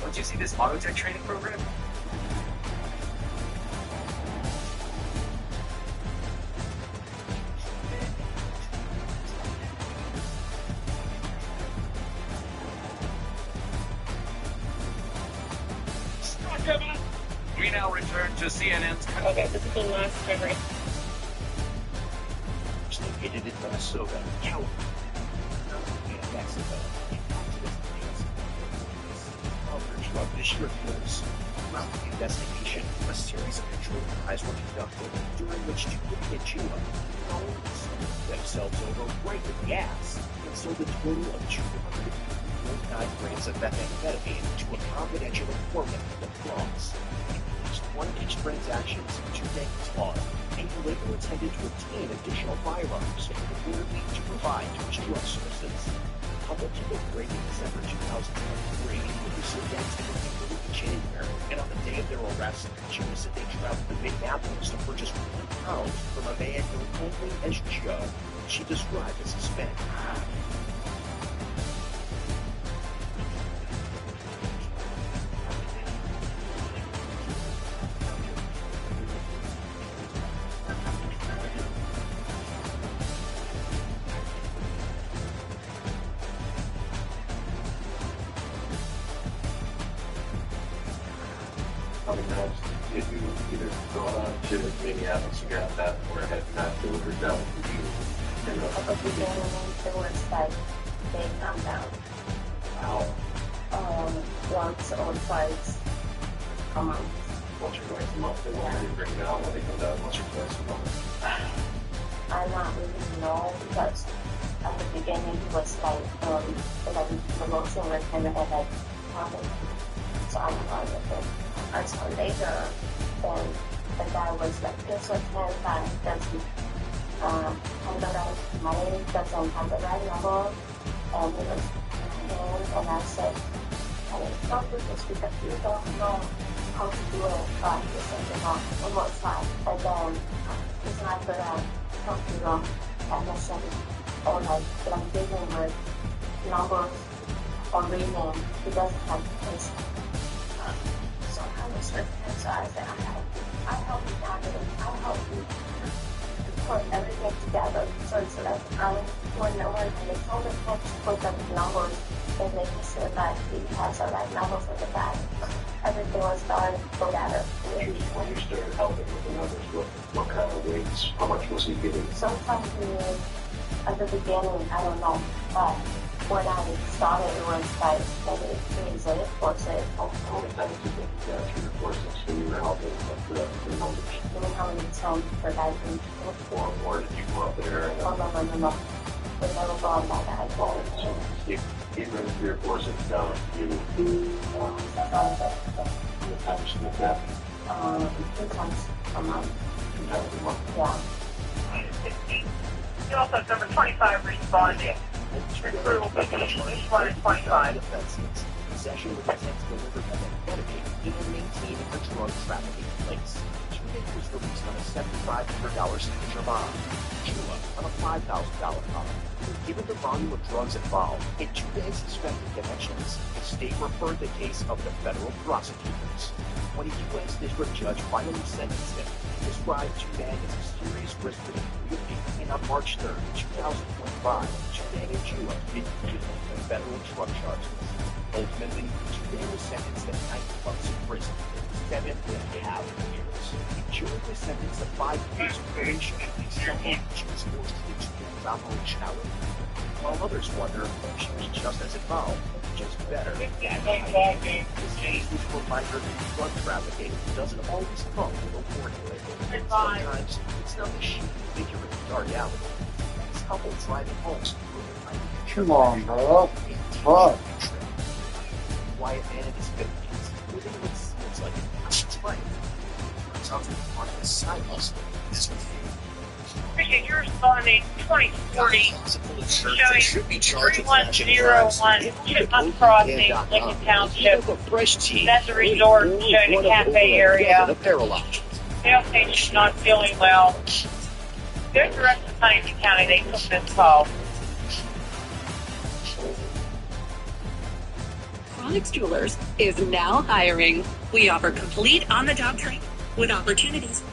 Did you see this Autotech training program? We now return to CNN's. Okay, this is the last memory. It's located in Minnesota, California, and Mexico. Other drug distributors. Throughout the investigation, a series of controlled buys were conducted, during which two individuals themselves over right with gas and sold a total of 249 grams of methamphetamine to a confidential informant in the Bronx. One of each transactions, two banks on, and he later intended to obtain additional firearms reportedly to provide to his drug sources. The couple took a break in December 2023 and pursued activity in early January, and on the day of their arrest, Juna said they traveled to Minneapolis to purchase 1 pound from a man known only as Joe, she described as Hispanic. kid who either brought on to Minneapolis and got that, or had not delivered that with you. At the beginning, it was like they come down. Wow. Once or twice a month. Once or twice a month, they want to bring down when they come down once or twice a month. I not really know because at the beginning it was like the motion was kind of like nothing. So I don't know if it. Until later, then the guy was like, this was very bad. Doesn't have the right money, doesn't have the right number, and it was and I said, don't do this because you don't know how to do it. He said, it was fine. And then it's not good at computer technician or like dealing with numbers or reading. He doesn't have patience. So I was with him, so I said, I help you calculate, I help you put everything together. So it's like when they told him how to put the numbers, they make sure that he has the right number for the guy. Everything was done together. When you started helping with the numbers, what kind of weights, how much was he getting? Sometimes at the beginning, I don't know, but when I started, it was like maybe 3 4 How many times did you get through your courses when you were helping with the numbers? You know how many times per guy can Or did you go up there and... No. We never go on that guy. He runs 3 or 4 sits down to you. How much with that? 2 times a month. 2 times a month? Yeah. You also have number 25 responding. Crew will be each one at 25. Possession with intent to deliver methamphetamine and maintaining a drug trafficking place. 2 days was released on a $7,500 signature bond. Chula on a $5,000 bond. Given the volume of drugs involved, in 2 days suspected connections, the state referred the case of the federal prosecutors. When a U.S. district judge finally sentenced him, he described Chudang as a serious risk to the community, and on March 3, 2025, Chudang and Chua pleaded the federal drug charges. Ultimately, Chudang was sentenced to 90 months in prison, 7.5 years. Chua was sentenced to 5 years of probation. Somehow, she was forced to do Chudang's operationality. While others wonder if she was just as involved, just better. This case was a reminder that drug trafficking doesn't always come with a warning label. Sometimes it's not the sheep figure in the dark alley. This couple driving home. Come on, bro. Fuck. Quiet man in his 50s, living what seems like an average life. Turns out to be part of his side hustle. This was Appreciate your responding 2040, showing 3101 Chipmunk Crossing, Lincoln Township. That's a resort showing a cafe area. Jail station not feeling well. They're direct to Huntington County. They took this call. Chronix Jewelers is now hiring. We offer complete on-the-job training with opportunities.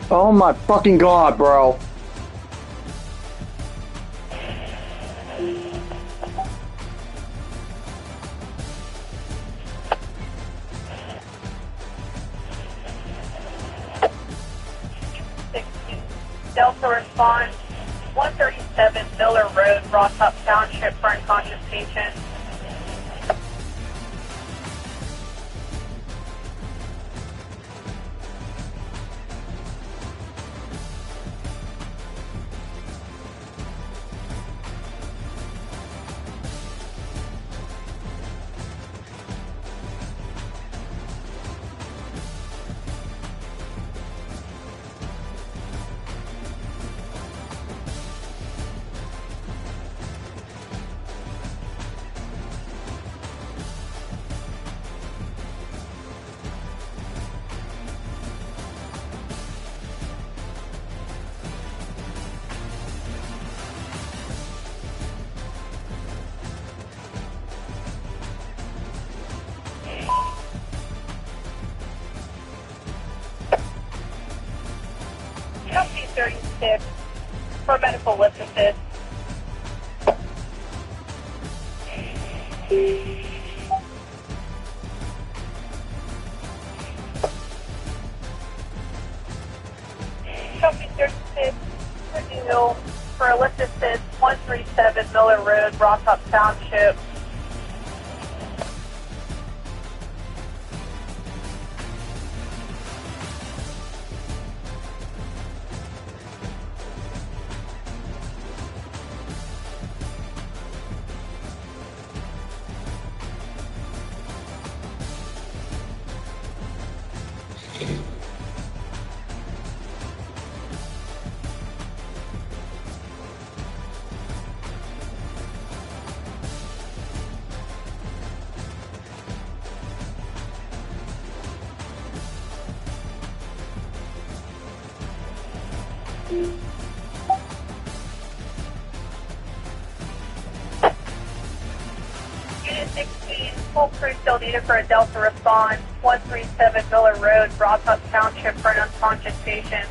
Oh my fucking god, bro. Delta response, 137 Miller Road, Rossop Township, for unconscious patient. 36 for medical lift assist. Company 36 Purdue for a lift assist 137 Miller Road, Rotop Township. Unit 16, full crew still needed for a Delta response, 137 Miller Road, Rotop Township for an unconscious patient.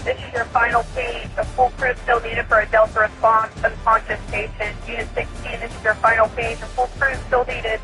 This is your final page. A full crew still needed for a Delta response, unconscious patient. Unit 16, this is your final page. A full crew still needed.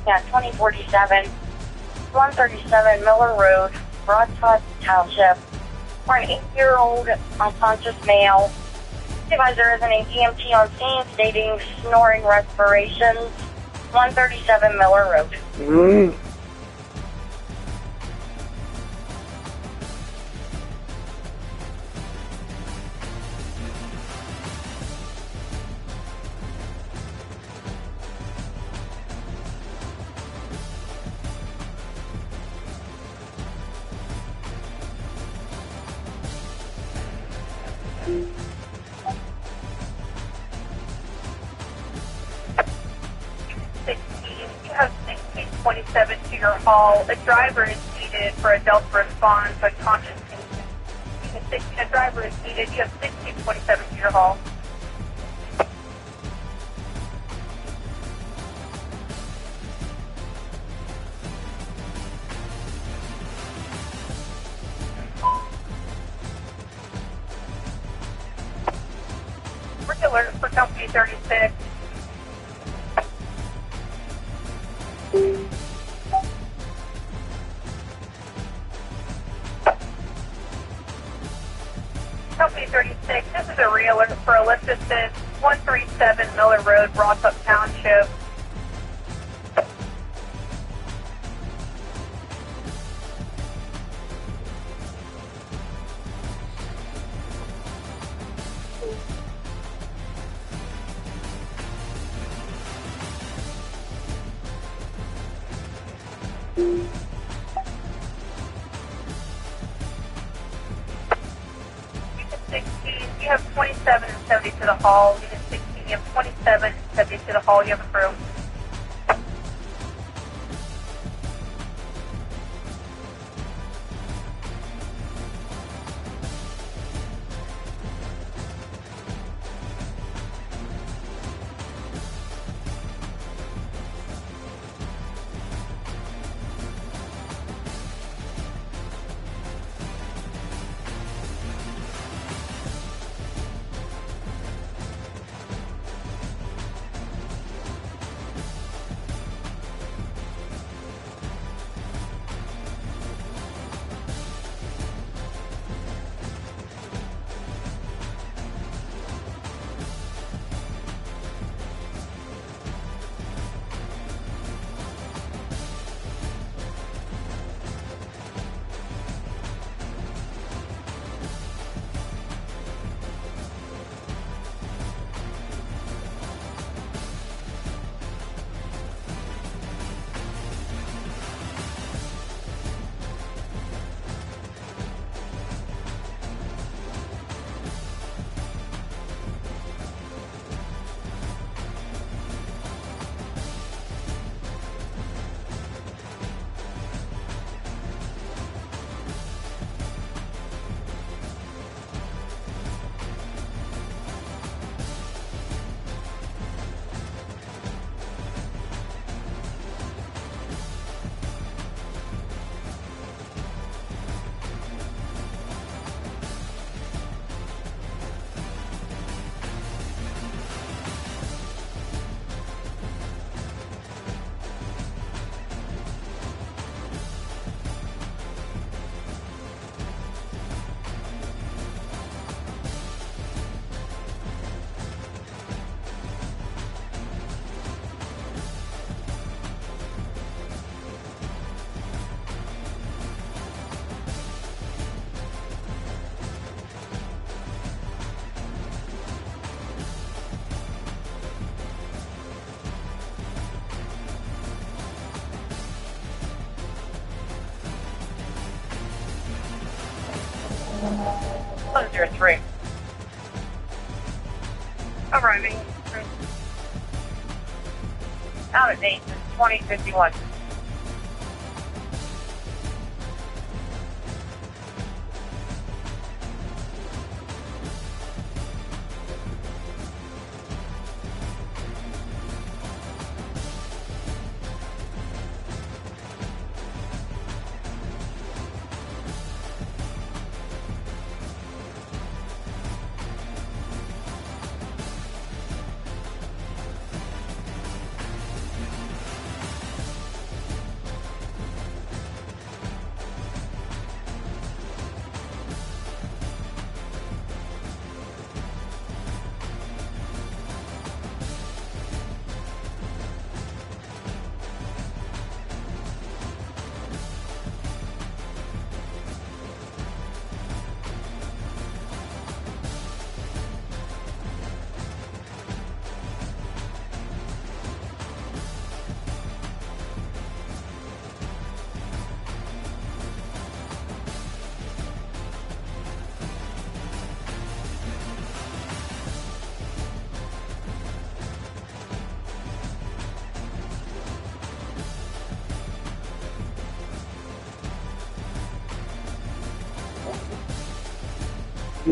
Yeah, 2047, 137 Miller Road, Broadtop Township, for an 8-year-old unconscious male. Supervisor is an EMT on scene stating snoring respirations, 137 Miller Road. You have 1627 to your hall. A driver is needed for a Delta response, unconscious patient. Unit 16, a driver is needed. You have 1627 to your hall. Alert for company 36. Company 36, this is a re-alert for a lift assist, 137 Miller Road, Rossop Township. You have 27 and 70 to the hall. Unit 16, you have 27 and 70 to the hall. You have a crew. Closure 3. Arriving. Out of date is 2051.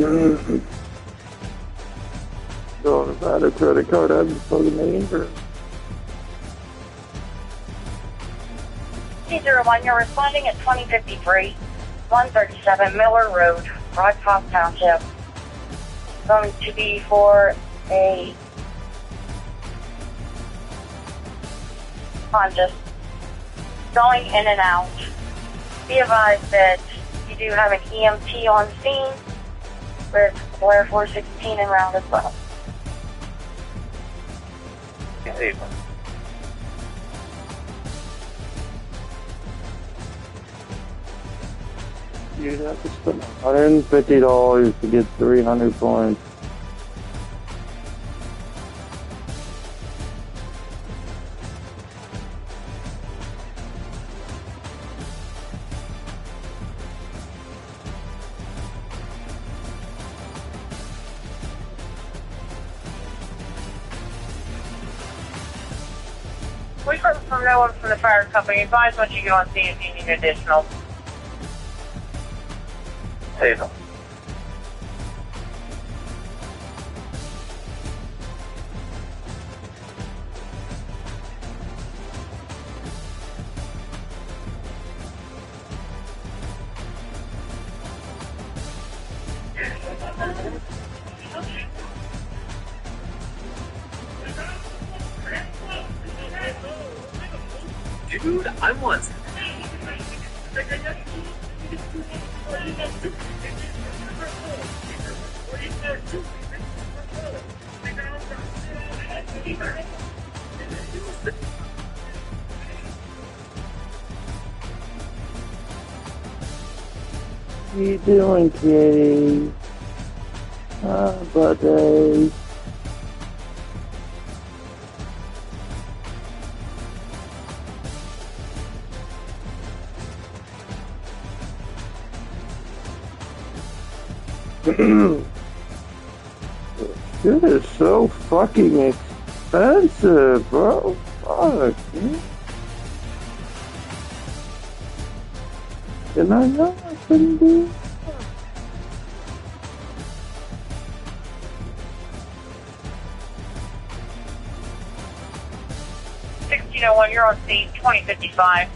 So if I had a credit card, I'd be fucking dangerous. C01, you're responding at 2053, 137 Miller Road, Rock Top Township. Going to be for a Honda. Going in and out. Be advised that you do have an EMT on scene with Blair 416 en route as well. You'd have to spend $150 to get 300 points. We heard from no one from the fire company. Advise once you go on scene if you need additional. Hazel. Dude, I want. What are you doing, kitty? Ah, buddy. Shit is so fucking expensive, bro. Fuck, man. And I know I couldn't do it. $1601, you're on scene, 2055.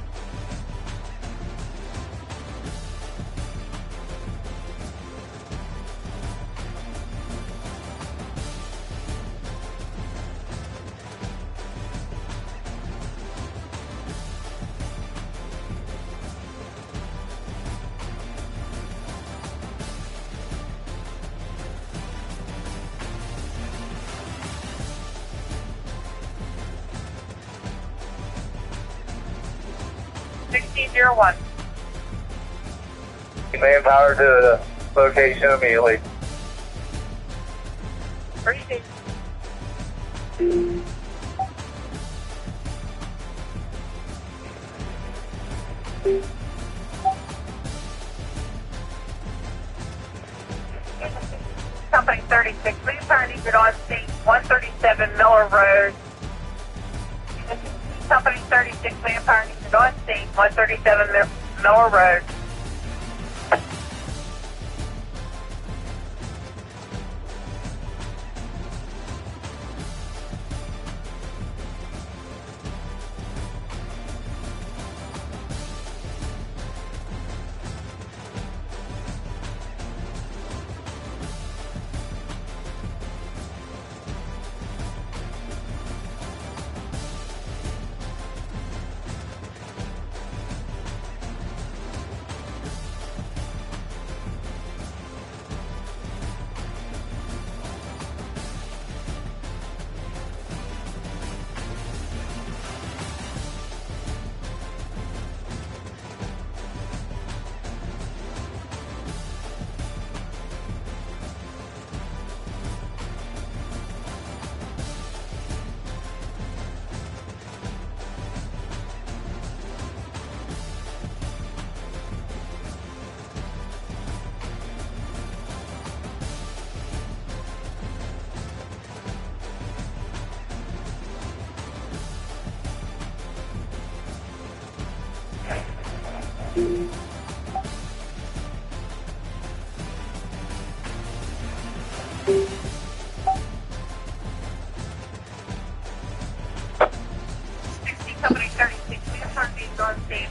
$1601. Manpower to the location immediately. Proceed. Company 36, please find exit on scene 137 Miller Road. Company 36, Vampire exit on scene 137 Miller Road.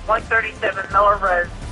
137 Miller Road.